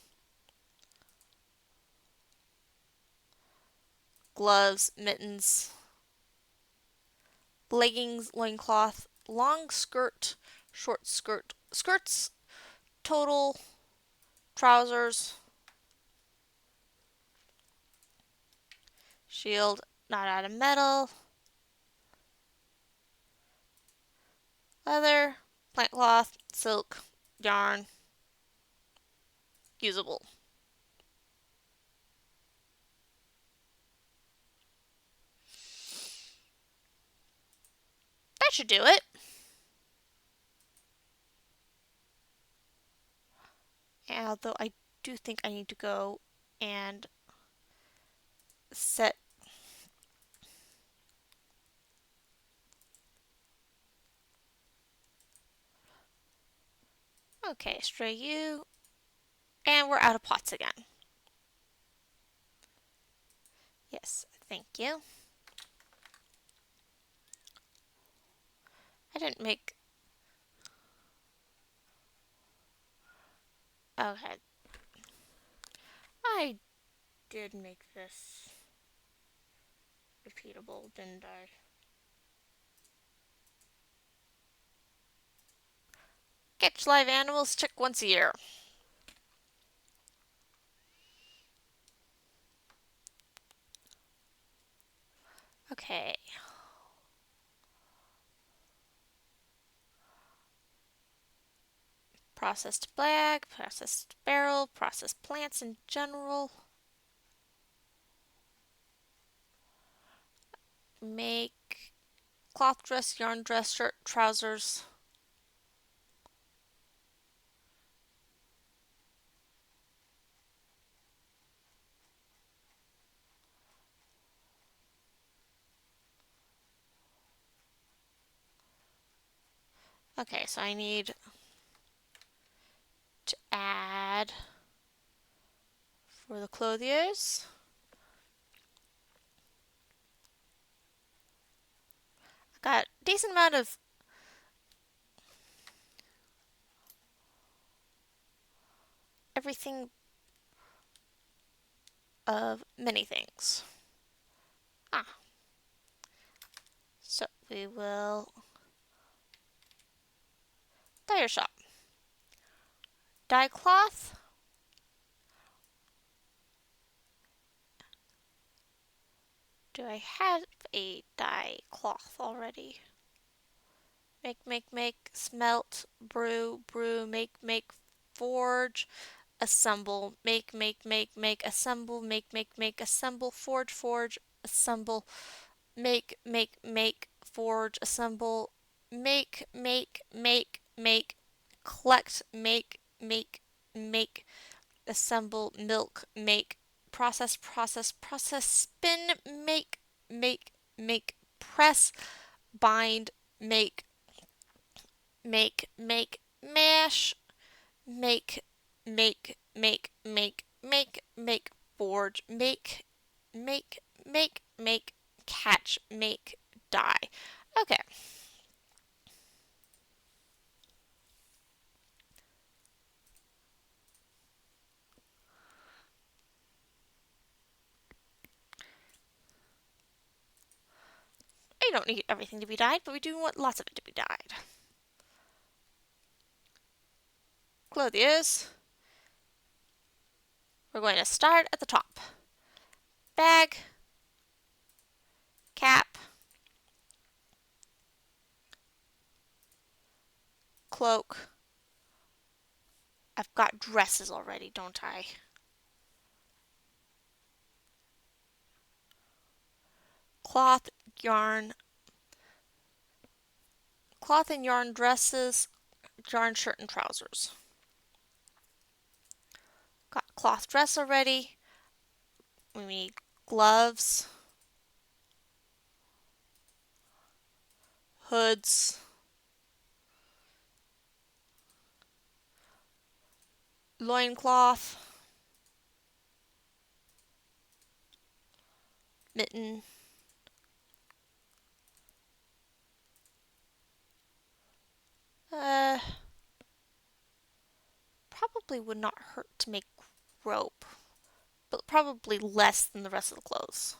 Gloves, mittens, leggings, loincloth, long skirt, short skirt, skirts, total, trousers, shield, not out of metal, leather, plant cloth, silk, yarn, usable. That should do it. Although I do think I need to go and set. Okay, stray you. And we're out of pots again. Yes, thank you. I didn't make. Okay. I did make this repeatable, didn't I? Catch live animals, check once a year. Okay. Processed bag, processed barrel, processed plants in general. Make cloth dress, yarn dress, shirt, trousers. Okay, so I need to add for the clothiers. I got a decent amount of everything of many things. So we will dye shop. Dye cloth. Do I have a dye cloth already? Make, smelt, brew, make, forge, assemble, make, assemble, make, assemble, forge, assemble, make, forge, assemble, make, collect, make, make, make, assemble, milk, make, process, process, process, spin, make, press, bind, make, mash, make, forge, make, catch, make, die. Okay. I don't need everything to be dyed, but we do want lots of it to be dyed. Clothiers. We're going to start at the top. Bag, cap, cloak. I've got dresses already, don't I? Cloth, yarn, cloth and yarn dresses, yarn shirt and trousers. Got cloth dress already. We need gloves, hoods, loincloth, mitten, probably would not hurt to make rope, but probably less than the rest of the clothes.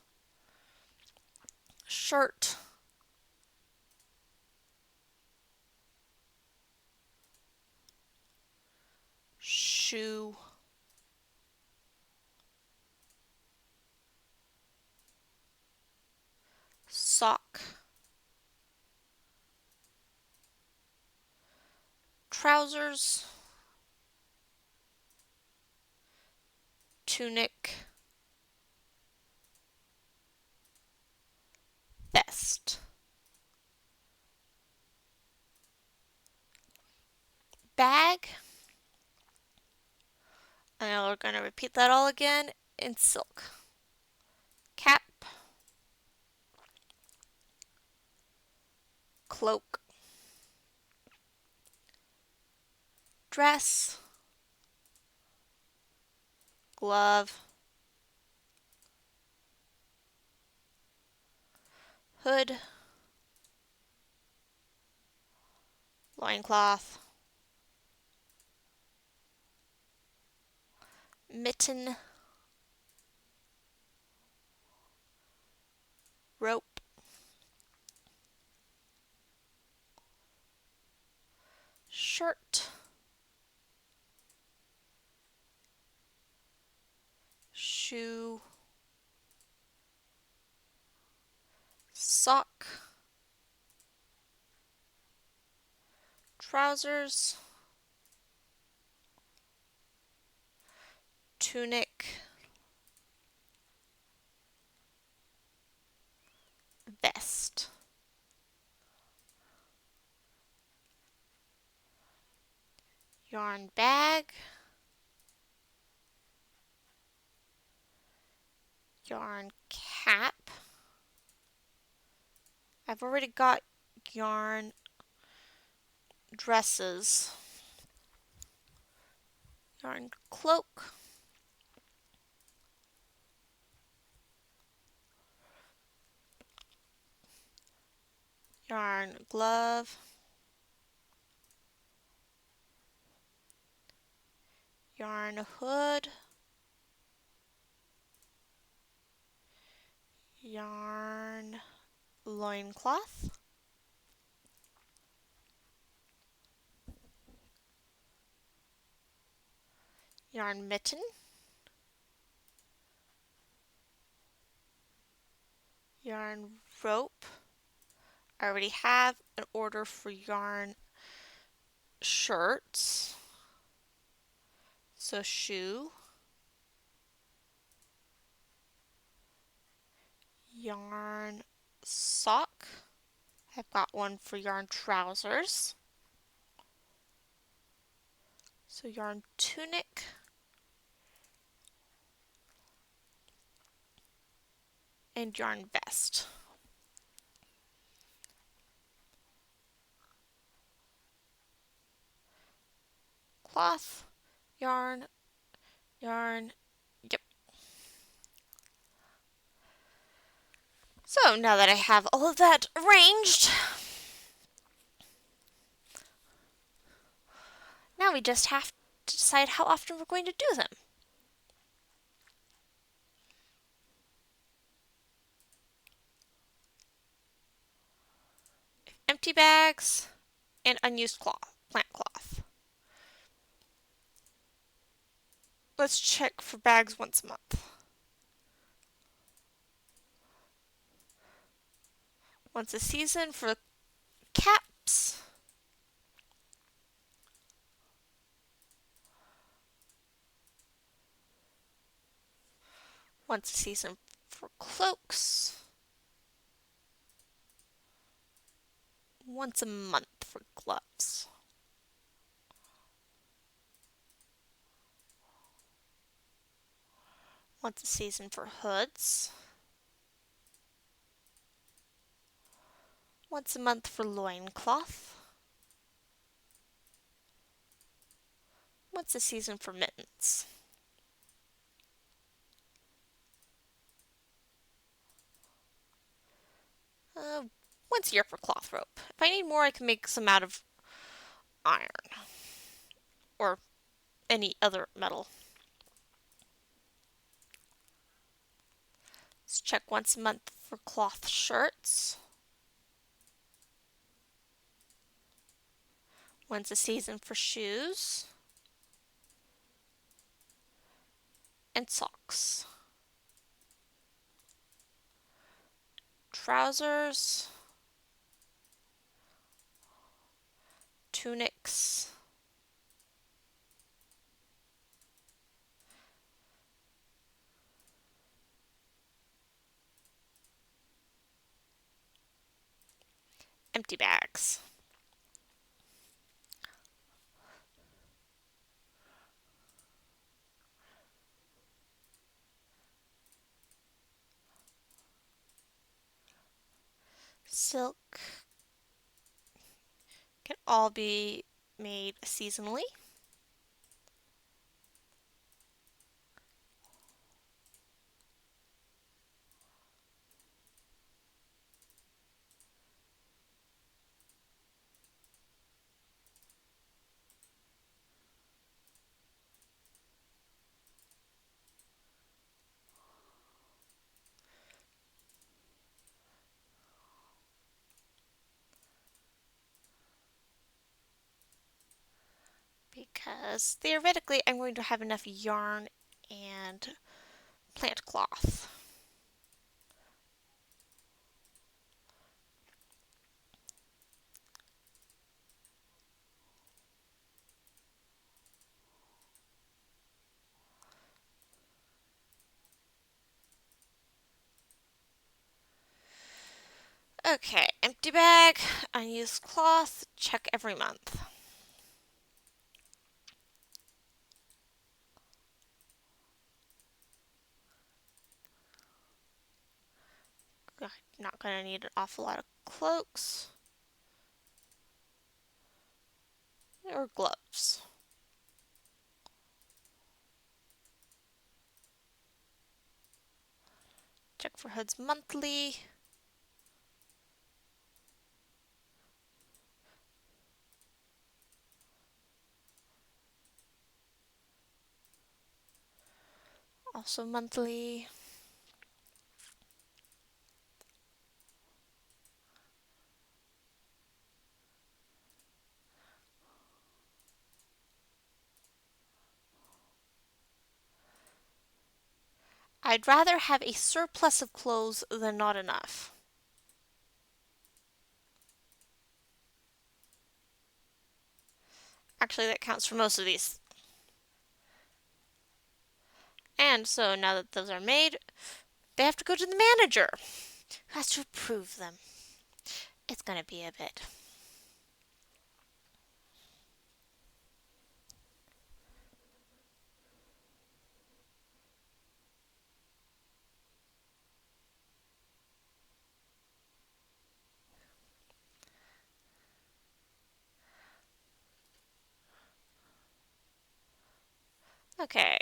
Shirt, shoe, sock, trousers, tunic, vest. Bag, and we're going to repeat that all again in silk. Cap, cloak, dress, glove, hood, loincloth, mitten, rope, shirt, shoe, sock, trousers, tunic, vest. Yarn bag, yarn cap. I've already got yarn dresses, yarn cloak, yarn glove, yarn hood, yarn loincloth, yarn mitten, yarn rope. I already have an order for yarn shirts. So shoe, yarn sock. I've got one for yarn trousers. So yarn tunic. And yarn vest. Cloth, yarn, yarn, yep. So now that I have all of that arranged, now we just have to decide how often we're going to do them. Empty bags and unused cloth, plant cloth. Let's check for bags once a month. Once a season for caps. Once a season for cloaks. Once a month for gloves. Once a season for hoods. Once a month for loincloth. Once a season for mittens. Once a year for cloth rope. If I need more, I can make some out of iron or any other metal. Let's check once a month for cloth shirts. Once a season for shoes. And socks. Trousers. Tunics. Empty bags. Silk can all be made seasonally. Because theoretically I'm going to have enough yarn and plant cloth. Okay, empty bag, unused cloth, check every month. Not going to need an awful lot of cloaks or gloves. Check for hoods monthly. Also monthly. I'd rather have a surplus of clothes than not enough. Actually, that counts for most of these. And so now that those are made, they have to go to the manager, who has to approve them. It's going to be a bit. Okay,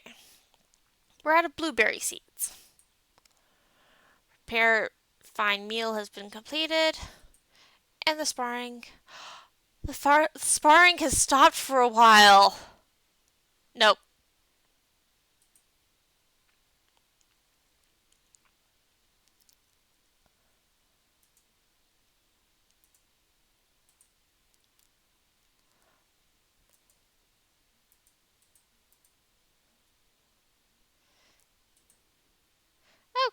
we're out of blueberry seeds. Prepare fine meal has been completed, and the sparring. The sparring has stopped for a while. Nope.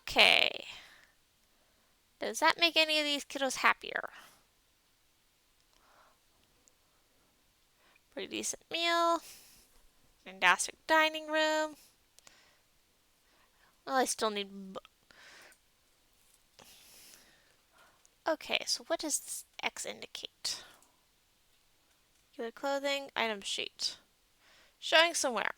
Okay. Does that make any of these kiddos happier? Pretty decent meal. Fantastic dining room. Well, I still need. Okay, so what does this X indicate? Good clothing, item sheet. Showing somewhere.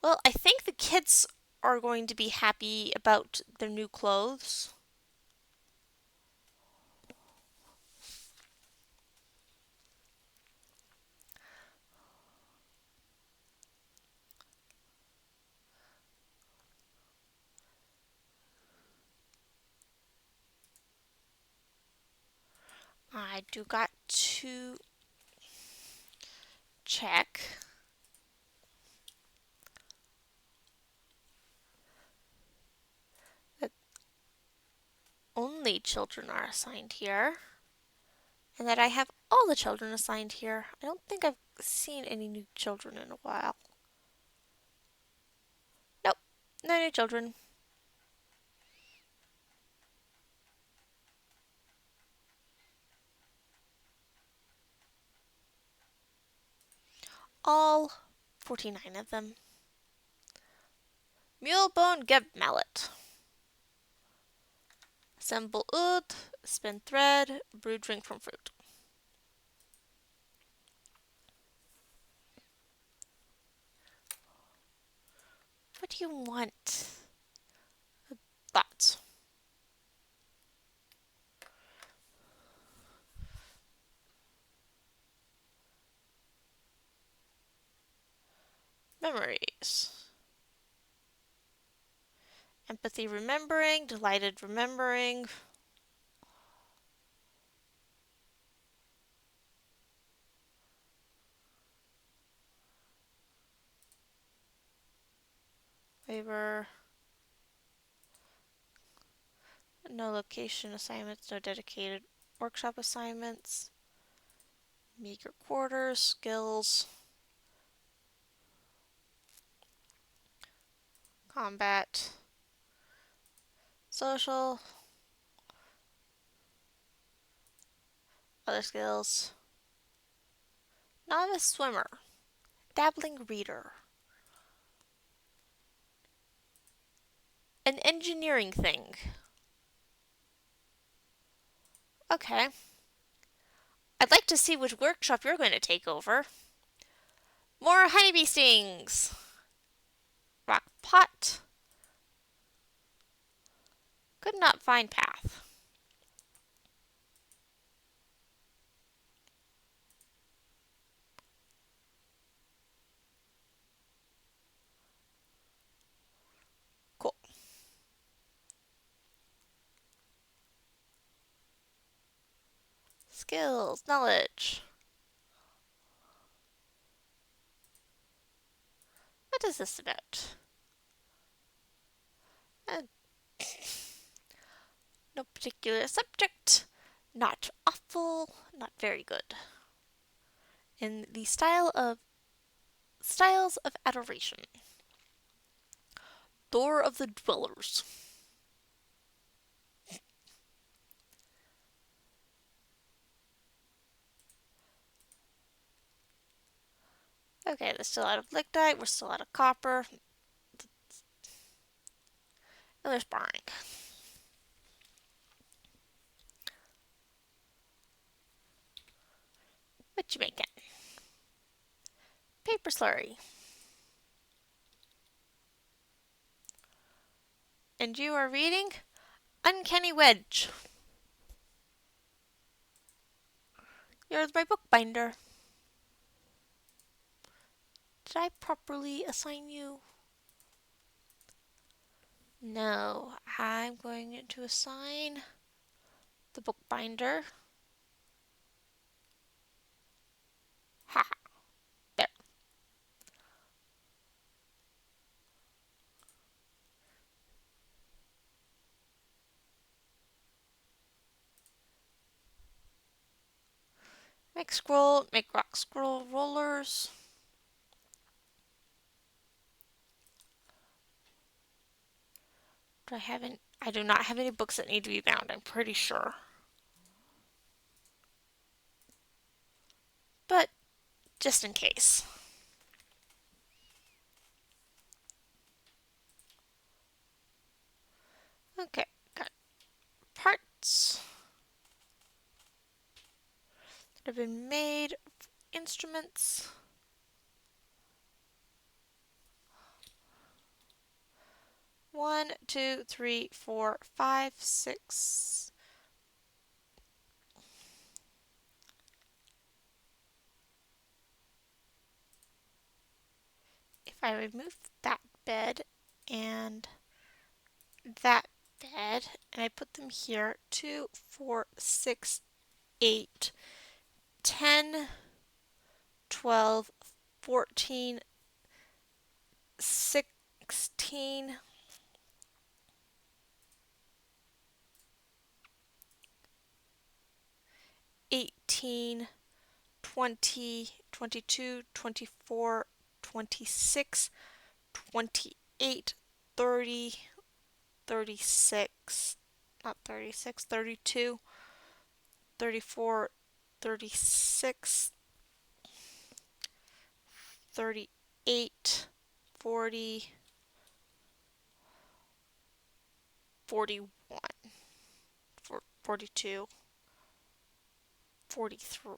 Well, I think the kids are going to be happy about their new clothes. I do got to check that only children are assigned here and that I have all the children assigned here. I don't think I've seen any new children in a while. Nope, no new children. All 49 of them. Mulebone Geb Mallet. Assemble oud, spin thread, brew drink from fruit. What do you want? Thoughts. Memories. Empathy remembering, delighted remembering. Waiver. No location assignments, no dedicated workshop assignments. Meager quarters, skills. Combat. Social. Other skills. Novice swimmer. Dabbling reader. An engineering thing. Okay. I'd like to see which workshop you're going to take over. More honeybee stings. Rock pot. Could not find path. Cool. Skills, knowledge. What is this about? Uh, no particular subject. Not awful, not very good. In the styles of adoration. Door of the Dwellers. Okay, they're still out of lignite, we're still out of copper. And there's barring. What you making? Paper slurry. And you are reading Uncanny Wedge. You're my bookbinder. Did I properly assign you? No, I'm going to assign the bookbinder. Ha! There. Make rock scroll rollers. I do not have any books that need to be bound, I'm pretty sure. But just in case. Okay, got parts that have been made, instruments. One, two, three, four, five, six. If I remove that bed and that bed and I put them here, 2, 4, 6, 8, 10, 12, 14, 16, 18, 20, 22, 24, 26, 28, 30, 36, not 36, 32, 34, 36, 38, 40, 41, 42, 43.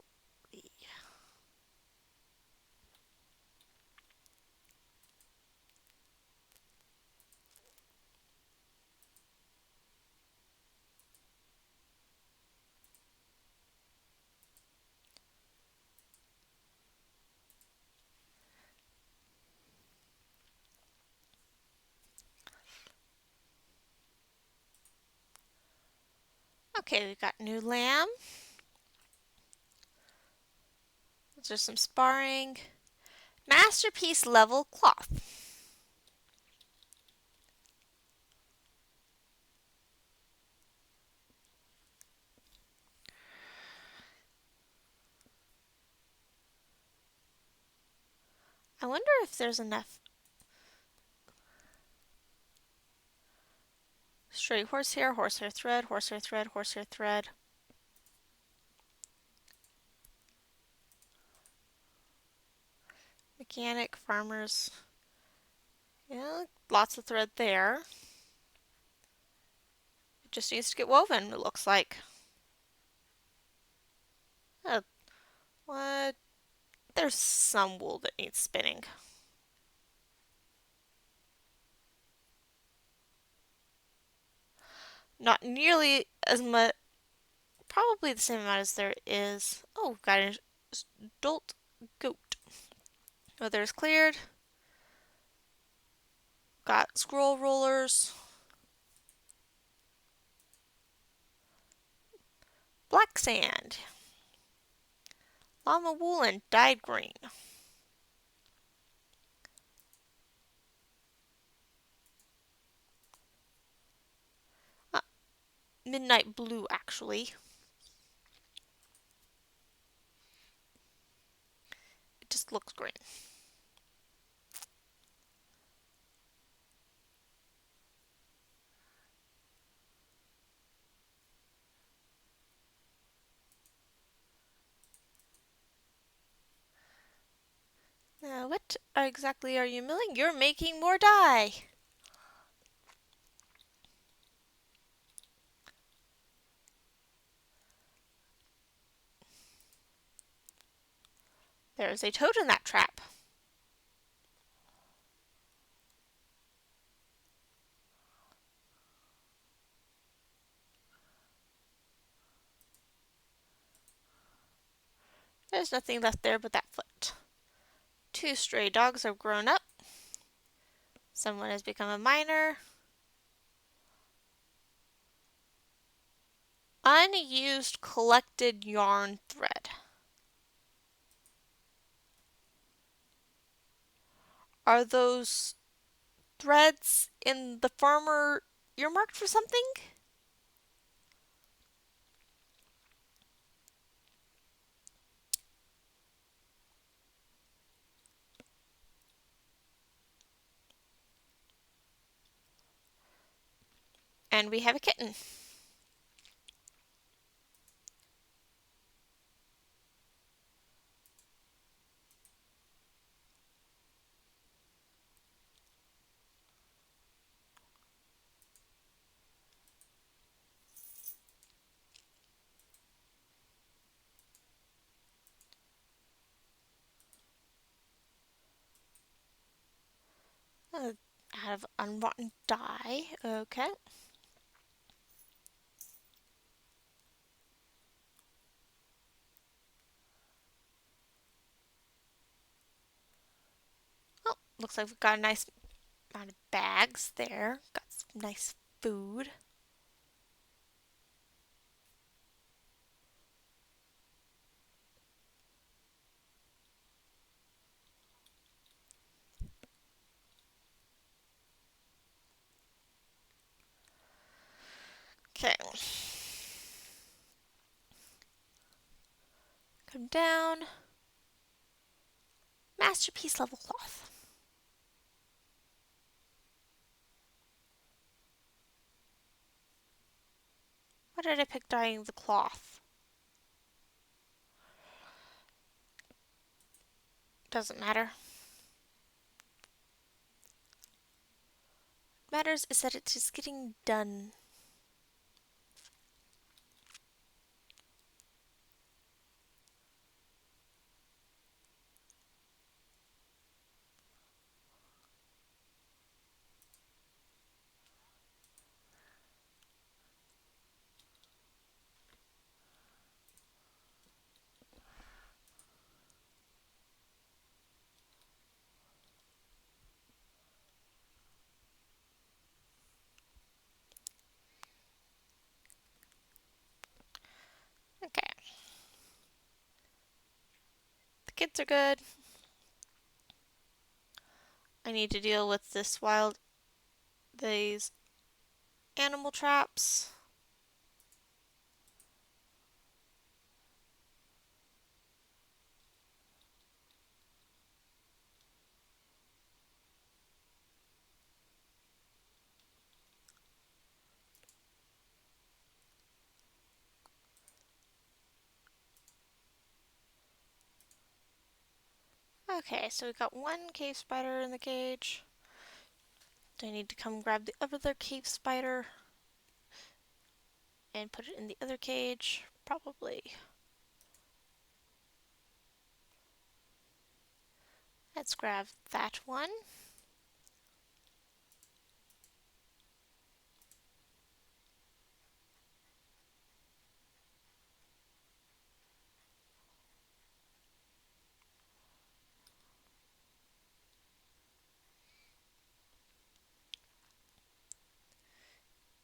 Okay, we've got new lamb. There's some sparring. Masterpiece level cloth. I wonder if there's enough straight horsehair thread, horsehair thread, horsehair thread. Mechanic, farmers. Yeah, lots of thread there. It just needs to get woven, it looks like. Oh, what? There's some wool that needs spinning. Not nearly as much, probably the same amount as there is. Oh, got a dolt goat. Weather is cleared. Got scroll rollers. Black sand. Llama woolen dyed green. Uh, midnight blue, actually. It just looks green. Now, what exactly are you milling? You're making more dye. There's a toad in that trap. There's nothing left there but that foot. 2 stray dogs have grown up. Someone has become a miner. Unused collected yarn thread. Are those threads in the farmer earmarked for something? And we have a kitten. Out of unrotten dye. Okay. Oh, looks like we've got a nice amount of bags there. Got some nice food. Okay. Come down. Masterpiece level cloth. Why did I pick dyeing the cloth? Doesn't matter. What matters is that it is getting done. Okay. The kids are good. I need to deal with these animal traps. Okay, so we got one cave spider in the cage. Do I need to come grab the other cave spider and put it in the other cage? Probably. Let's grab that one.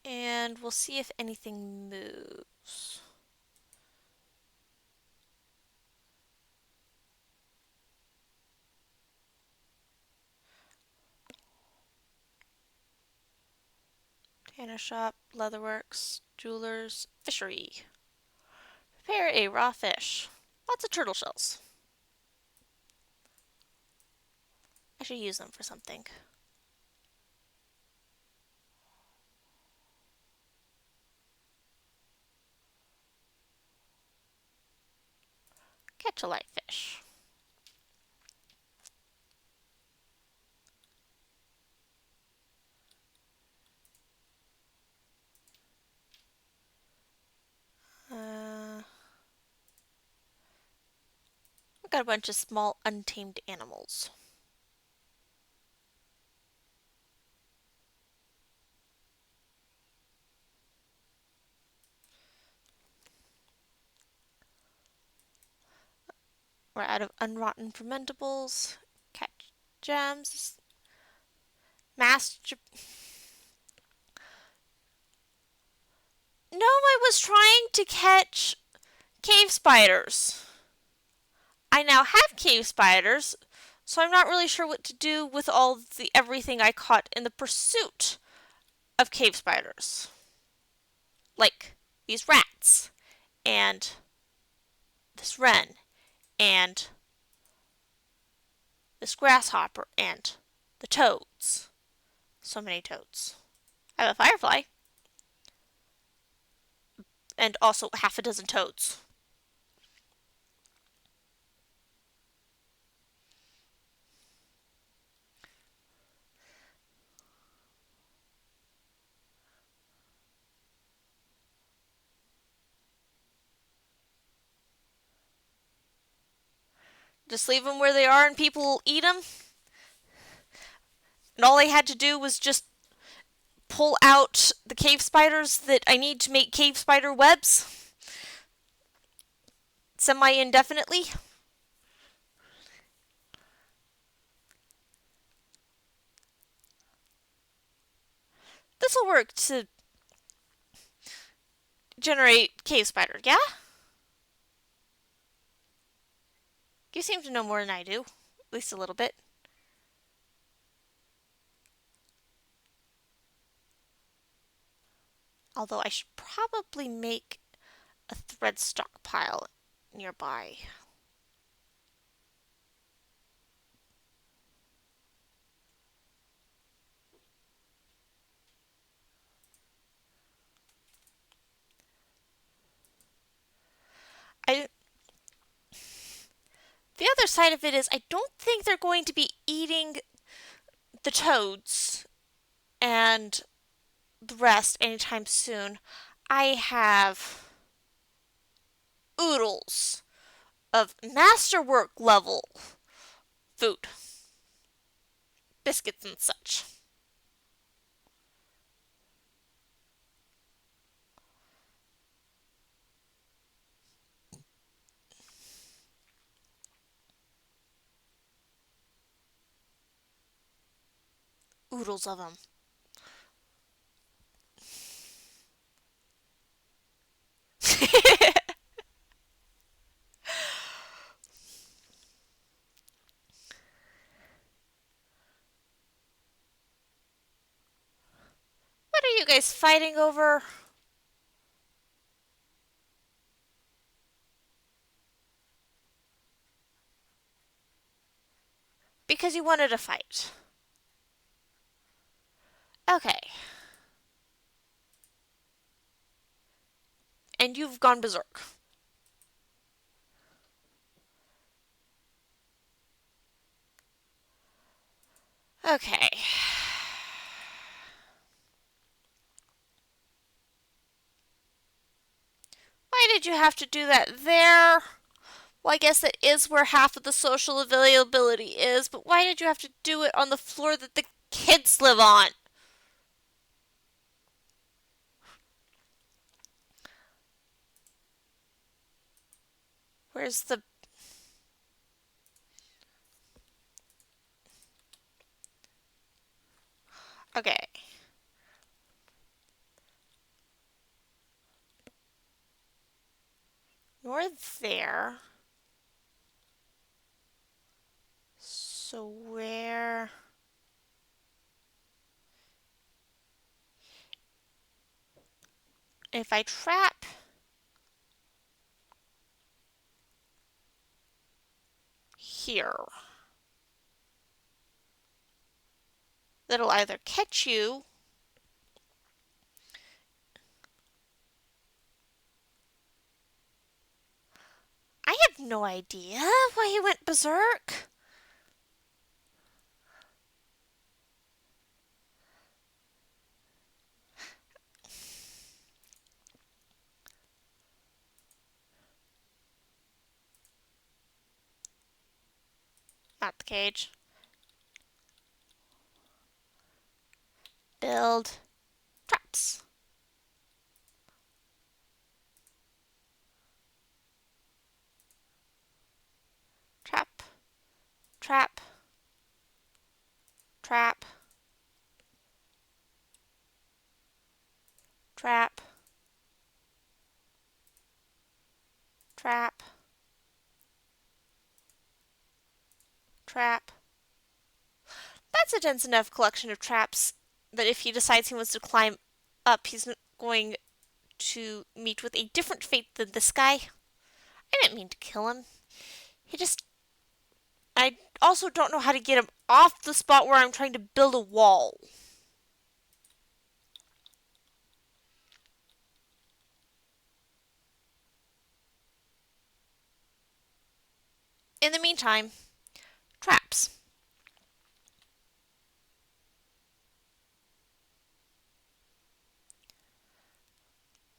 And we'll see if anything moves. Tanner shop, leatherworks, jewelers, fishery. Prepare a raw fish. Lots of turtle shells. I should use them for something. Catch a light fish. We've got a bunch of small untamed animals. We're out of unrotten fermentables. gems. Master. No, I was trying to catch cave spiders. I now have cave spiders, so I'm not really sure what to do with all the everything I caught in the pursuit of cave spiders. Like these rats and this wren and this grasshopper and the toads. So many toads. I have a firefly and also half a dozen toads. Just leave them where they are and people will eat them. And all I had to do was just pull out the cave spiders that I need to make cave spider webs semi-indefinitely. This will work to generate cave spider, yeah? You seem to know more than I do, at least a little bit. Although I should probably make a thread stockpile nearby. I The other side of it is I don't think they're going to be eating the toads and the rest anytime soon. I have oodles of masterwork level food, biscuits and such. Oodles of them. What are you guys fighting over? Because you wanted to fight. Okay. And you've gone berserk. Okay. Why did you have to do that there? Well, I guess that is where half of the social availability is, but why did you have to do it on the floor that the kids live on? Where's the... Okay. You're there. So where... If I trap here, that'll either catch you. I have no idea why he went berserk. Not the cage. Build traps. Trap. Trap. Trap. Trap. Trap. Trap. That's a dense enough collection of traps that if he decides he wants to climb up, he's going to meet with a different fate than this guy. I didn't mean to kill him. He just. I also don't know how to get him off the spot where I'm trying to build a wall. In the meantime, traps.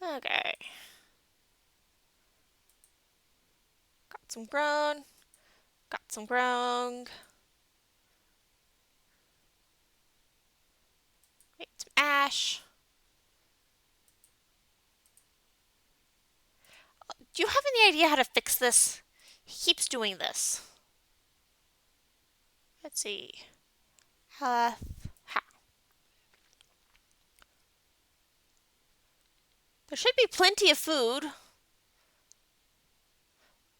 Okay. Got some grown. Got some grown. Wait, some ash. Do you have any idea how to fix this? He keeps doing this. Let's see. How? There should be plenty of food.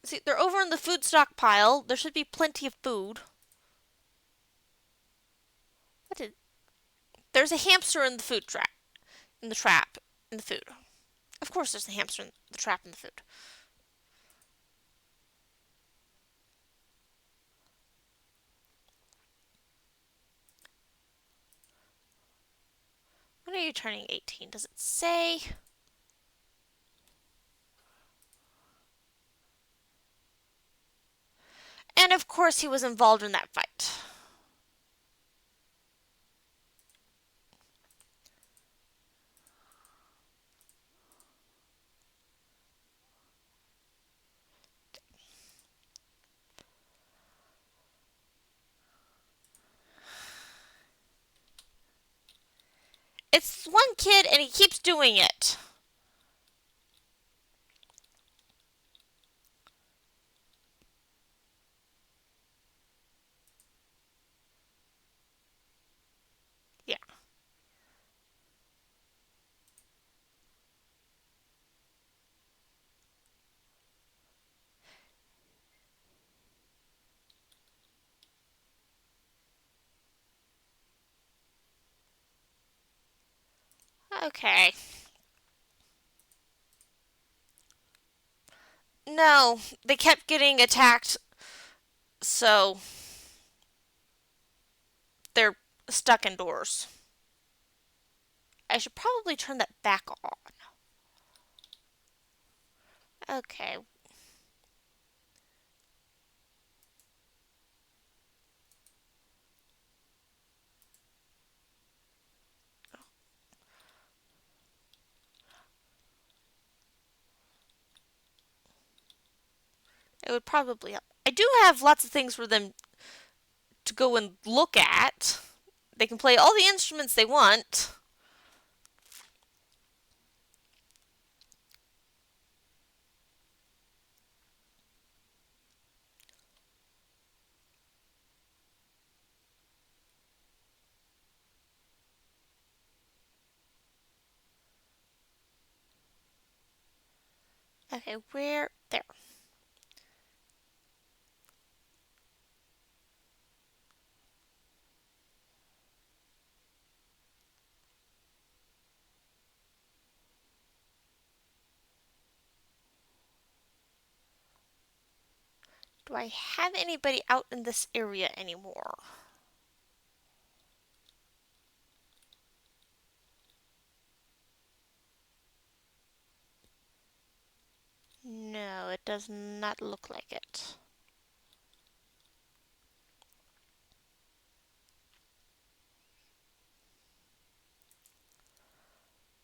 See, they're over in the food stockpile. There should be plenty of food. What did? There's a hamster in the food trap. In the trap. In the food. Of course, there's a hamster in the trap in the food. When are you turning 18? Does it say? And of course, he was involved in that fight. It's one kid and he keeps doing it. Yeah. Okay. No, they kept getting attacked, so they're stuck indoors. I should probably turn that back on. Okay. It would probably help. I do have lots of things for them to go and look at. They can play all the instruments they want. Okay, where? There. Do I have anybody out in this area anymore? No, it does not look like it.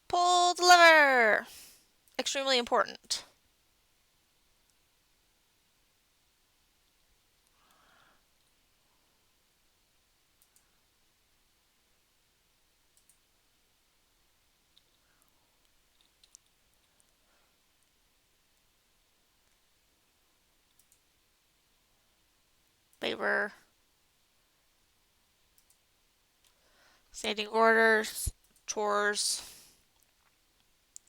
Pull the lever! Extremely important. Lever. Standing orders, chores.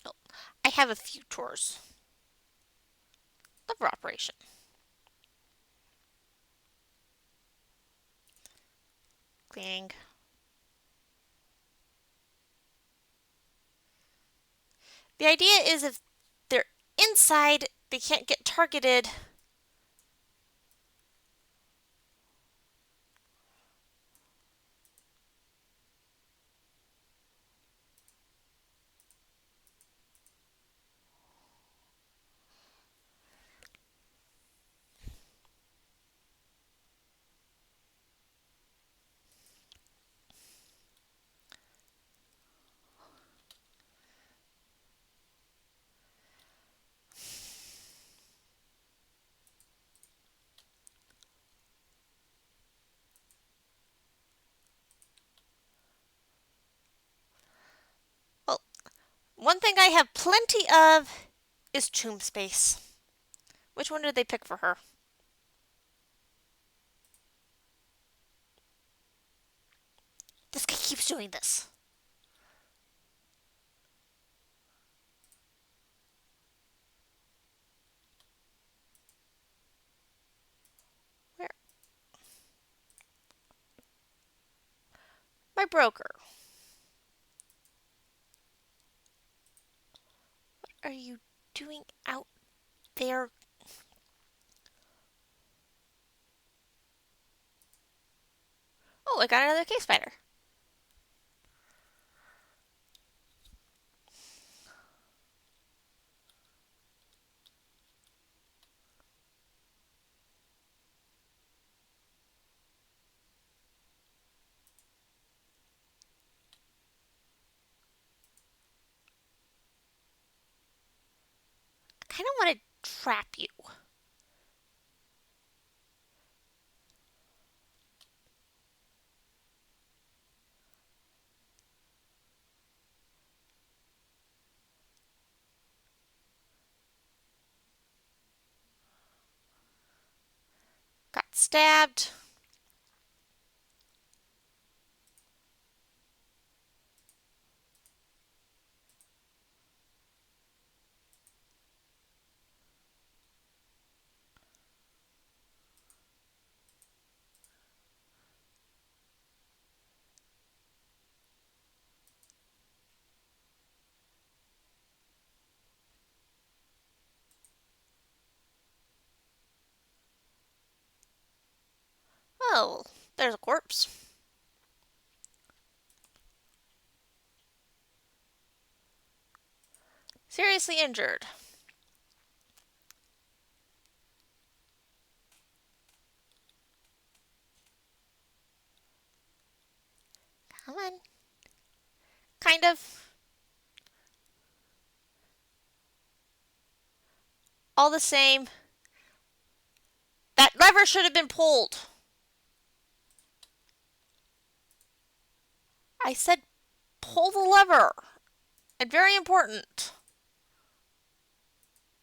Oh, I have a few chores. Lever operation. Cleaning. The idea is if they're inside, they can't get targeted. Well, one thing I have plenty of is tomb space. Which one did they pick for her? This guy keeps doing this. Where? My broker. What are you doing out there? Oh, I got another cave spider. I kind of want to trap you. Got stabbed. Oh, there's a corpse. Seriously injured. Come on. Kind of. All the same. That lever should have been pulled. I said pull the lever. And very important.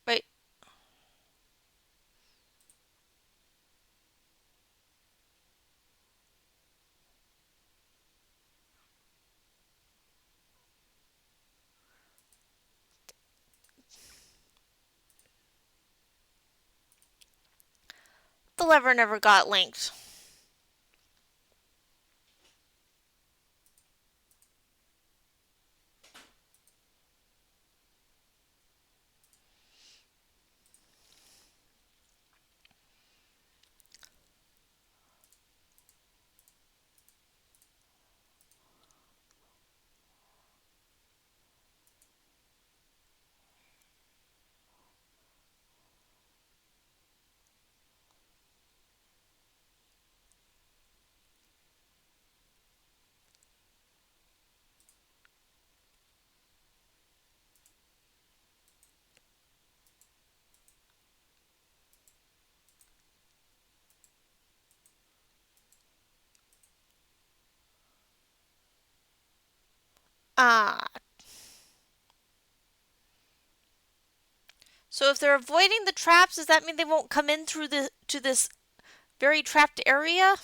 Wait. The lever never got linked. Ah. So if they're avoiding the traps, does that mean they won't come in through to this very trapped area?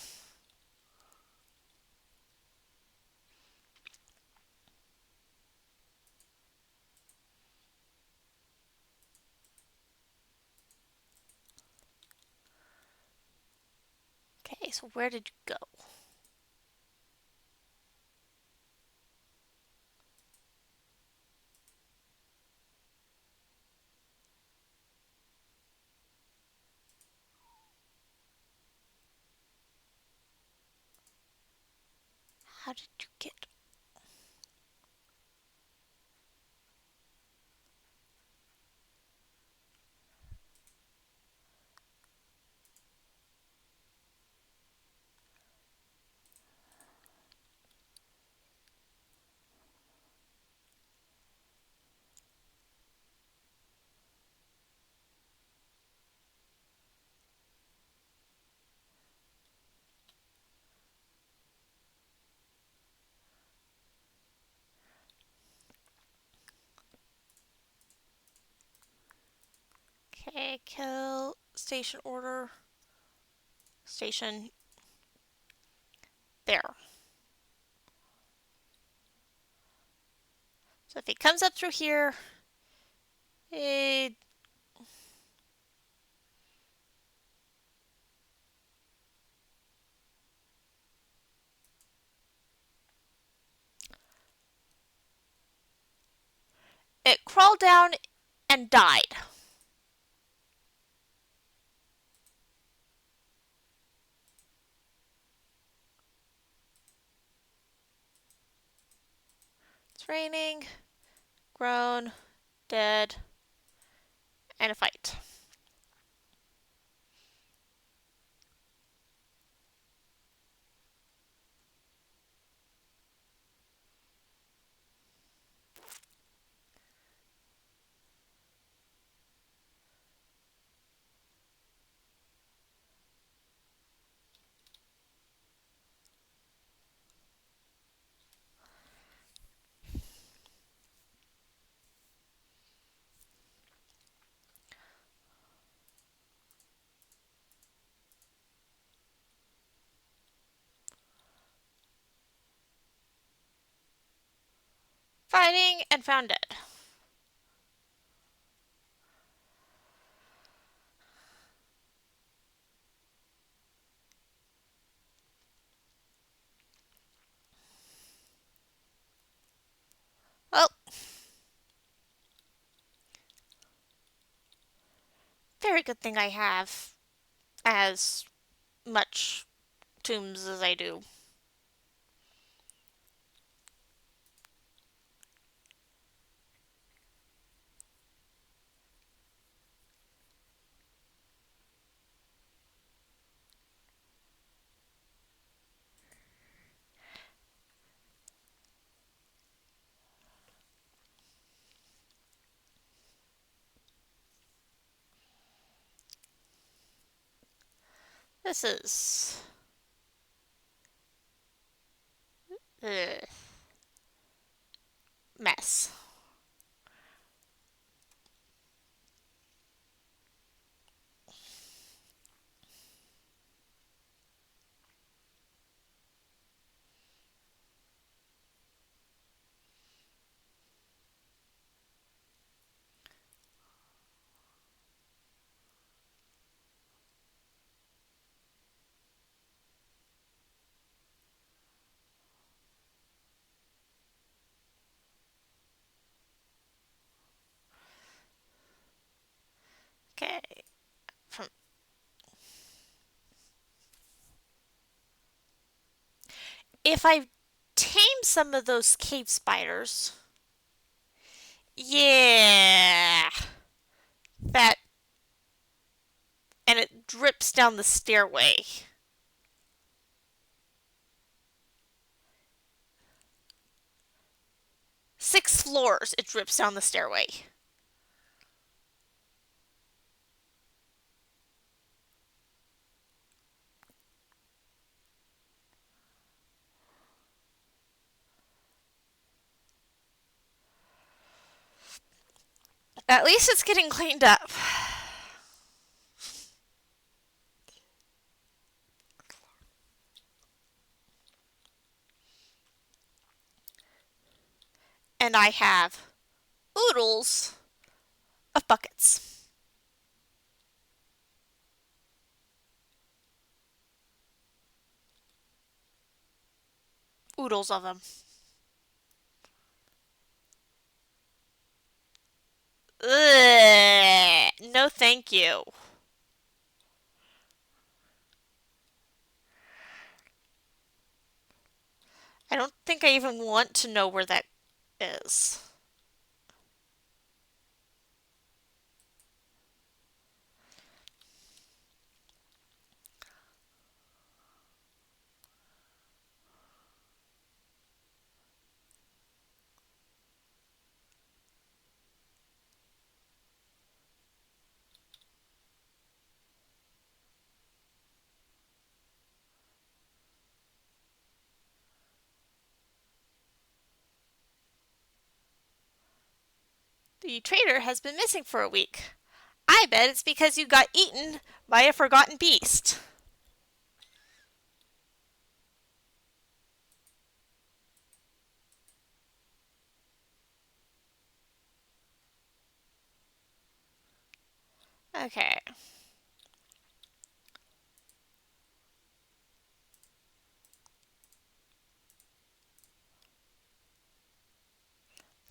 so where did you go? How did you get? Okay, kill station order. Station there. So if he comes up through here, it it crawled down and died. It's raining, grown, dead, and a fight. Fighting and found dead. Well, very good thing I have as much tombs as I do. This is ugh, mess. Okay. From if I tame some of those cave spiders, yeah, that and it drips down the stairway. 6 floors it drips down the stairway. At least it's getting cleaned up. And I have oodles of buckets. Oodles of them. Ugh, no, thank you. I don't think I even want to know where that is. The trader has been missing for a week. I bet it's because you got eaten by a forgotten beast. Okay.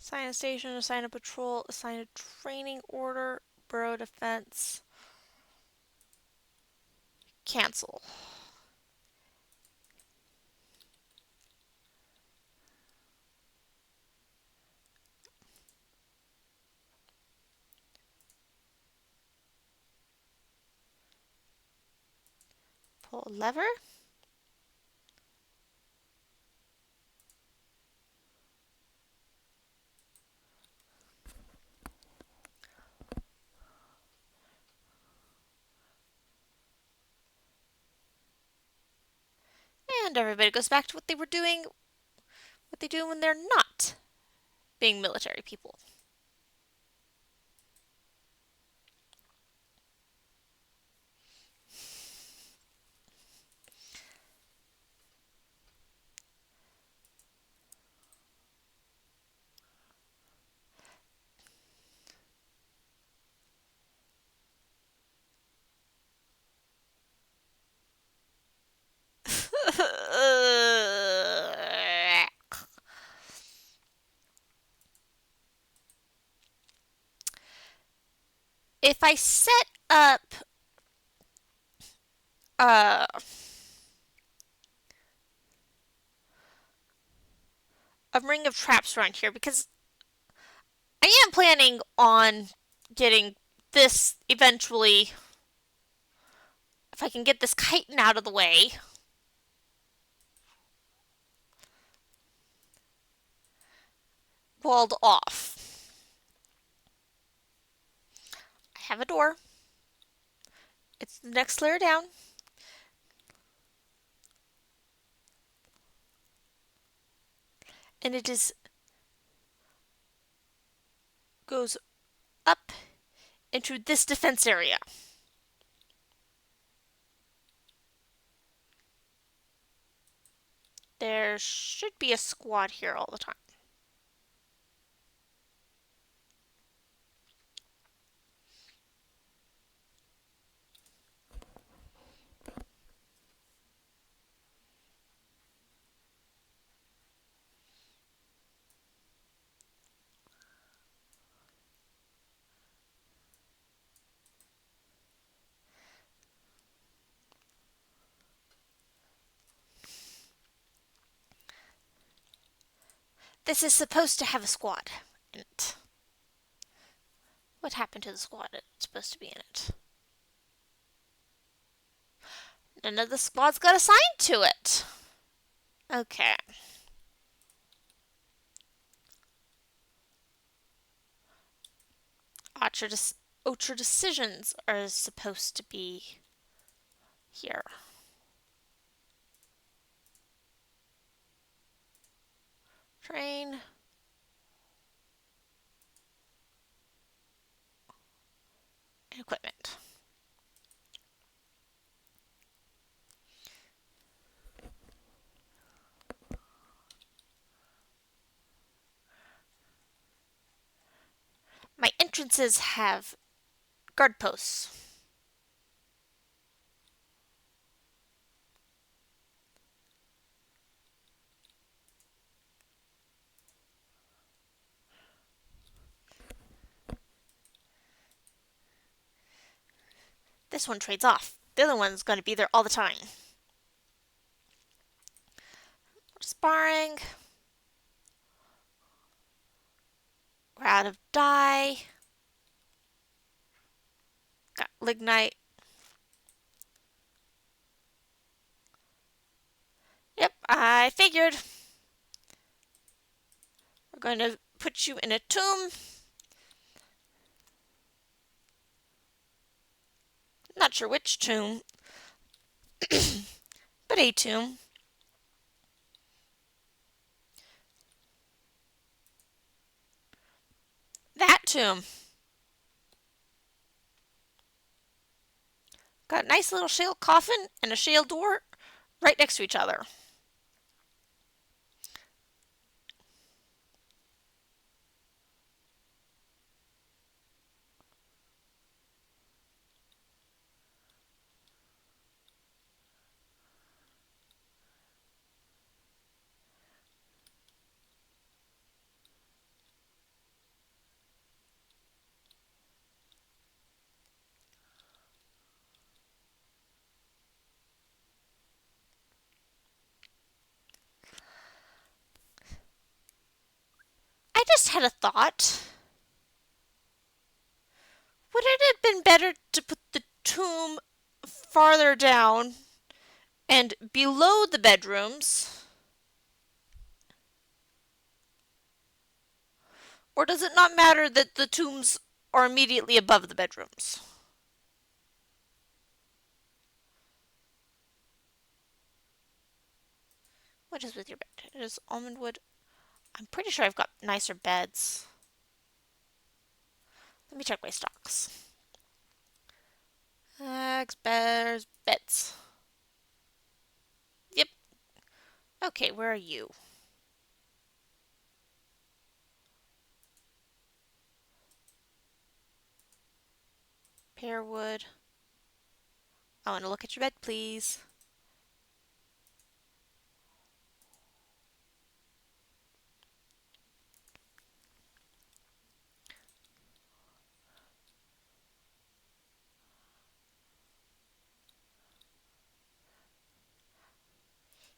Assign a station, assign a patrol, assign a training order, borough defense. Cancel. Pull a lever. And everybody goes back to what they were doing, what they do when they're not being military people. If I set up uh, a ring of traps around here, because I am planning on getting this eventually, if I can get this chitin out of the way, walled off. I have a door. It's the next layer down. And it is goes up into this defense area. There should be a squad here all the time. This is supposed to have a squad in it. What happened to the squad that's supposed to be in it? None of the squads got assigned to it. Okay. Ultra decisions are supposed to be here. Train. And equipment. My entrances have guard posts. this one trades off. The other one's going to be there all the time. Sparring. We're out of dye. Got lignite. Yep, I figured. We're going to put you in a tomb. Not sure which tomb, but a tomb. That tomb. Got a nice little shale coffin and a shale door right next to each other. I just had a thought. Would it have been better to put the tomb farther down and below the bedrooms? Or does it not matter that the tombs are immediately above the bedrooms? What is with your bed? It is almond wood. I'm pretty sure I've got nicer beds. Let me check my stocks. Eggs, bears, beds. Yep. Okay, where are you? Pearwood. I want to look at your bed, please.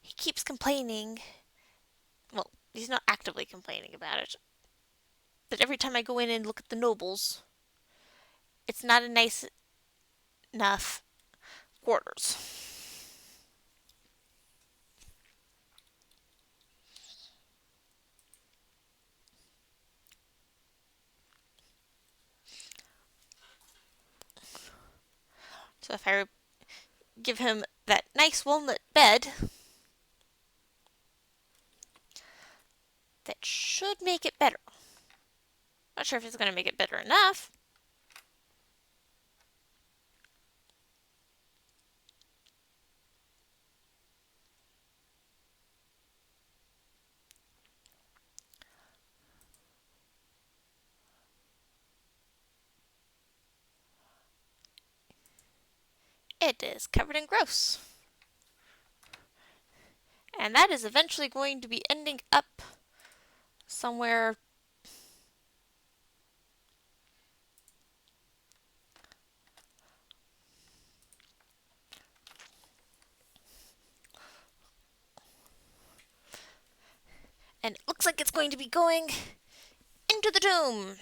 He keeps complaining. Well, he's not actively complaining about it. But every time I go in and look at the nobles, it's not a nice enough quarters. So if I give him that nice walnut bed, that should make it better. Not sure if it's going to make it better enough. It is covered in gross. And that is eventually going to be ending up somewhere. And it looks like it's going to be going into the tomb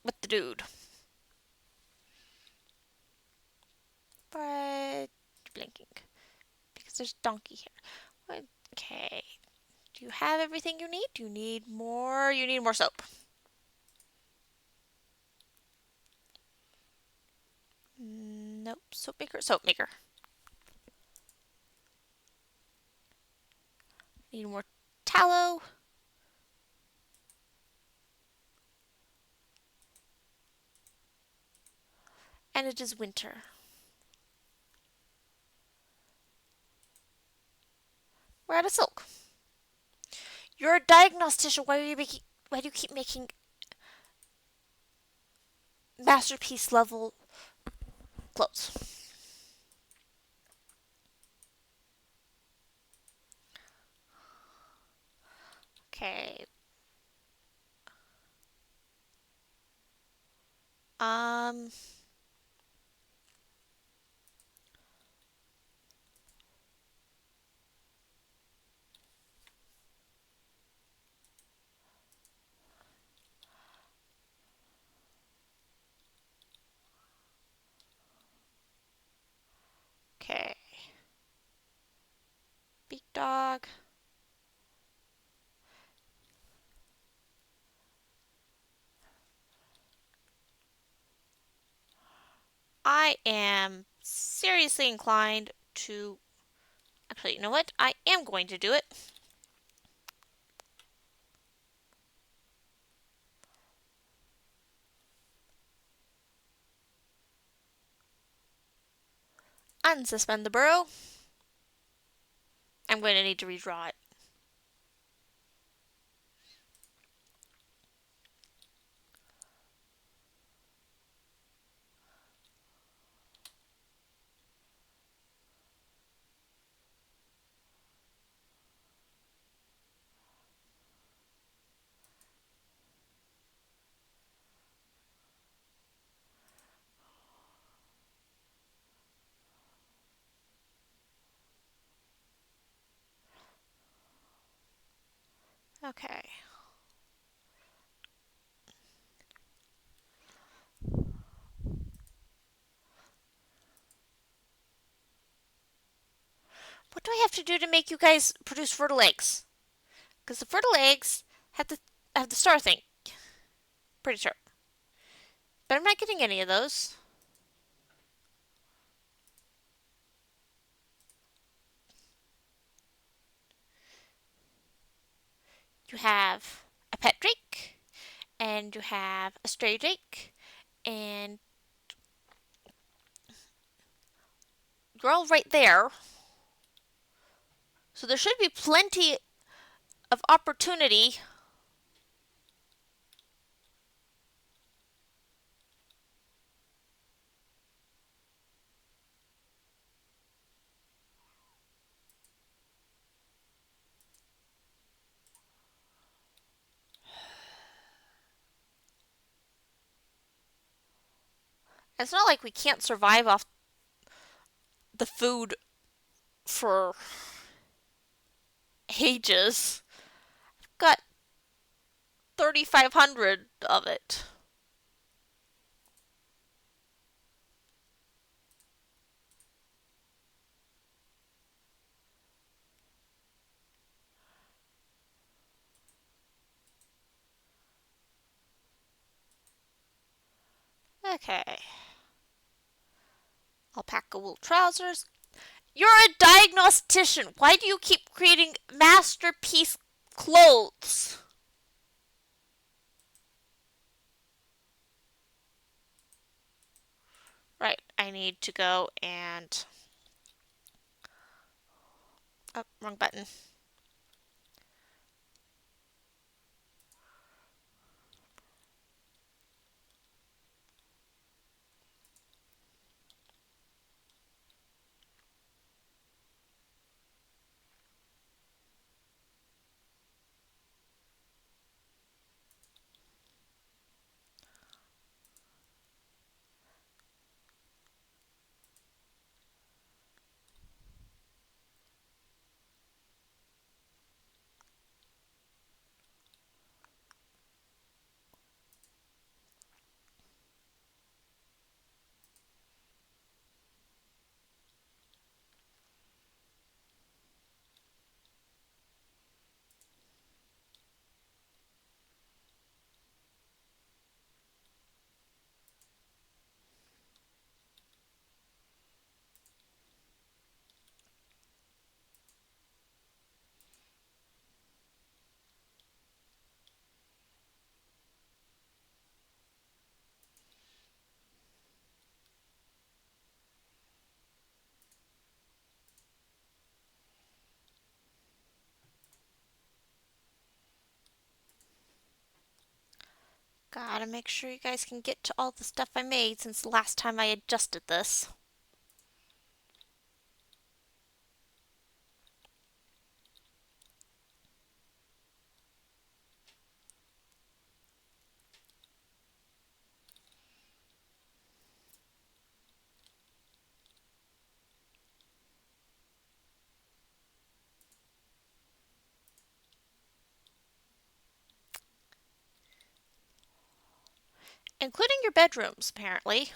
with the dude. But blinking. Because there's donkey here. Okay. Do you have everything you need? Do you need more? You need more soap. Nope. Soap maker. Soap maker. Need more tallow. And it is winter. We're out of silk. You're a diagnostician. Why do you keep making masterpiece level clothes? Okay. Um dog. I am seriously inclined to... Actually, you know what? I am going to do it. Unsuspend the burrow. I'm going to need to redraw it. Okay. What do I have to do to make you guys produce fertile eggs? Because the fertile eggs have the star thing. Pretty sure. But I'm not getting any of those. You have a pet drake, and you have a stray drake, and you're all right there. So there should be plenty of opportunity. It's not like we can't survive off the food for ages. I've got 3,500 of it. Okay. Alpaca wool trousers. You're a diagnostician. Why do you keep creating masterpiece clothes? Right, I need to go and... Oh, wrong button. Gotta make sure you guys can get to all the stuff I made since the last time I adjusted this. Including your bedrooms, apparently.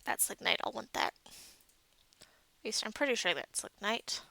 That's Lignite. I'll want that. At least I'm pretty sure that's Lignite.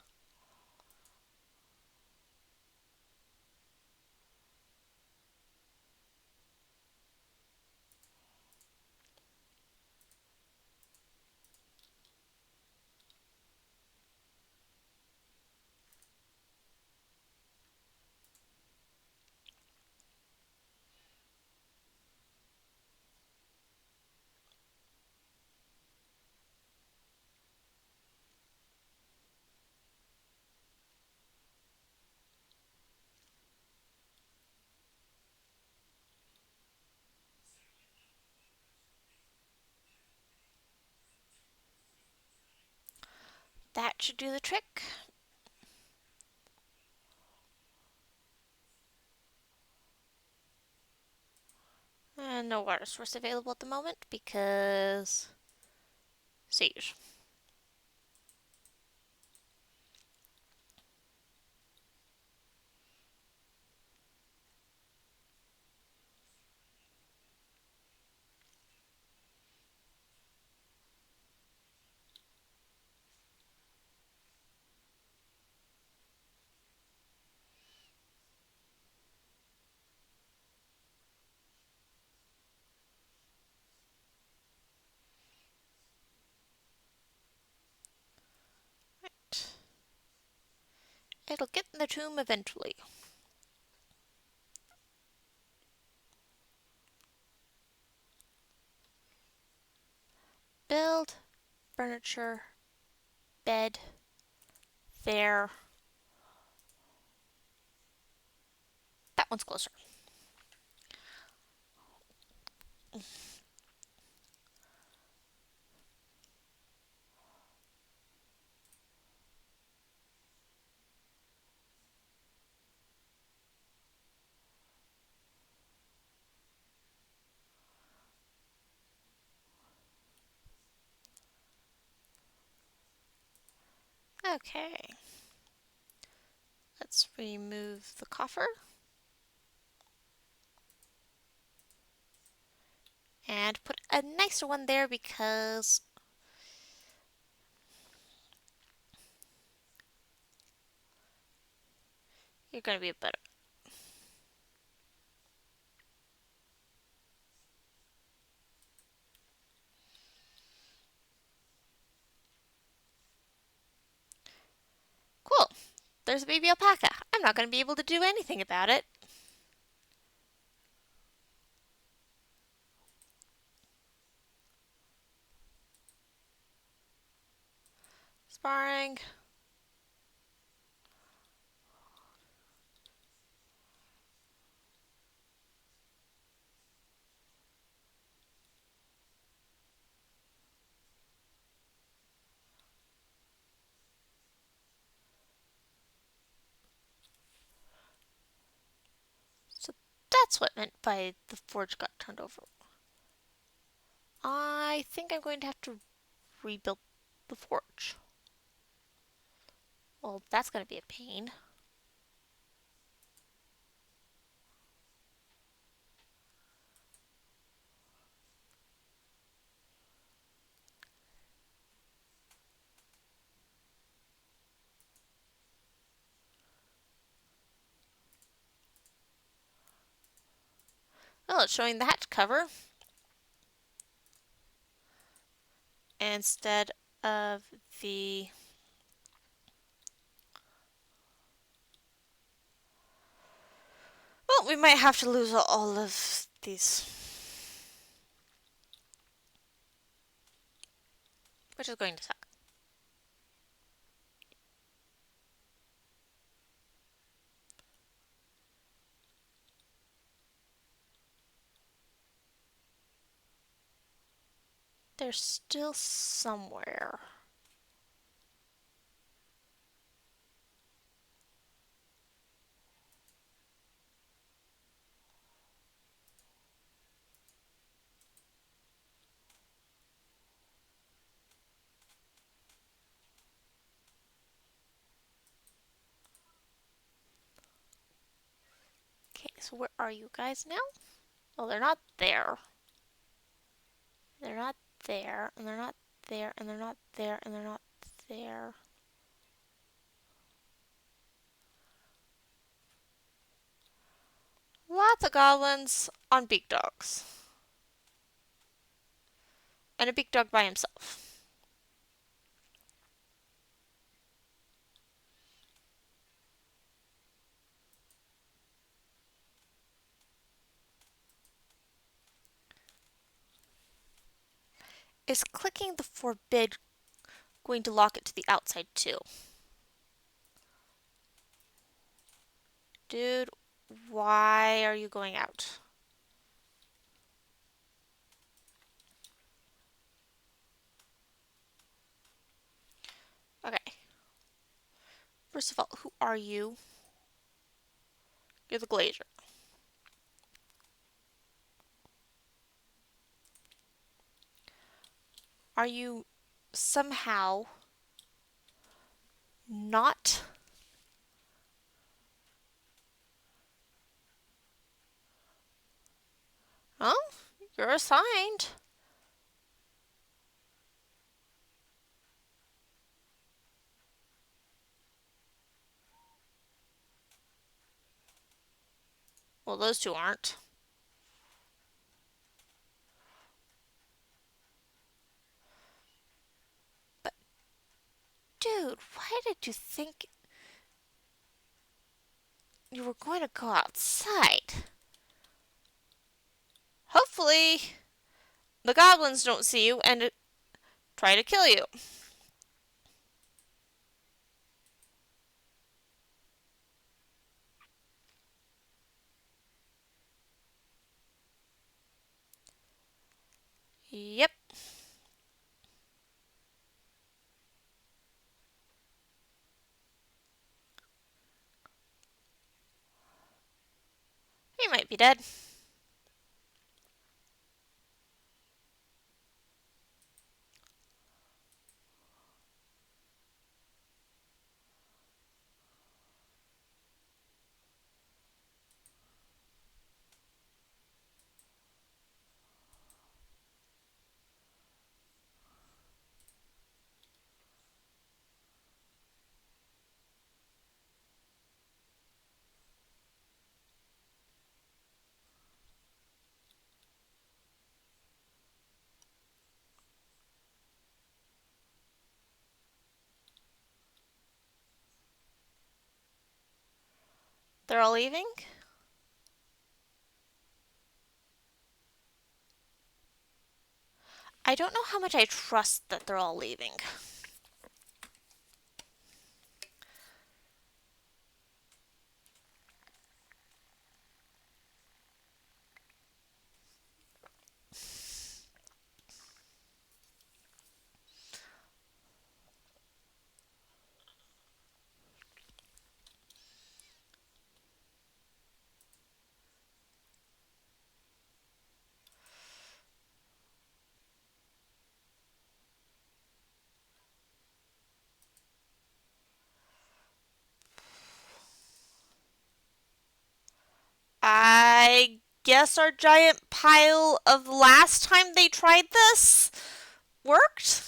That should do the trick. And no water source available at the moment because siege. Right. It'll get in the tomb eventually. Build furniture, bed, there. That one's closer. Okay. Let's remove the coffer. And put a nicer one there because you're going to be a better. Cool. There's a baby alpaca. I'm not going to be able to do anything about it. Sparring. So that's what meant by the forge got turned over. I think I'm going to have to rebuild the forge. Well, that's going to be a pain. Well, it's showing the hatch cover instead of the... Well, we might have to lose all of these. Which is going to suck. They're still somewhere. Okay, so where are you guys now? Oh, they're not there. there, and they're not there, and they're not there, and they're not there. Lots of goblins on big dogs. And a big dog by himself. Is clicking the forbid going to lock it to the outside too? Dude, why are you going out? Okay. First of all, who are you? You're the glazier. Are you somehow not... Oh, you're assigned. Well, those two aren't. But, dude, why did you think you were going to go outside? Hopefully, the goblins don't see you and try to kill you. Yep. He might be dead. They're all leaving? I don't know how much I trust that they're all leaving. I guess our giant pile of last time they tried this worked?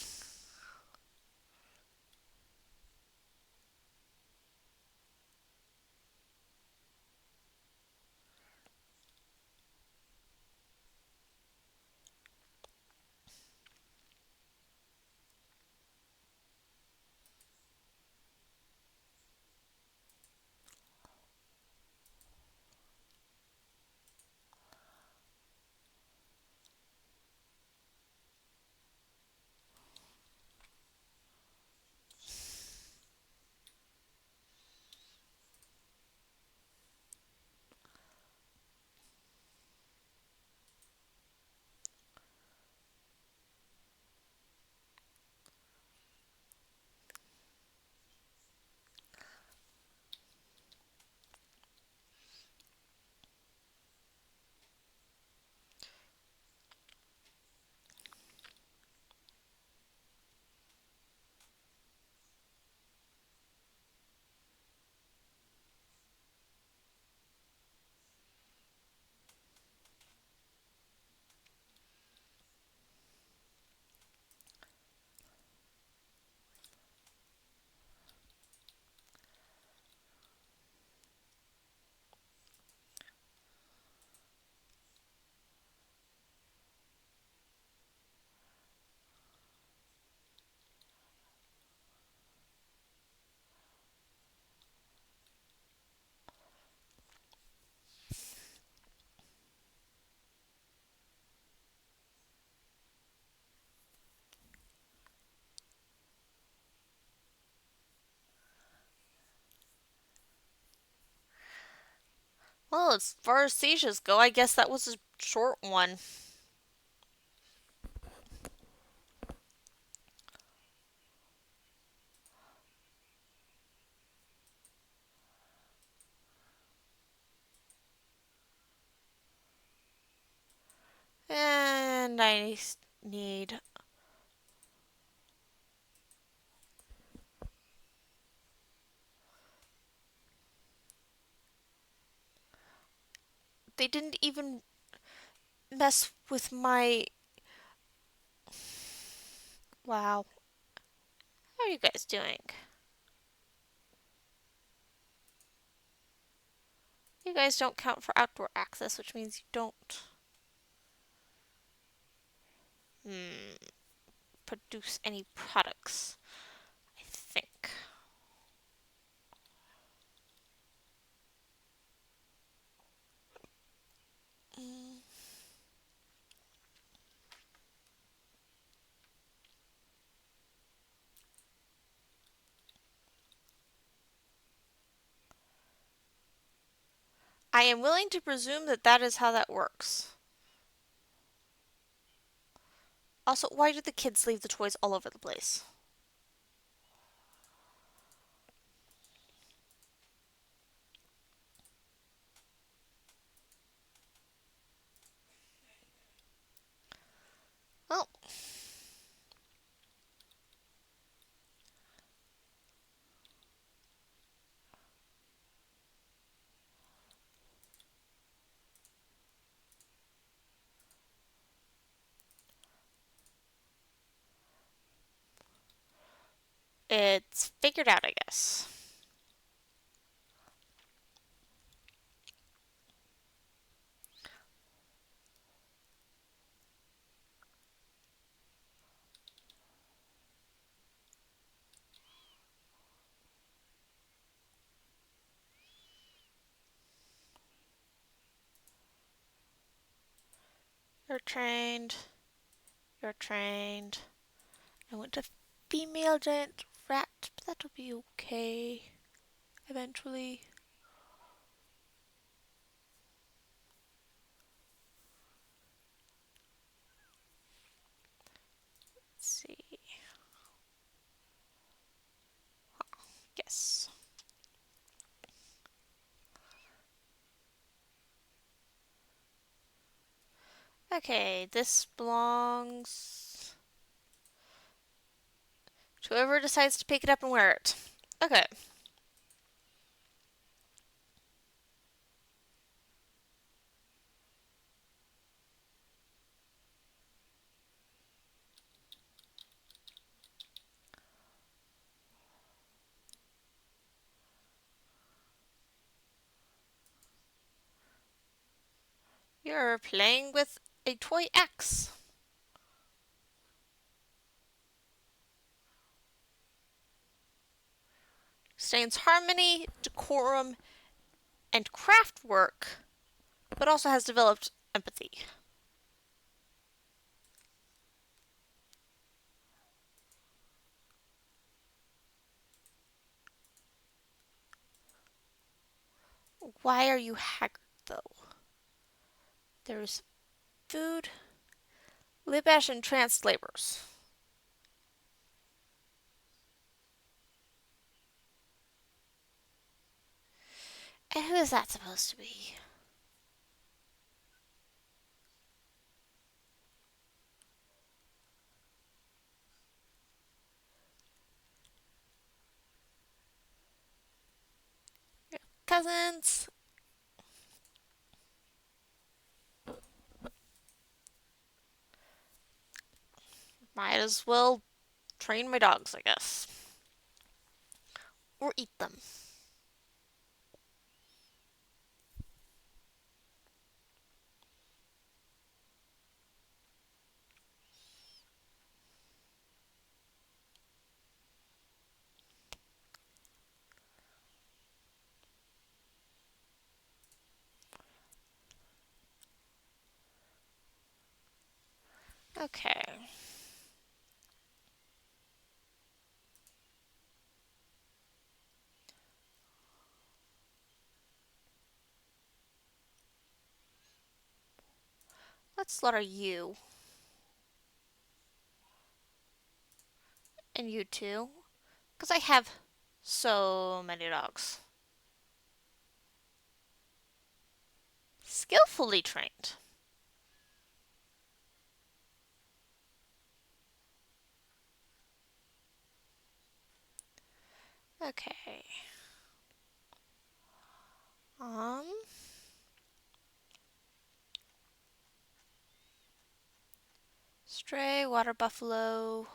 Well, as far as sieges go, I guess that was a short one. And I need... They didn't even mess with my... Wow. How are you guys doing? You guys don't count for outdoor access, which means you don't produce any products, I think. Mm. I am willing to presume that that is how that works. Also, why do the kids leave the toys all over the place? Well, it's figured out, I guess. You're trained. You're trained. I want a female giant rat, but that'll be okay eventually. Let's see. Yes. Okay, this belongs to whoever decides to pick it up and wear it. Okay. You're playing with a toy axe. Sustains harmony, decorum, and craft work, but also has developed empathy. Why are you haggard, though? There's food, Libash, and trance labors. And who is that supposed to be? Cousins. Might as well train my dogs, I guess. Or eat them. Okay. Slaughter you. And you too. Because I have so many dogs. Skillfully trained. Okay. Um. Stray, water buffalo,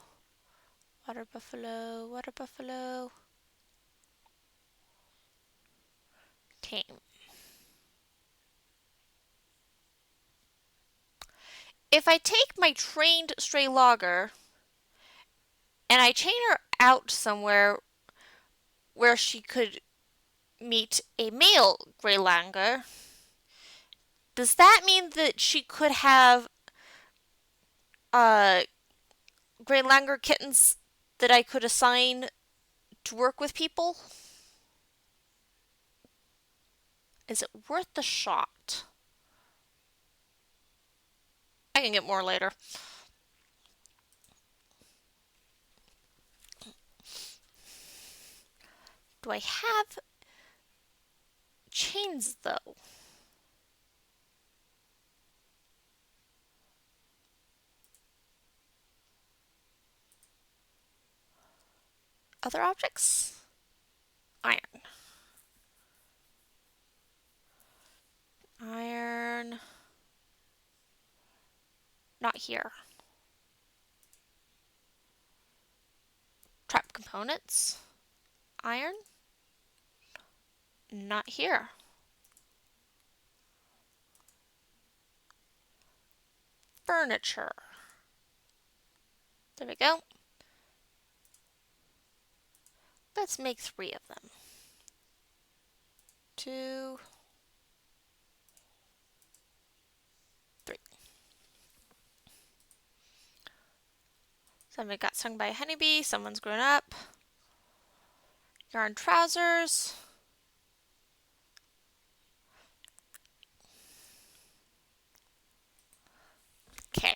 water buffalo, water buffalo. Tame. If I take my trained stray logger and I chain her out somewhere where she could meet a male Grey Langer, does that mean that she could have uh, Grey Langer kittens that I could assign to work with people? Is it worth the shot? I can get more later. Do I have chains though? Other objects? Iron. Iron. Not here. Trap components. Iron. Not here. Furniture. There we go. Let's make 3 of them. 2, 3. Somebody got stung by a honeybee. Someone's grown up. Yarn trousers. Okay.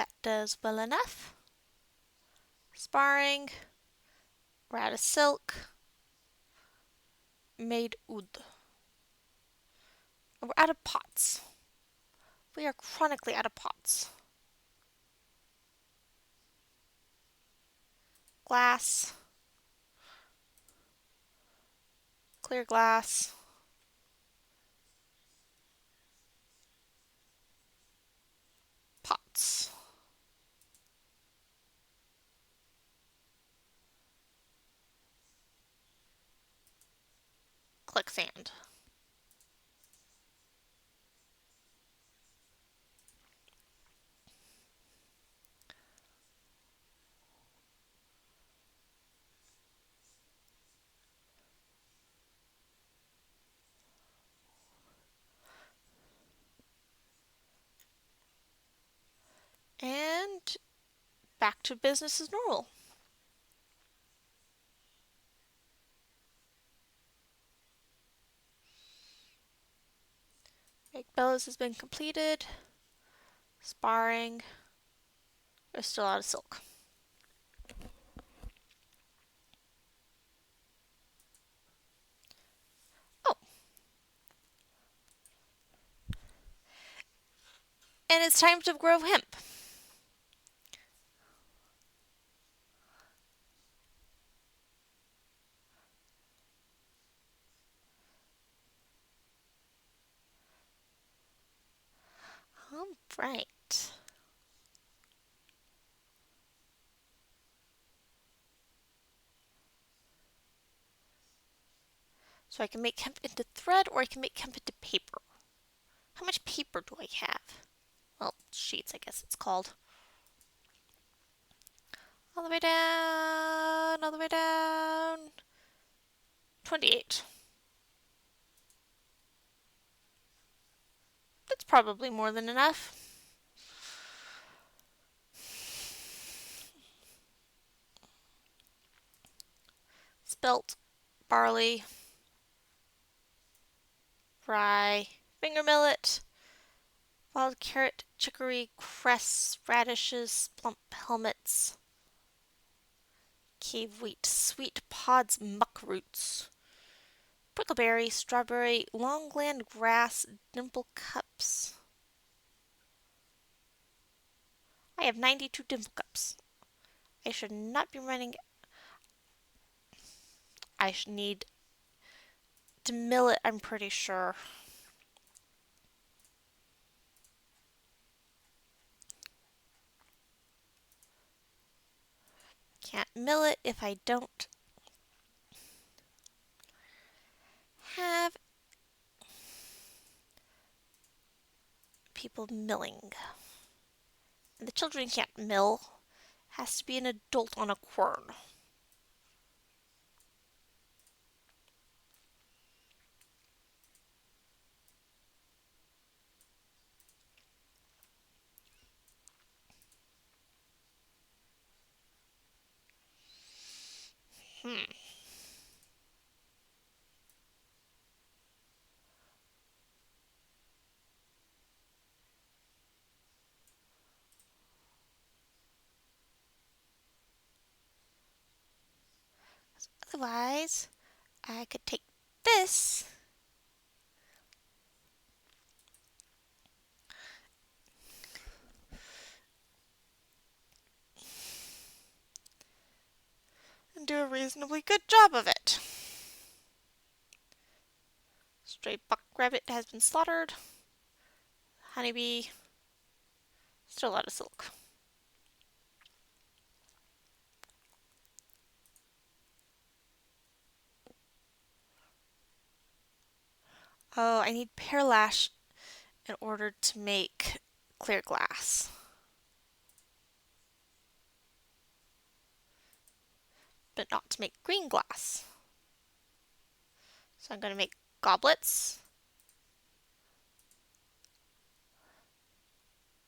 That does well enough. Sparring. We're out of silk. Made oud. We're out of pots. We are chronically out of pots. Glass. Clear glass. Pots. Click sand. And back to business as normal. Make bellows has been completed. Sparring. We're still out of silk. Oh. And it's time to grow hemp. All right. So I can make hemp into thread or I can make hemp into paper. How much paper do I have? Well, sheets, I guess it's called. All the way down, all the way down. 28. That's probably more than enough. spelt barley, rye, finger millet, wild carrot, chicory, cress, radishes, plump helmets, cave wheat, sweet pods, muck roots, prickleberry, strawberry, longland grass, dimple cups. I have 92 dimple cups. I should not be running. I should need to mill it, I'm pretty sure. Can't mill it if I don't have people milling. And the children can't mill. Has to be an adult on a quern. Hmm. Otherwise, I could take this and do a reasonably good job of it. Stray buck rabbit has been slaughtered. Honeybee, still out of silk. Oh, I need pearlash in order to make clear glass. But not to make green glass. So I'm going to make goblets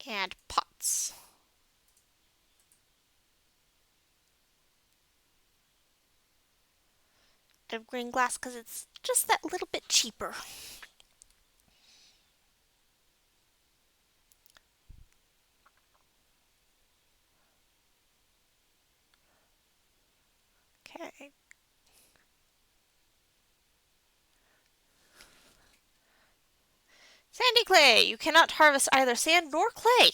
and pots. Out of green glass because it's just that little bit cheaper. Okay. Sandy clay. You cannot harvest either sand nor clay.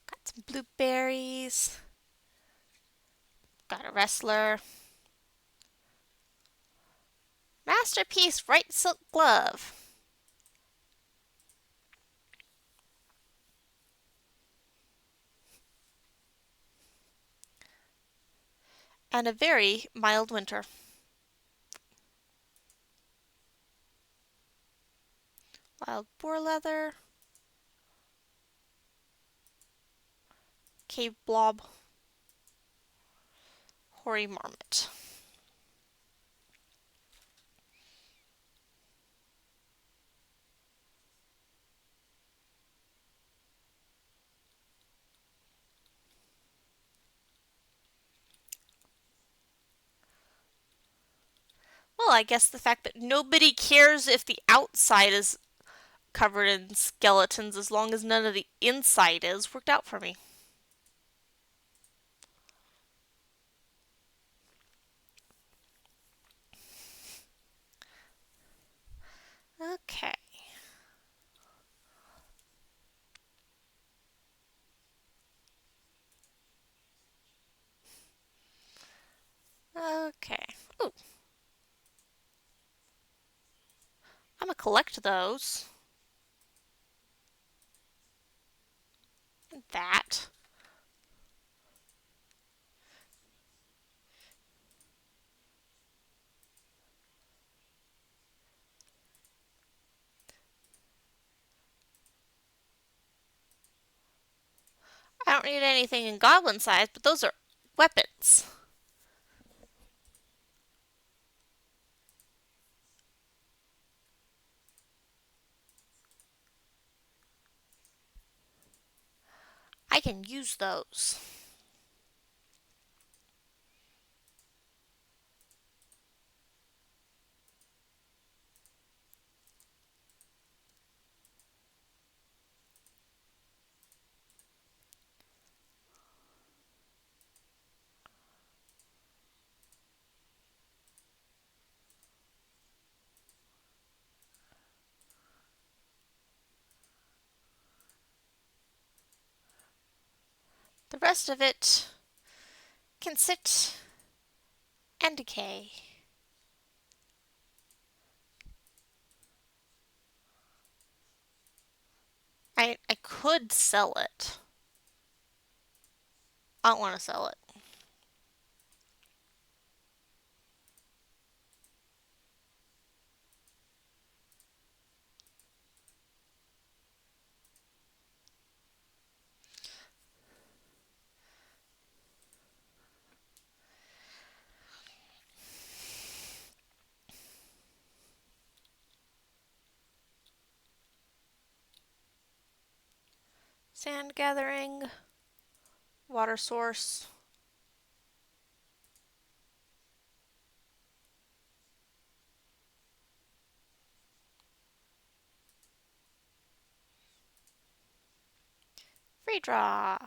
Got some blueberries. Got a wrestler. Masterpiece white silk glove. And a very mild winter. Wild boar leather. Cave blob. Hoary marmot. Well, I guess the fact that nobody cares if the outside is covered in skeletons as long as none of the inside is worked out for me. Okay. Okay. Ooh. I'm gonna collect those. That. I don't need anything in goblin size, but those are weapons. I can use those. The rest of it can sit and decay. I could sell it. I don't want to sell it. Sand gathering, water source. Free draw.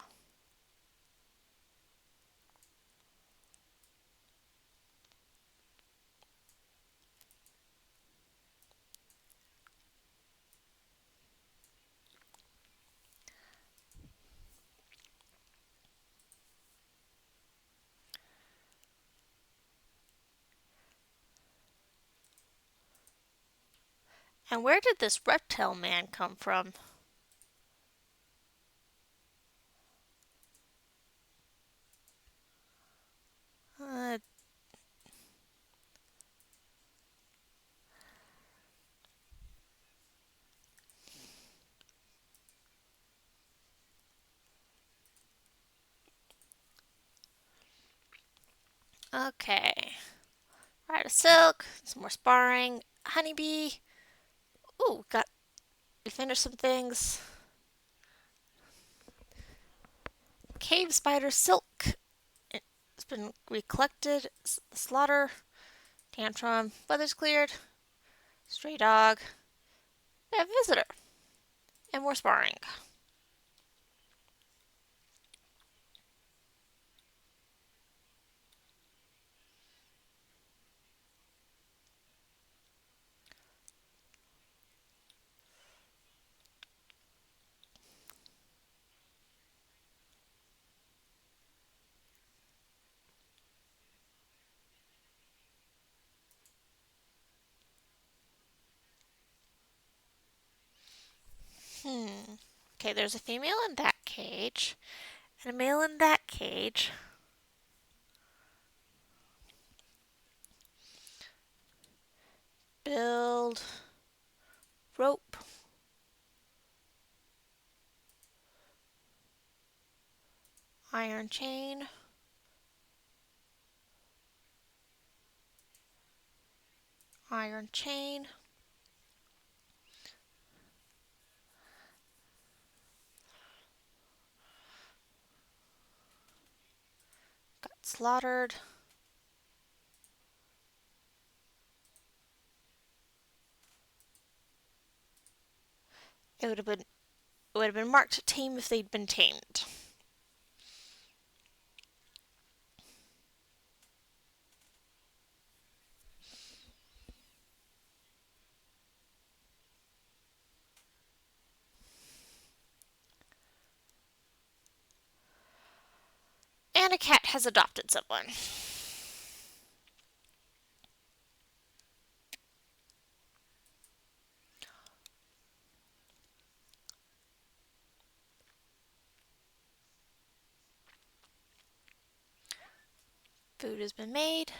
And where did this reptile man come from? Uh, okay. Ride of silk, some more sparring, honeybee. Ooh, we finished some things. Cave spider silk. It's been recollected. Slaughter, tantrum, weather's cleared. Stray dog. We have a visitor. And more sparring. Hmm. Okay, there's a female in that cage. And a male in that cage. Build. Rope. Iron chain. Iron chain. Got slaughtered. It would have been marked tame if they'd been tamed. And a cat has adopted someone. Food has been made.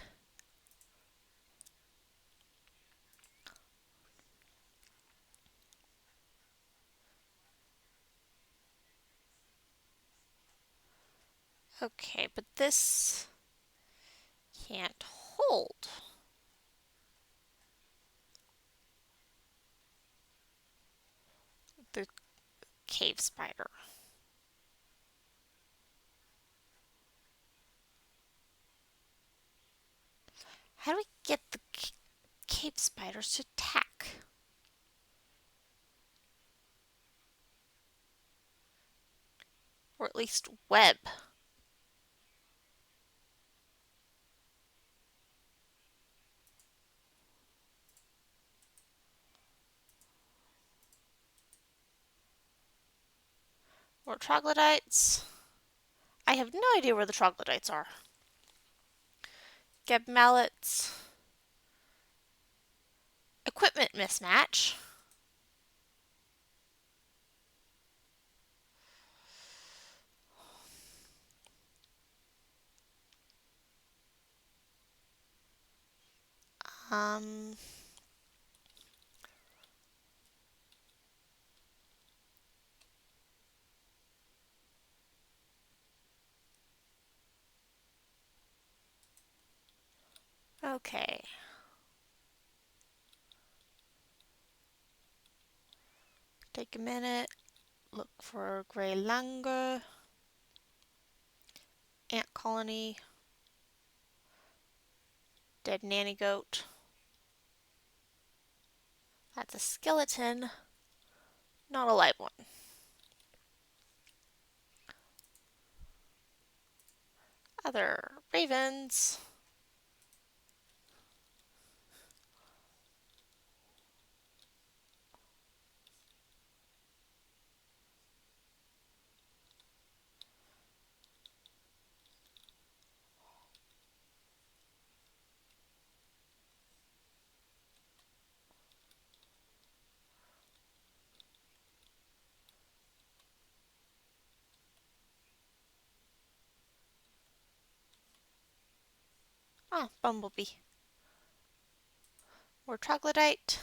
Okay, but this can't hold the cave spider. How do we get the cave spiders to attack? Or at least web. Or troglodytes. I have no idea where the troglodytes are. Geb mallets. Equipment mismatch. Um, okay. Take a minute. Look for gray langur. Ant colony. Dead nanny goat. That's a skeleton, not a live one. Other ravens. Ah, bumblebee. Or troglodyte.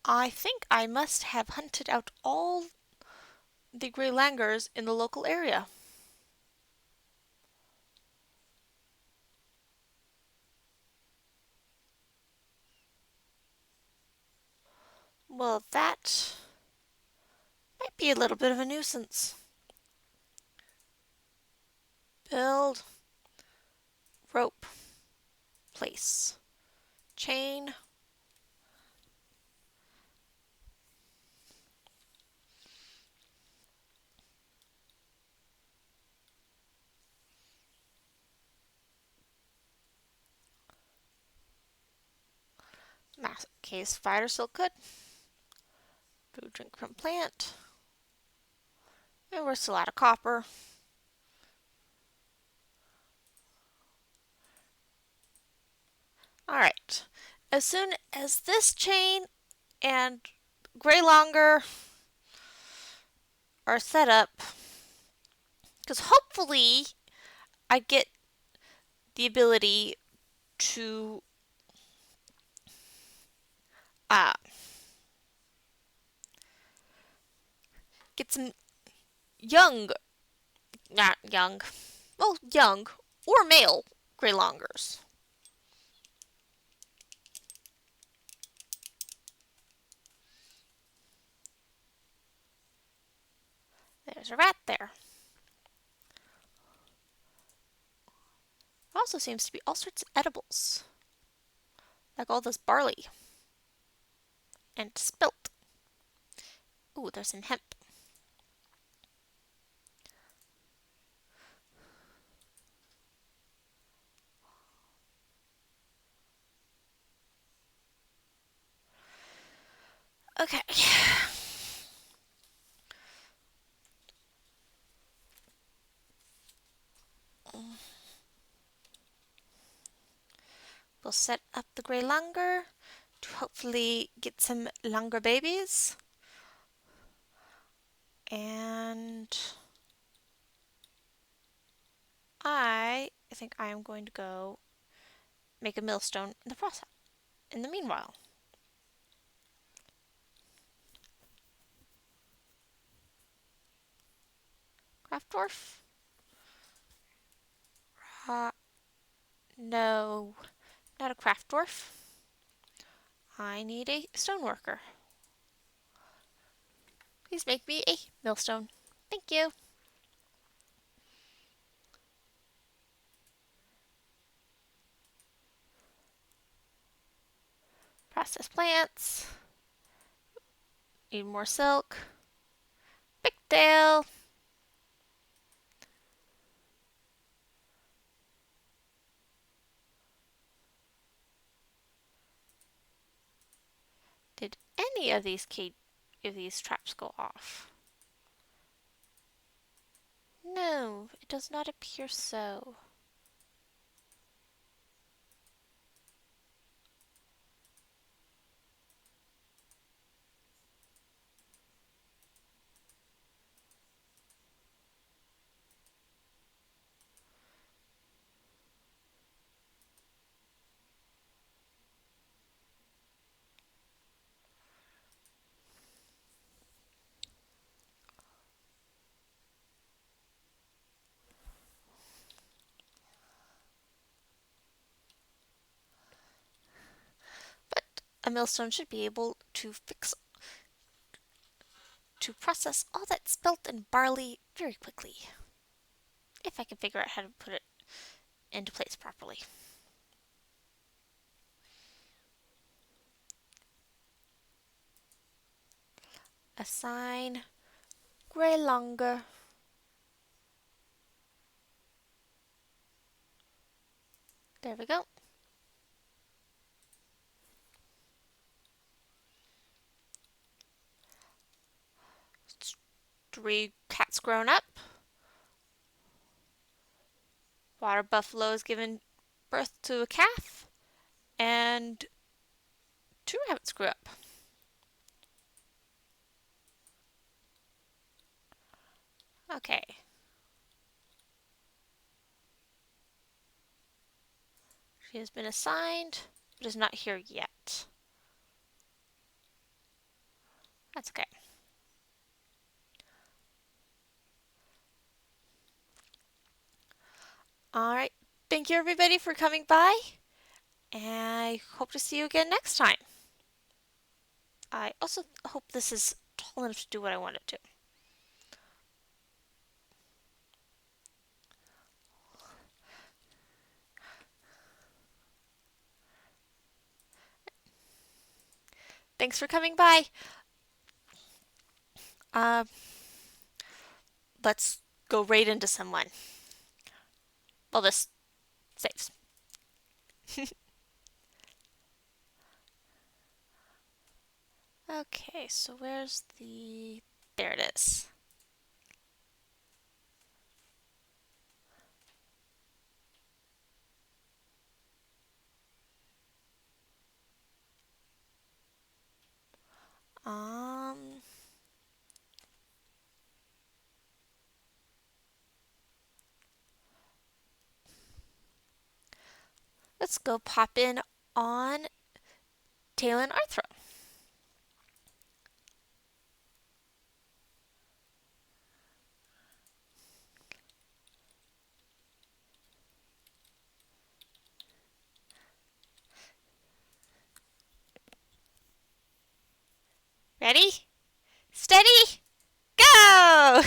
I think I must have hunted out all the gray langurs in the local area. Well, that might be a little bit of a nuisance. Build, rope, place, chain. Mass cave spider silk good. Food drink from plant. And we're still out of copper. Alright. As soon as this chain and gray langur are set up, because hopefully I get the ability to uh, get some young, not young, well, young or male gray langurs. There's a rat there. There also seems to be all sorts of edibles, like all this barley and spelt. Ooh, there's some hemp. Okay. We'll set up the gray langur to hopefully get some langur babies. And I think I am going to go make a millstone in the process. In the meanwhile. Craft dwarf? No, not a craft dwarf. I need a stoneworker. Please make me a millstone. Thank you. Process plants. Need more silk. Pigtail. Did any of these traps go off? No, it does not appear so. But a millstone should be able to process all that spelt and barley very quickly. If I can figure out how to put it into place properly. Assign gray longer. There we go. 3 cats grown up. Water buffalo has given birth to a calf. And 2 rabbits grew up. Okay. She has been assigned, but is not here yet. That's okay. Alright. Thank you everybody for coming by. And I hope to see you again next time. I also hope this is tall enough to do what I want it to. Thanks for coming by. Let's go right into someone. Well, this saves. Okay, so where's the... There it is. Let's go pop in on Talon Arthro. Ready? Steady? Go!